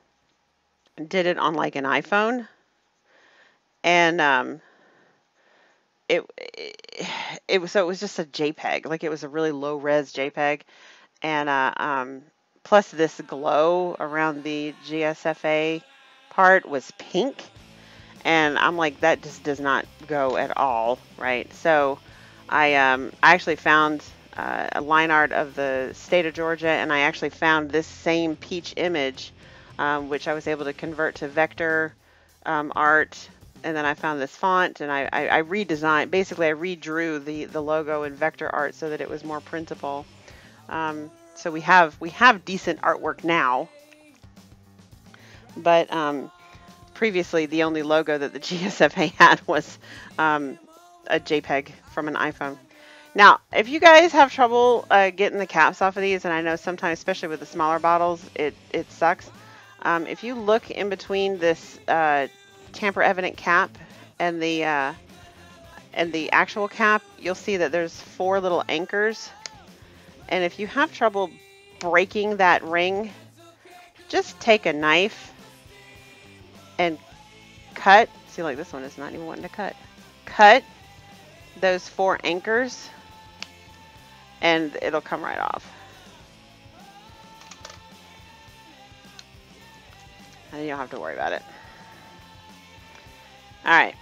did it on like an iPhone, and it was just a JPEG, like it was a really low res JPEG. And plus this glow around the GSFA part was pink. And I'm like, that just does not go at all, right? So I actually found a line art of the state of Georgia, and I actually found this same peach image, which I was able to convert to vector art. And then I found this font, and I redesigned, basically I redrew the logo in vector art so that it was more printable. So we have decent artwork now, but previously the only logo that the GSFA had was a JPEG from an iPhone. Now, if you guys have trouble getting the caps off of these, and I know sometimes, especially with the smaller bottles, it sucks. If you look in between this tamper evident cap and the actual cap, you'll see that there's 4 little anchors. And if you have trouble breaking that ring, just take a knife and cut. See, like this one is not even wanting to cut. Cut those 4 anchors, and it'll come right off. And you don't have to worry about it. All right.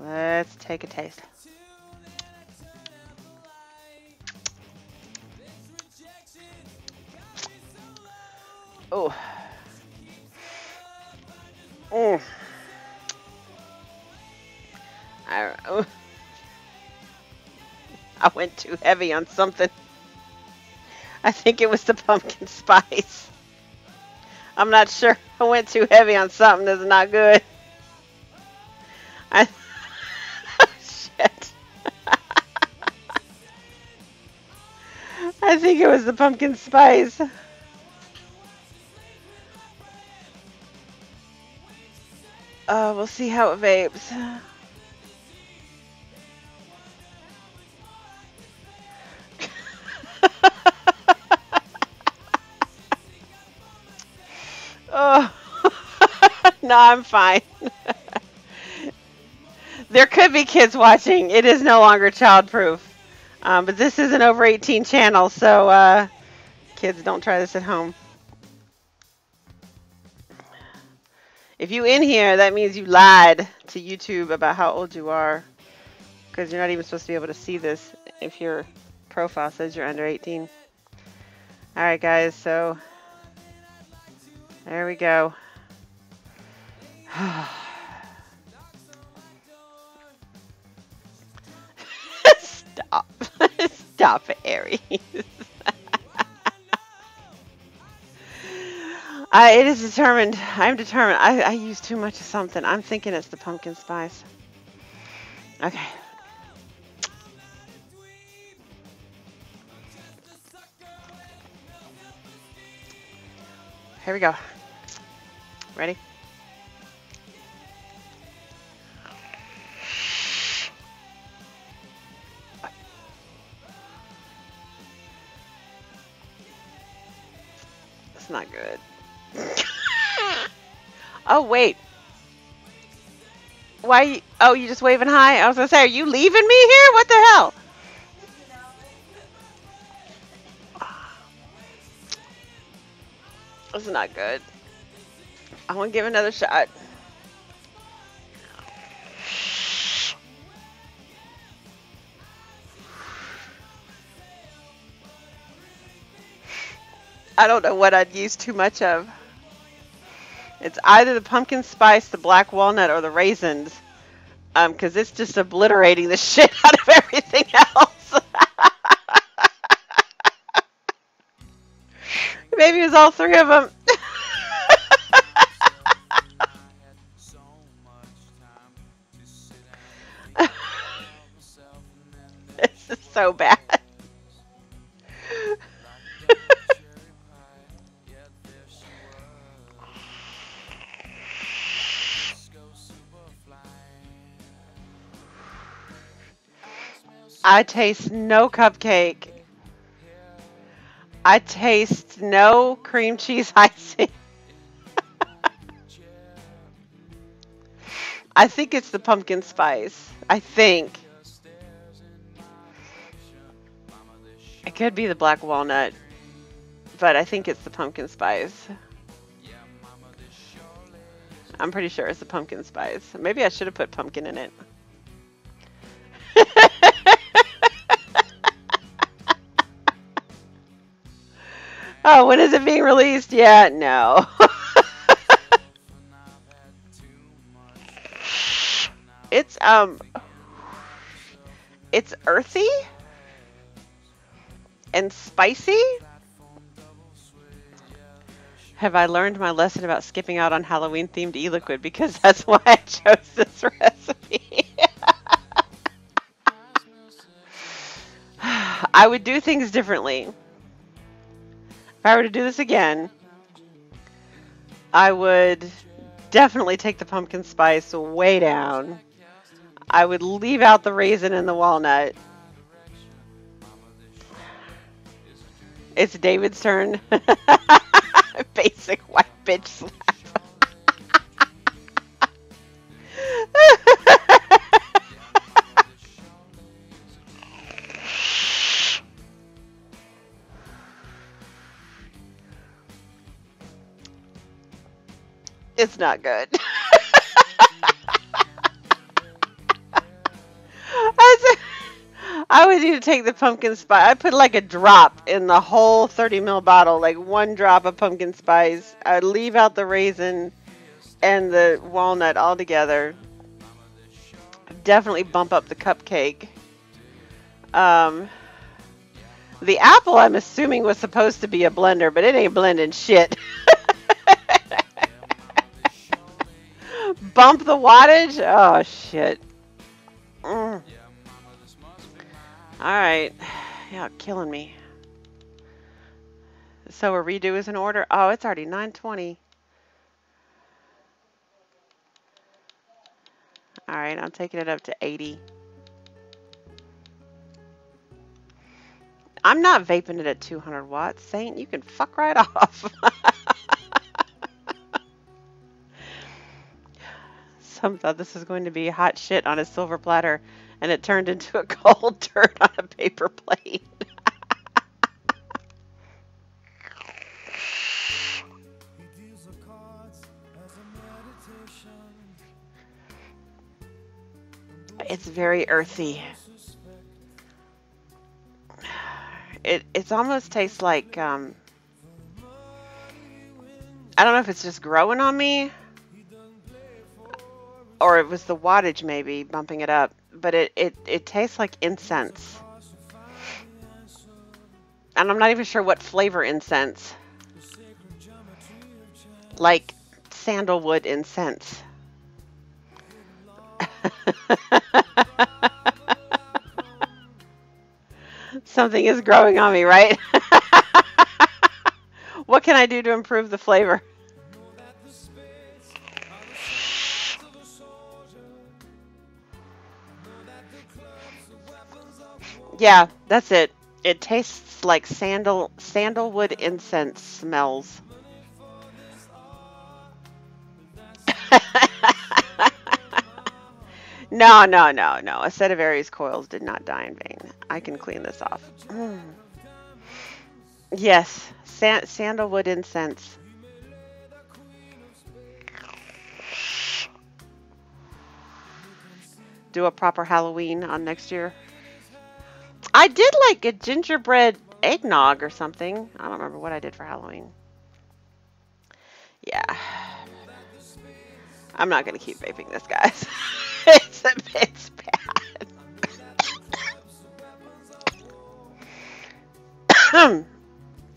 Let's take a taste. Oh. Oh. I went too heavy on something. I think it was the pumpkin spice. I'm not sure. I went too heavy on something that's not good. Shit. think it was the pumpkin spice. We'll see how it vapes. Oh, no, I'm fine. There could be kids watching. It is no longer childproof. But this is an over 18 channel, so kids, don't try this at home. If you in here, that means you lied to YouTube about how old you are, because you're not even supposed to be able to see this if your profile says you're under 18. Alright guys, so there we go. Stop. Stop it, Aries. It is determined. I'm determined. I use too much of something. I'm thinking it's the pumpkin spice. Okay. Here we go. Ready? It's not good. Oh, wait. Why? Oh, you just waving hi? I was going to say, are you leaving me here? What the hell? This is not good. I want to give another shot. I don't know what I'd use too much of. It's either the pumpkin spice, the black walnut, or the raisins. Because it's just obliterating the shit out of everything else. Maybe it was all three of them. This is so bad. I taste no cupcake. I taste no cream cheese icing. I think it's the pumpkin spice. I think. It could be the black walnut, but I think it's the pumpkin spice. I'm pretty sure it's the pumpkin spice. Maybe I should have put pumpkin in it. Oh, when is it being released? Yeah, no. It's earthy and spicy. Have I learned my lesson about skipping out on Halloween themed e-liquid? Because that's why I chose this recipe. I would do things differently. If I were to do this again, I would definitely take the pumpkin spice way down. I would leave out the raisin and the walnut. It's David's turn. Basic white bitch slap. It's not good. I would need to take the pumpkin spice. I put like a drop in the whole 30 ml bottle, like one drop of pumpkin spice. I'd leave out the raisin and the walnut all together. Definitely bump up the cupcake. The apple, I'm assuming, was supposed to be a blender, but it ain't blending shit. Bump the wattage? Oh, shit. Alright. Yeah, killing me. So a redo is in order. Oh, it's already 9:20. All right, I'm taking it up to 80. I'm not vaping it at 200 watts. Saint, you can fuck right off. Some thought this was going to be hot shit on a silver platter, and it turned into a cold dirt on a paper plate. It's very earthy. It almost tastes like I don't know if it's just growing on me or it was the wattage maybe bumping it up, but it tastes like incense. And I'm not even sure what flavor incense. Like sandalwood incense. Something is growing on me, right? What can I do to improve the flavor? Yeah, that's it. It tastes like sandalwood incense smells. No, no, no, no. A set of Aries coils did not die in vain. I can clean this off. Yes, sandalwood incense. Do a proper Halloween on next year. I did like a gingerbread eggnog or something. I don't remember what I did for Halloween. Yeah. I'm not going to keep vaping this, guys. It's bad.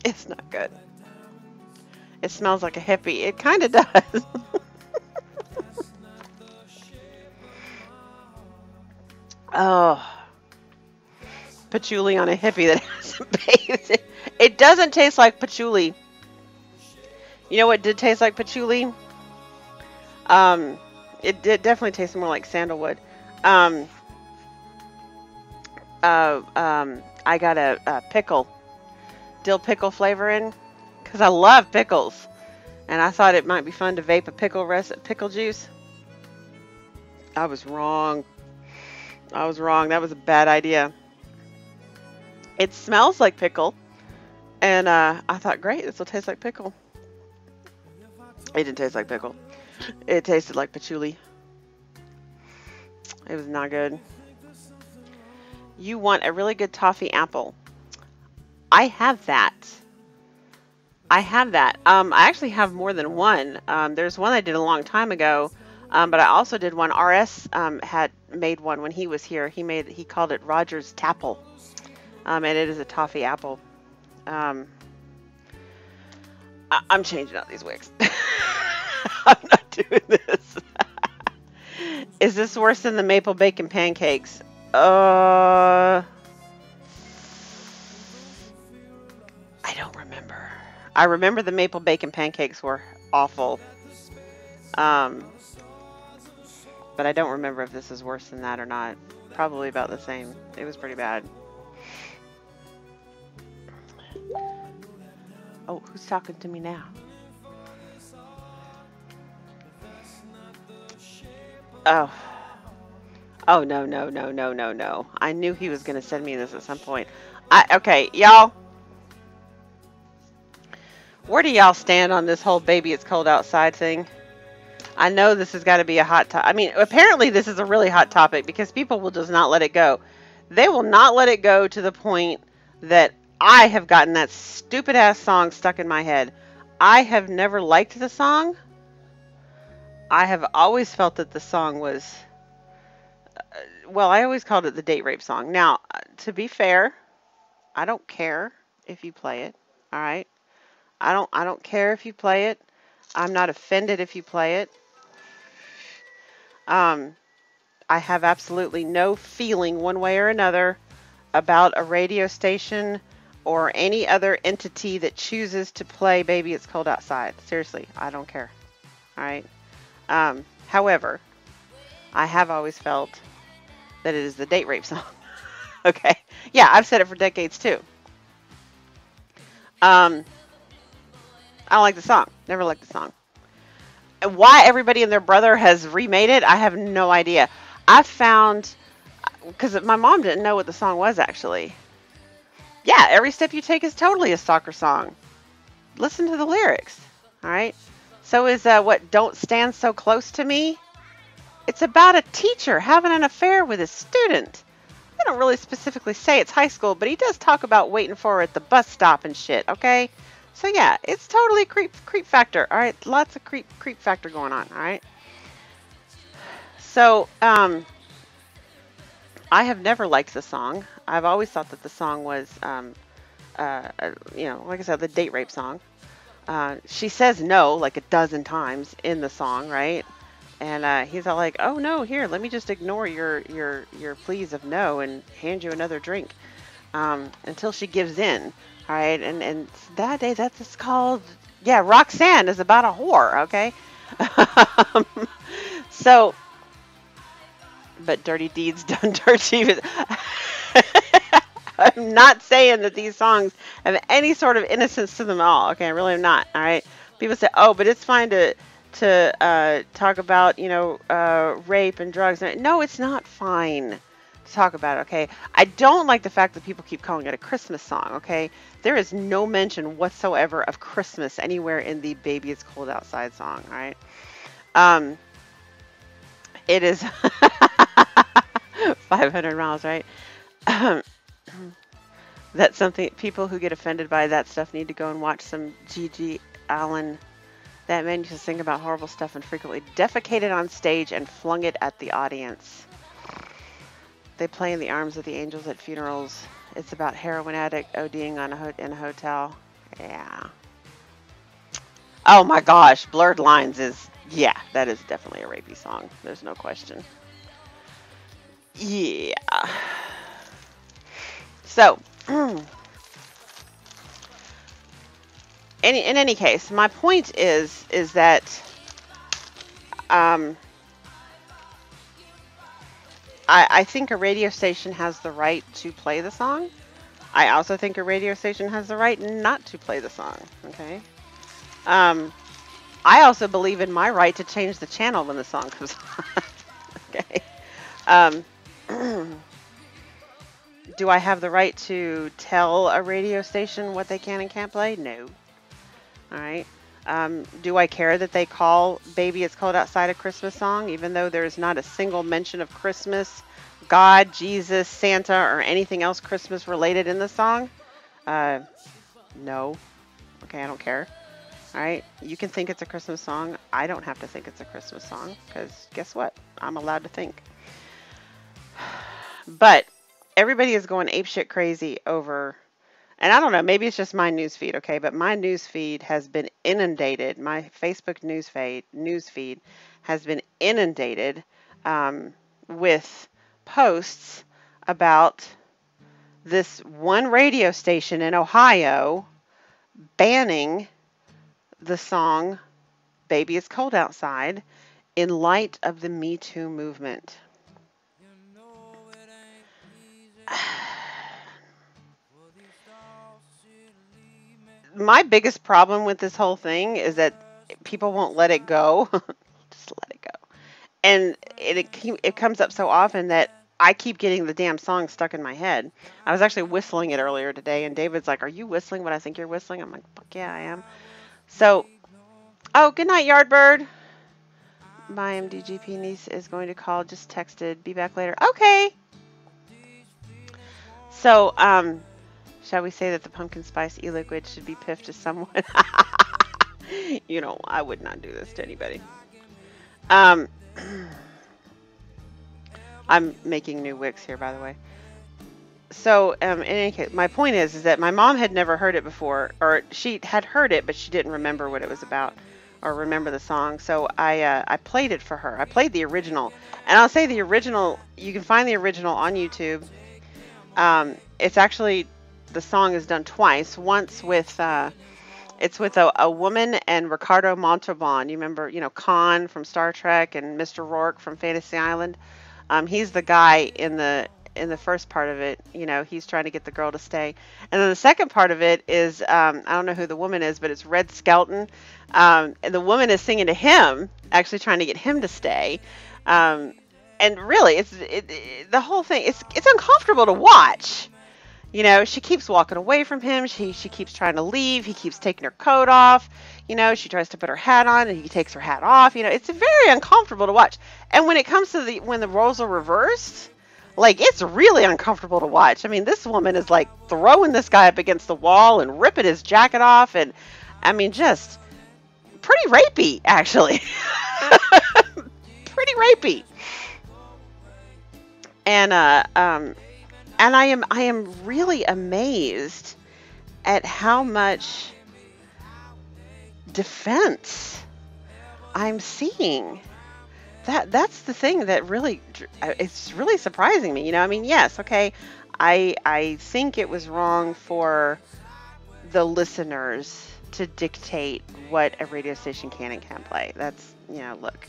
It's not good. It smells like a hippie. It kind of does. Oh. Patchouli on a hippie that hasn't bathed. It doesn't taste like patchouli. You know what did taste like patchouli? It did definitely taste more like sandalwood. I got a pickle, dill pickle flavor in, because I love pickles, and I thought it might be fun to vape a pickle juice. I was wrong. I was wrong. That was a bad idea. It smells like pickle, and I thought, great, this will taste like pickle. It didn't taste like pickle. It tasted like patchouli. It was not good. You want a really good toffee apple. I have that. I have that. I actually have more than one. There's one I did a long time ago, but I also did one. RS had made one when he was here. He called it Roger's Tapple, and it is a toffee apple. I'm changing out these wigs. I'm not doing this. Is this worse than the maple bacon pancakes? I don't remember. I remember the maple bacon pancakes were awful. But I don't remember if this is worse than that or not. Probably about the same. It was pretty bad. Oh, who's talking to me now? Oh. Oh, no, no, no, no, no, no. I knew he was going to send me this at some point. Okay, y'all. Where do y'all stand on this whole baby it's cold outside thing? I know this has got to be a hot topic. I mean, apparently this is a really hot topic because people will just not let it go. They will not let it go to the point that I have gotten that stupid ass song stuck in my head. I have never liked the song. I have always felt that the song was, well, I always called it the date rape song. Now, to be fair, I don't care if you play it. All right. I don't care if you play it. I'm not offended if you play it. I have absolutely no feeling one way or another about a radio station or any other entity that chooses to play Baby It's Cold Outside. Seriously, I don't care. All right. However, I have always felt that it is the date rape song. Okay. Yeah, I've said it for decades too. Um, I don't like the song. Never liked the song. And why everybody and their brother has remade it, I have no idea. I found, because my mom didn't know what the song was actually. Yeah, Every Step You Take is totally a stalker song. Listen to the lyrics. All right. So is what Don't Stand So Close to Me? It's about a teacher having an affair with a student. They don't really specifically say it's high school, but he does talk about waiting for her at the bus stop and shit, okay? So yeah, it's totally creep factor, all right? Lots of creep factor going on, all right? So, I have never liked the song. I've always thought that the song was, like I said, the date rape song. She says no like a dozen times in the song, right? And he's all like, "Oh no, here, let me just ignore your pleas of no and hand you another drink," until she gives in. All right, and that day that's called, yeah, Roxanne is about a whore. Okay, so, but dirty deeds done dirt cheap. I'm not saying that these songs have any sort of innocence to them at all. Okay, I really am not. All right, people say, "Oh, but it's fine to talk about, rape and drugs." No, it's not fine to talk about it, okay? I don't like the fact that people keep calling it a Christmas song, okay? There is no mention whatsoever of Christmas anywhere in the Baby It's Cold Outside song, all right? It is 500 miles, right? That's something people who get offended by that stuff need to go and watch some G.G. Allen. That man used to sing about horrible stuff and frequently defecated on stage and flung it at the audience. They play in the arms of the angels at funerals. It's about heroin addict ODing in a hotel. Yeah. Oh my gosh, Blurred Lines is, yeah, that is definitely a rapey song. There's no question. Yeah. So, in any case, my point is that I think a radio station has the right to play the song. I also think a radio station has the right not to play the song. Okay. I also believe in my right to change the channel when the song comes on. Okay. Do I have the right to tell a radio station what they can and can't play? No. All right. Do I care that they call Baby It's Cold Outside a Christmas song, even though there's not a single mention of Christmas, God, Jesus, Santa, or anything else Christmas related in the song? No. Okay, I don't care. All right. You can think it's a Christmas song. I don't have to think it's a Christmas song because guess what? I'm allowed to think. But everybody is going apeshit crazy over, and I don't know, maybe it's just my news feed, okay? But my news feed has been inundated. My Facebook news feed has been inundated with posts about this one radio station in Ohio banning the song Baby It's Cold Outside in light of the Me Too movement. My biggest problem with this whole thing is that people won't let it go. Just let it go. And it comes up so often that I keep getting the damn song stuck in my head. I was actually whistling it earlier today, and David's like, "Are you whistling what I think you're whistling?" I'm like, "Fuck yeah, I am." So, oh, good night, Yardbird. My MDGP niece is going to call. Just texted. Be back later. Okay. So, shall we say that the pumpkin spice e-liquid should be piffed to someone? You know, I would not do this to anybody. I'm making new wicks here, by the way. So, in any case, my point is that my mom had never heard it before, or she had heard it, but she didn't remember what it was about or remember the song. So I played it for her. I played the original, and I'll say the original. You can find the original on YouTube. It's actually the song is done twice. Once with it's with a woman and Ricardo Montalban. You remember, Khan from Star Trek and Mr. Rourke from Fantasy Island. He's the guy in the first part of it. He's trying to get the girl to stay, and then the second part of it is I don't know who the woman is, but it's Red Skelton, and the woman is singing to him, actually trying to get him to stay. And really, the whole thing. It's uncomfortable to watch. She keeps walking away from him. She keeps trying to leave. He keeps taking her coat off. She tries to put her hat on and he takes her hat off. It's very uncomfortable to watch. And when it comes to when the roles are reversed, like, it's really uncomfortable to watch. I mean, this woman is like throwing this guy up against the wall and ripping his jacket off. And I mean, just pretty rapey, actually. Pretty rapey. And I am really amazed at how much defense I'm seeing. That's the thing that really, it's really surprising me. I mean, yes, okay, I think it was wrong for the listeners to dictate what a radio station can and can't play. That's, look,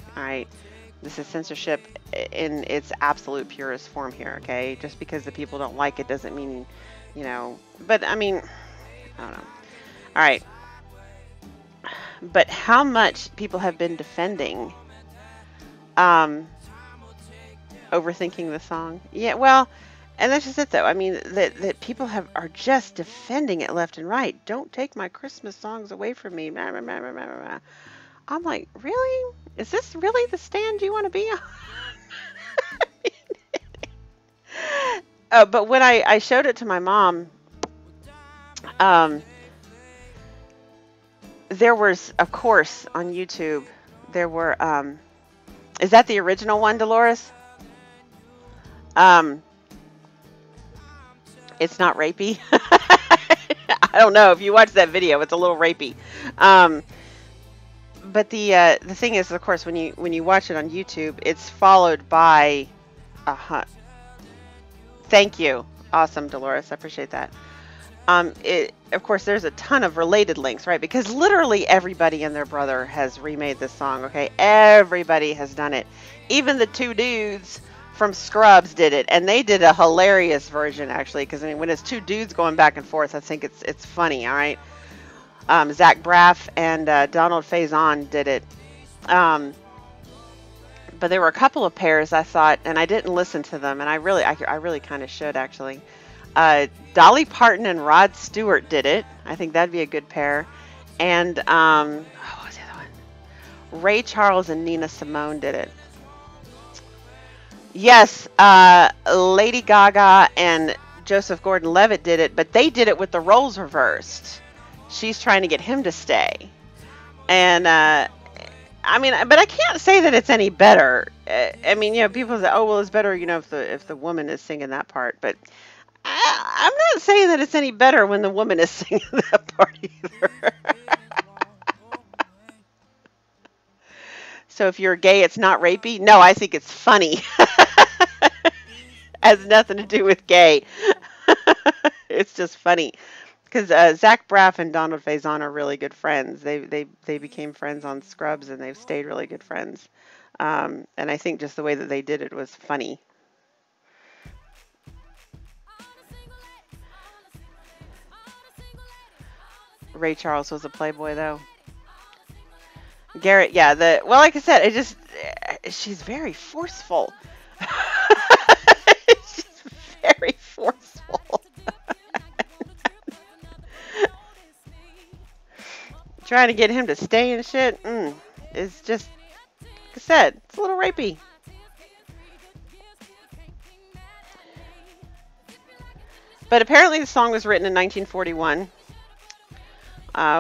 this is censorship in its absolute purest form here, okay? Just because the people don't like it doesn't mean, but I mean, I don't know. All right. But how much people have been defending overthinking the song. Yeah, well, and that's just it though. I mean, that people are just defending it left and right. Don't take my Christmas songs away from me. Blah, blah, blah, blah, blah, blah. I'm like, really? Is this really the stand you want to be on? But when I showed it to my mom, there was, of course, on YouTube, there were, is that the original one, Dolores? It's not rapey. I don't know. If you watch that video, it's a little rapey. But the thing is, of course, when you watch it on YouTube, it's followed by thank you. Awesome, Dolores. I appreciate that. Of course, there's a ton of related links, right? Because literally everybody and their brother has remade this song, okay? Everybody has done it. Even the two dudes from Scrubs did it, and they did a hilarious version, actually, because I mean, when it's two dudes going back and forth, I think it's funny, all right? Zach Braff and Donald Faison did it. But there were a couple of pairs I thought, and I didn't listen to them, and I really kind of should, actually. Dolly Parton and Rod Stewart did it. I think that'd be a good pair. And what was the other one? Ray Charles and Nina Simone did it. Yes, Lady Gaga and Joseph Gordon-Levitt did it, but they did it with the roles reversed. She's trying to get him to stay. And I mean, but I can't say that it's any better. I mean, people say, "Oh, well, it's better, if the woman is singing that part." But I'm not saying that it's any better when the woman is singing that part either. So if you're gay, it's not rapey? No, I think it's funny. Has nothing to do with gay. It's just funny. Because Zach Braff and Donald Faison are really good friends. They became friends on Scrubs, and they've stayed really good friends. And I think just the way that they did it was funny. Ray Charles was a playboy, though. Garrett, yeah. Well, like I said, she's very forceful. She's very forceful. Trying to get him to stay and shit. It's just, like I said, it's a little rapey. But apparently the song was written in 1941.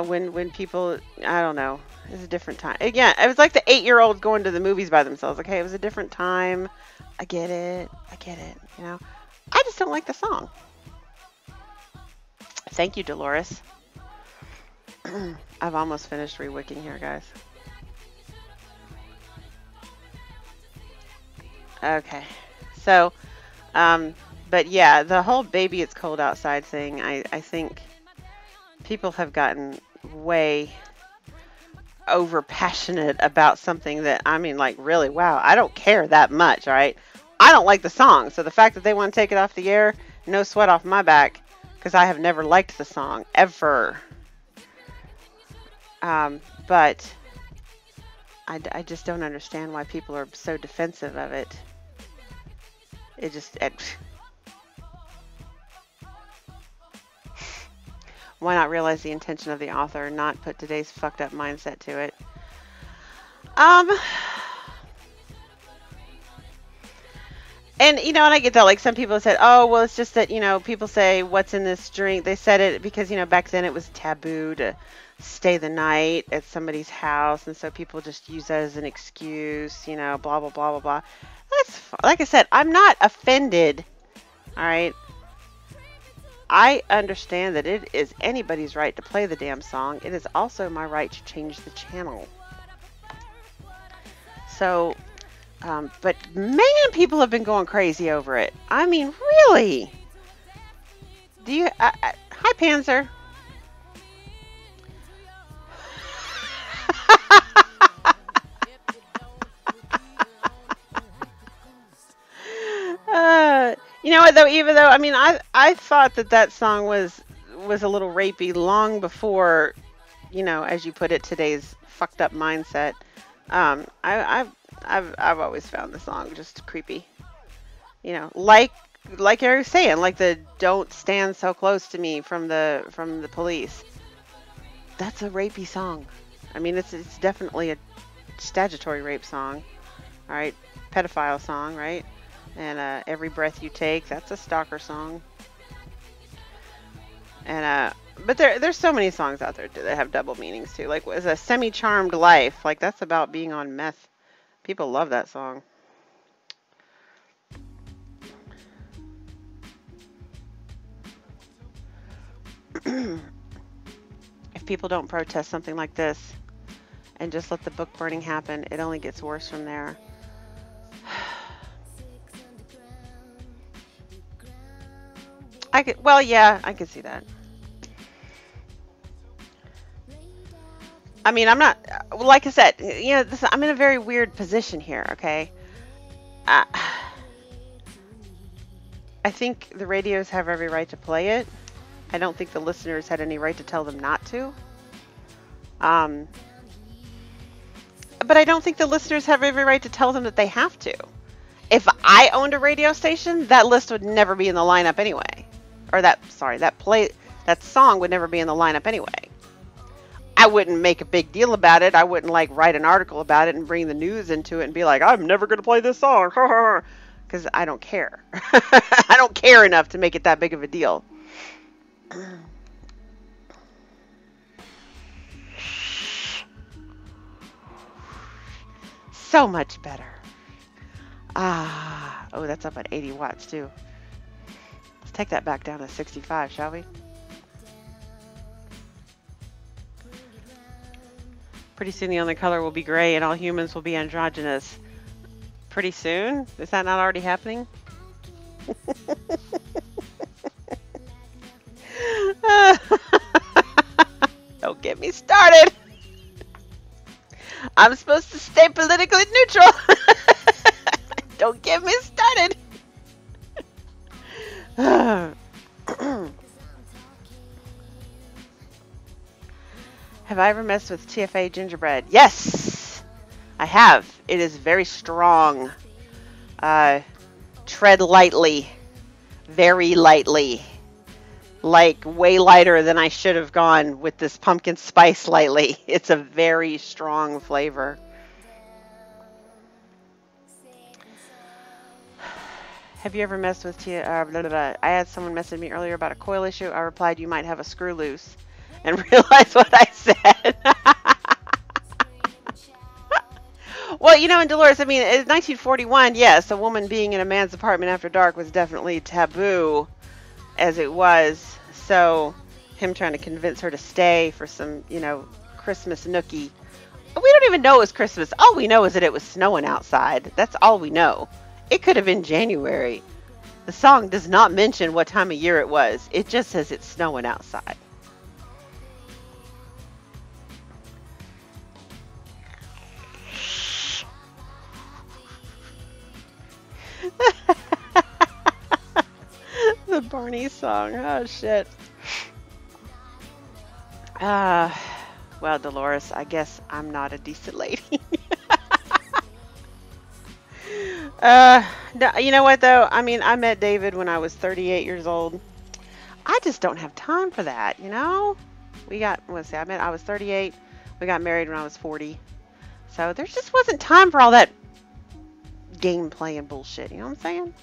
When people, I don't know, it was a different time. Again, it was like the 8-year-old going to the movies by themselves. Okay, it was a different time. I get it. I just don't like the song. Thank you, Dolores. I've almost finished re-wicking here, guys. Okay, so But yeah, the whole "baby it's cold outside" thing, I think people have gotten way over passionate about something that, I mean, like, really, wow, I don't care that much, all right? I don't like the song, so the fact that they want to take it off the air, no sweat off my back, because I have never liked the song, ever. But I just don't understand why people are so defensive of it. It just, why not realize the intention of the author and not put today's fucked up mindset to it? Um, and and I get that, like, some people said, oh, well, it's just that, people say, what's in this drink? They said it because, back then it was taboo to stay the night at somebody's house. And so people just use that as an excuse, blah, blah, blah, blah, blah. Like I said, I'm not offended. All right. I understand that it is anybody's right to play the damn song. It is also my right to change the channel. So, but man, people have been going crazy over it. I mean, really? Do you? Hi, Panzer. You know what though? Even though, I mean, I thought that song was a little rapey long before, as you put it, today's fucked up mindset. I've always found the song just creepy. Like Eric was saying, like the "Don't Stand So Close to Me" from the Police. That's a rapey song. I mean, it's definitely a statutory rape song. All right, pedophile song, right? And "Every Breath You Take," that's a stalker song. And but there's so many songs out there that have double meanings too. Like, was a "Semi-Charmed Life," like that's about being on meth. People love that song. If people don't protest something like this and just let the book burning happen, it only gets worse from there. Well, yeah, I could see that. I mean, I'm not, like I said, I'm in a very weird position here, okay? I think the radios have every right to play it. I don't think the listeners had any right to tell them not to. But I don't think the listeners have every right to tell them that they have to. If I owned a radio station, that list would never be in the lineup anyway. Or that song would never be in the lineup anyway. I wouldn't make a big deal about it. I wouldn't like write an article about it and bring the news into it and be like, I'm never going to play this song. Because I don't care. I don't care enough to make it that big of a deal. So much better. Oh, that's up at 80 watts too. Let's take that back down to 65, shall we? Pretty soon the only color will be gray and all humans will be androgynous. Pretty soon? Is that not already happening? Don't get me started. I'm supposed to stay politically neutral. Don't get me started. Have I ever messed with TFA gingerbread? Yes, I have. It is very strong. Tread lightly. Very lightly. Like way lighter than I should have gone with this pumpkin spice lightly. It's a very strong flavor. Have you ever messed with blah, blah, blah. I had someone message me earlier about a coil issue. I replied, you might have a screw loose. And realized what I said. Well, in Dolores, I mean, in 1941, yes, a woman being in a man's apartment after dark was definitely taboo, as it was. So, him trying to convince her to stay for some, Christmas nookie. We don't even know it was Christmas. All we know is that it was snowing outside. That's all we know. It could have been January. The song does not mention what time of year it was. It just says it's snowing outside. The Barney song. Oh, shit. Well, Dolores, I guess I'm not a decent lady. No, you know what, though? I mean, I met David when I was 38 years old. I just don't have time for that, you know? I was 38. We got married when I was 40. So there just wasn't time for all that game playing bullshit, you know what I'm saying?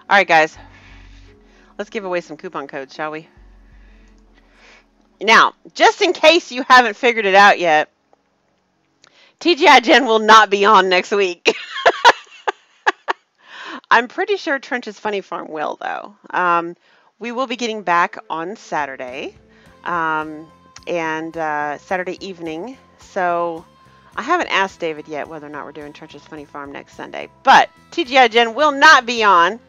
All right, guys. Let's give away some coupon codes, shall we? Now, just in case you haven't figured it out yet, TGI Jen will not be on next week. I'm pretty sure Trench's Funny Farm will, though. We will be getting back on Saturday and Saturday evening. So I haven't asked David yet whether or not we're doing Trench's Funny Farm next Sunday. But TGI Jen will not be on.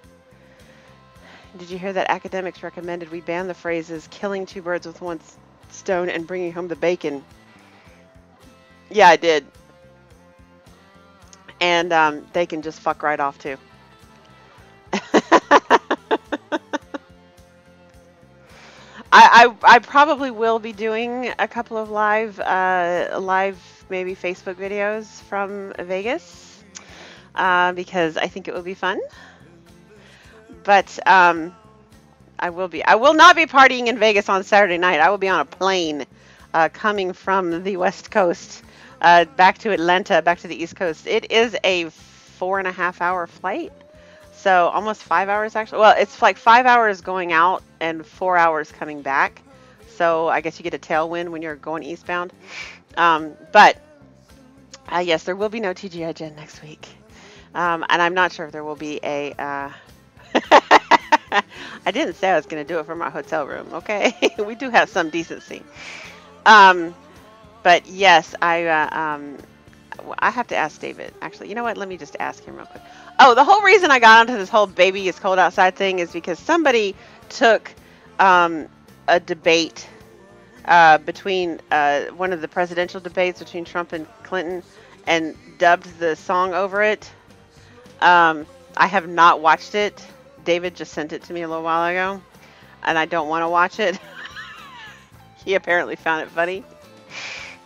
Did you hear that academics recommended we ban the phrases killing two birds with one stone and bringing home the bacon? Yeah, I did. And they can just fuck right off, too. I probably will be doing a couple of live maybe Facebook videos from Vegas because I think it will be fun. But I will not be partying in Vegas on Saturday night. I will be on a plane coming from the West Coast back to Atlanta, back to the East Coast. It is a 4.5-hour flight. So almost 5 hours, actually. Well, it's like 5 hours going out and 4 hours coming back. So I guess you get a tailwind when you're going eastbound. But yes, there will be no TGI Jen next week. And I'm not sure if there will be a... I didn't say I was going to do it from our hotel room, okay? We do have some decency. But yes, I have to ask David. Actually, you know what? Let me just ask him real quick. Oh, the whole reason I got onto this whole baby is cold outside thing is because somebody took a debate between one of the presidential debates between Trump and Clinton and dubbed the song over it. I have not watched it. David just sent it to me a little while ago, and I don't want to watch it. He apparently found it funny.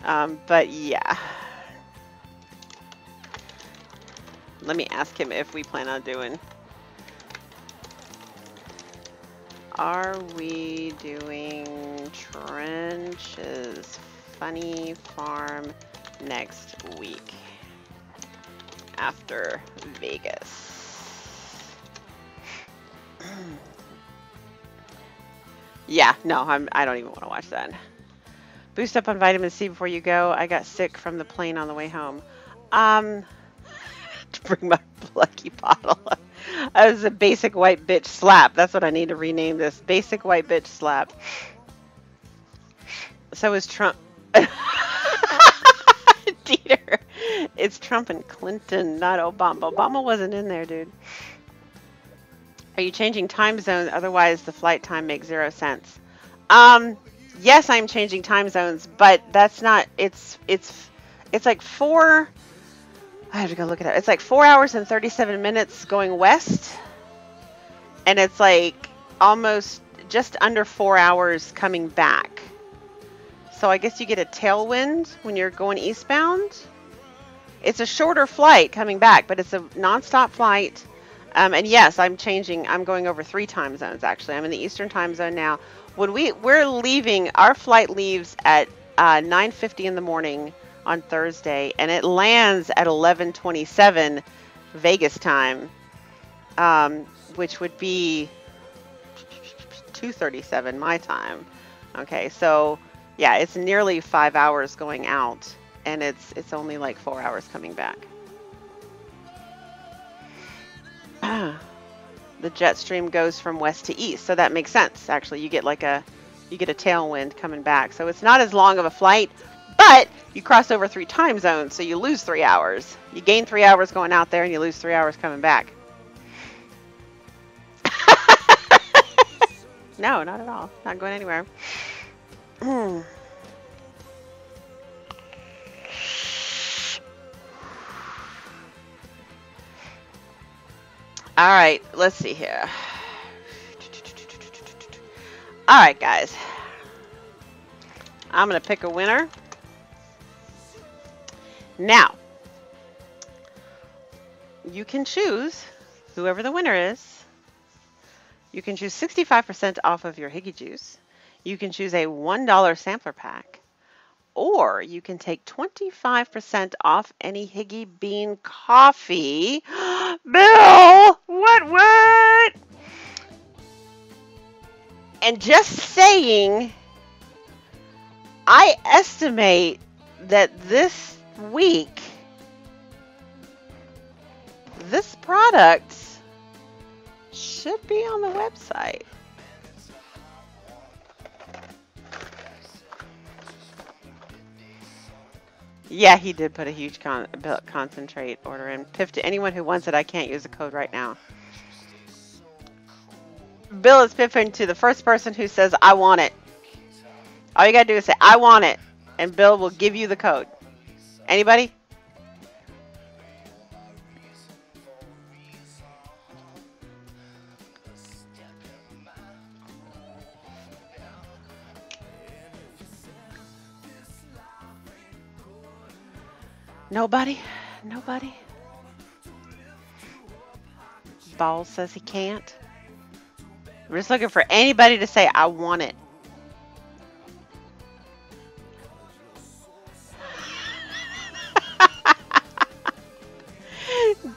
But yeah. Let me ask him if we plan on doing. Are we doing Trench's Funny Farm next week after Vegas? Yeah, no, I don't even want to watch that. Boost up on vitamin C before you go. I got sick from the plane on the way home. To bring my lucky bottle. That was a basic white bitch slap. That's what I need to rename this. Basic white bitch slap. So is Trump. Dieter. It's Trump and Clinton, not Obama. Obama wasn't in there, dude. Are you changing time zones? Otherwise, the flight time makes 0 sense. Yes, I'm changing time zones, but that's not. It's like 4. I have to go look it up. It's like 4 hours and 37 minutes going west, and it's like almost just under 4 hours coming back. So I guess you get a tailwind when you're going eastbound. It's a shorter flight coming back, but it's a nonstop flight. And yes, I'm going over 3 time zones, actually. I'm in the Eastern time zone now. When we're leaving, our flight leaves at 9:50 in the morning on Thursday, and it lands at 11:27 Vegas time, which would be 2:37 my time. Okay, so yeah, it's nearly 5 hours going out, and it's only like 4 hours coming back. The jet stream goes from west to east, so that makes sense. Actually, you get a tailwind coming back, so it's not as long of a flight, but you cross over 3 time zones, so you lose 3 hours. You gain 3 hours going out there, and you lose 3 hours coming back. No, not at all. Not going anywhere. All right, let's see here. All right, guys. I'm going to pick a winner. Now, you can choose whoever the winner is. You can choose 65% off of your Higgy Juice. You can choose a $1 sampler pack. Or you can take 25% off any Higgy Bean coffee. Bill! What? And just saying, I estimate that this week, this product should be on the website. Yeah, he did put a huge concentrate order in. Pip, to anyone who wants it, I can't use the code right now. Bill is pipping to the first person who says, I want it. All you gotta do is say, I want it, and Bill will give you the code. Anybody? Nobody? Nobody? Ball says he can't. We're just looking for anybody to say, I want it.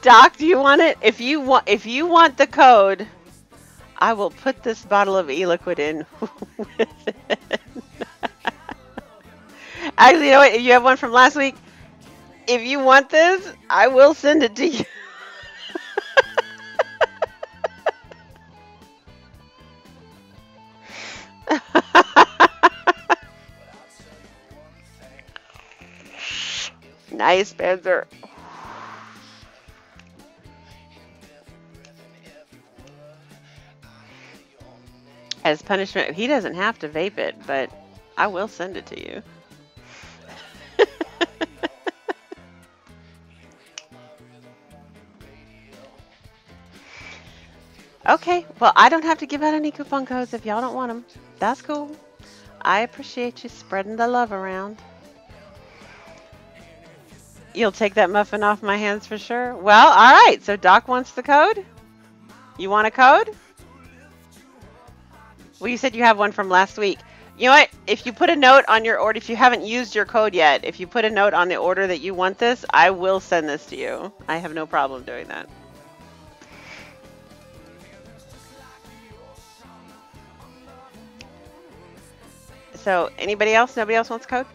Doc, do you want it? If you want the code, I will put this bottle of e-liquid in with it. Actually, you know what? You have one from last week. If you want this, I will send it to you. Nice, Spencer. As punishment, he doesn't have to vape it, but I will send it to you. Okay, well, I don't have to give out any coupon codes if y'all don't want them. That's cool. I appreciate you spreading the love around. You'll take that muffin off my hands for sure. Well, all right. So Doc wants the code. You want a code? Well, you said you have one from last week. You know what? If you put a note on your order, if you haven't used your code yet, if you put a note on the order that you want this, I will send this to you. I have no problem doing that. So anybody else? Nobody else wants a code?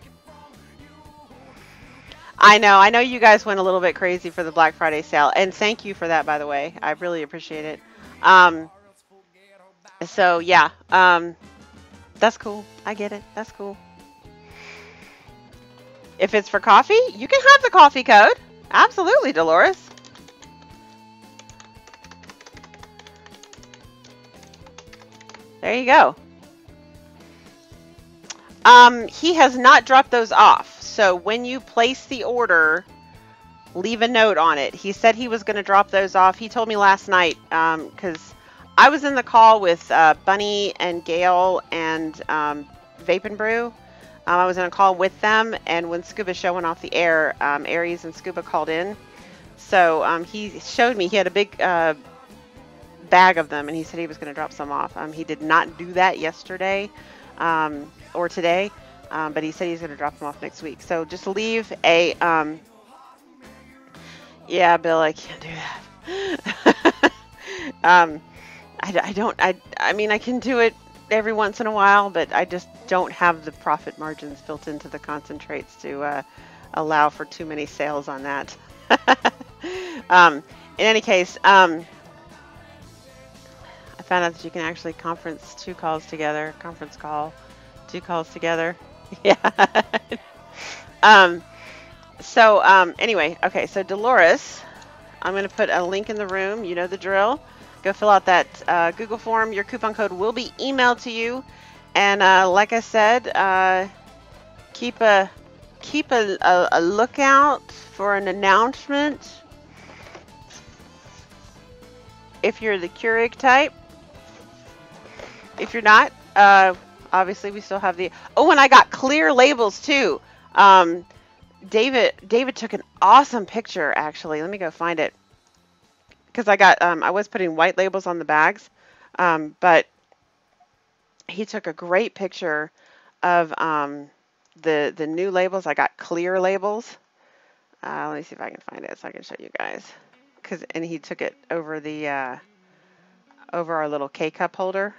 I know you guys went a little bit crazy for the Black Friday sale, and thank you for that, by the way. I really appreciate it. So yeah, that's cool. I get it. That's cool. If it's for coffee, you can have the coffee code. Absolutely, Dolores. There you go. He has not dropped those off. So when you place the order, leave a note on it. He said he was going to drop those off. He told me last night, because I was in the call with Bunny and Gail and Vape and Brew. I was in a call with them, and when Scuba Show went off the air, Aries and Scuba called in. So he showed me, he had a big bag of them, and he said he was going to drop some off. He did not do that yesterday or today, but he said he's going to drop them off next week. So just leave a, yeah, Bill, I can't do that. I mean, I can do it every once in a while, but I just don't have the profit margins built into the concentrates to allow for too many sales on that. In any case, I found out that you can actually conference two calls together. Yeah. Anyway, okay, so Dolores, I'm going to put a link in the room. You know the drill. Go fill out that Google form. Your coupon code will be emailed to you. And like I said, keep a lookout for an announcement if you're the Keurig type. If you're not, obviously we still have the... Oh, and I got clear labels too. David took an awesome picture, actually. Let me go find it. Because I was putting white labels on the bags, but he took a great picture of the new labels. I got clear labels. Let me see if I can find it so I can show you guys. And he took it over the over our little K-cup holder.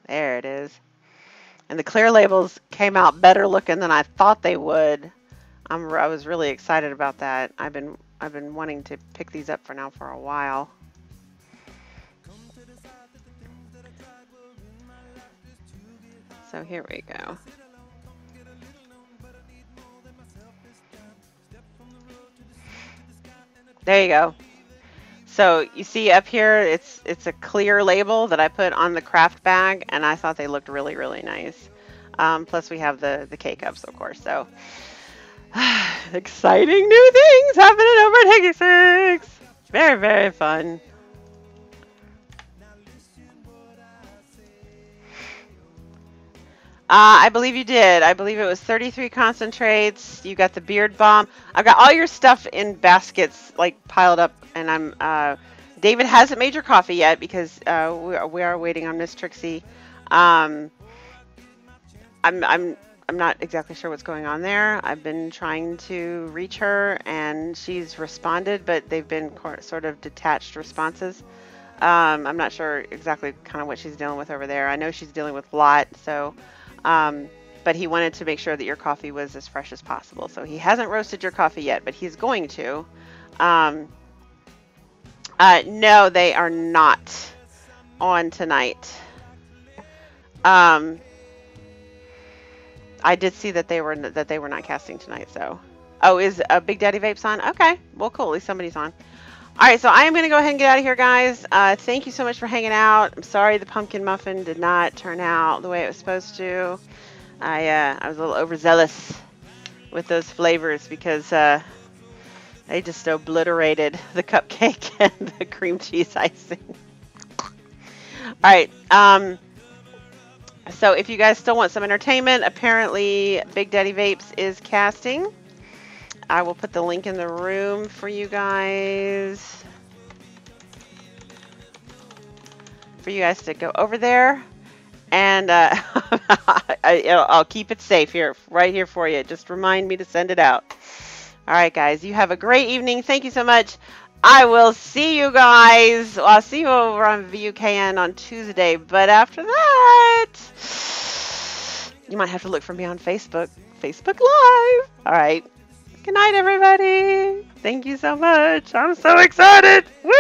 There it is. And the clear labels came out better looking than I thought they would. I was really excited about that. I've been wanting to pick these up for a while. So here we go. There you go. So you see up here, it's a clear label that I put on the craft bag, and I thought they looked really, really nice. Plus we have the K-cups, of course. So exciting new things happening over at Higgy Six. Very, very fun. I believe you did. I believe it was 33 concentrates. You got the beard balm. I've got all your stuff in baskets, like piled up, and I'm. David hasn't made your coffee yet because we are waiting on Miss Trixie. I'm not exactly sure what's going on there. I've been trying to reach her, and she's responded, but they've been sort of detached responses. I'm not sure exactly kind of what she's dealing with over there. I know she's dealing with a lot, so. But he wanted to make sure that your coffee was as fresh as possible. So he hasn't roasted your coffee yet, but he's going to. No, they are not on tonight. I did see that they were not casting tonight. So, oh, is Big Daddy Vapes on? Okay, well, cool. At least somebody's on. All right, so I am going to go ahead and get out of here, guys. Thank you so much for hanging out. I'm sorry the pumpkin muffin did not turn out the way it was supposed to. I was a little overzealous with those flavors because they just obliterated the cupcake and the cream cheese icing. All right. So if you guys still want some entertainment, apparently Big Daddy Vapes is casting. I will put the link in the room for you guys. For you guys to go over there. And I'll keep it safe here, right here for you. Just remind me to send it out. All right, guys. You have a great evening. Thank you so much. I will see you guys. Well, I'll see you over on VUKN on Tuesday. But after that, you might have to look for me on Facebook. Facebook Live. All right. Good night, everybody. Thank you so much. I'm so excited. Woo!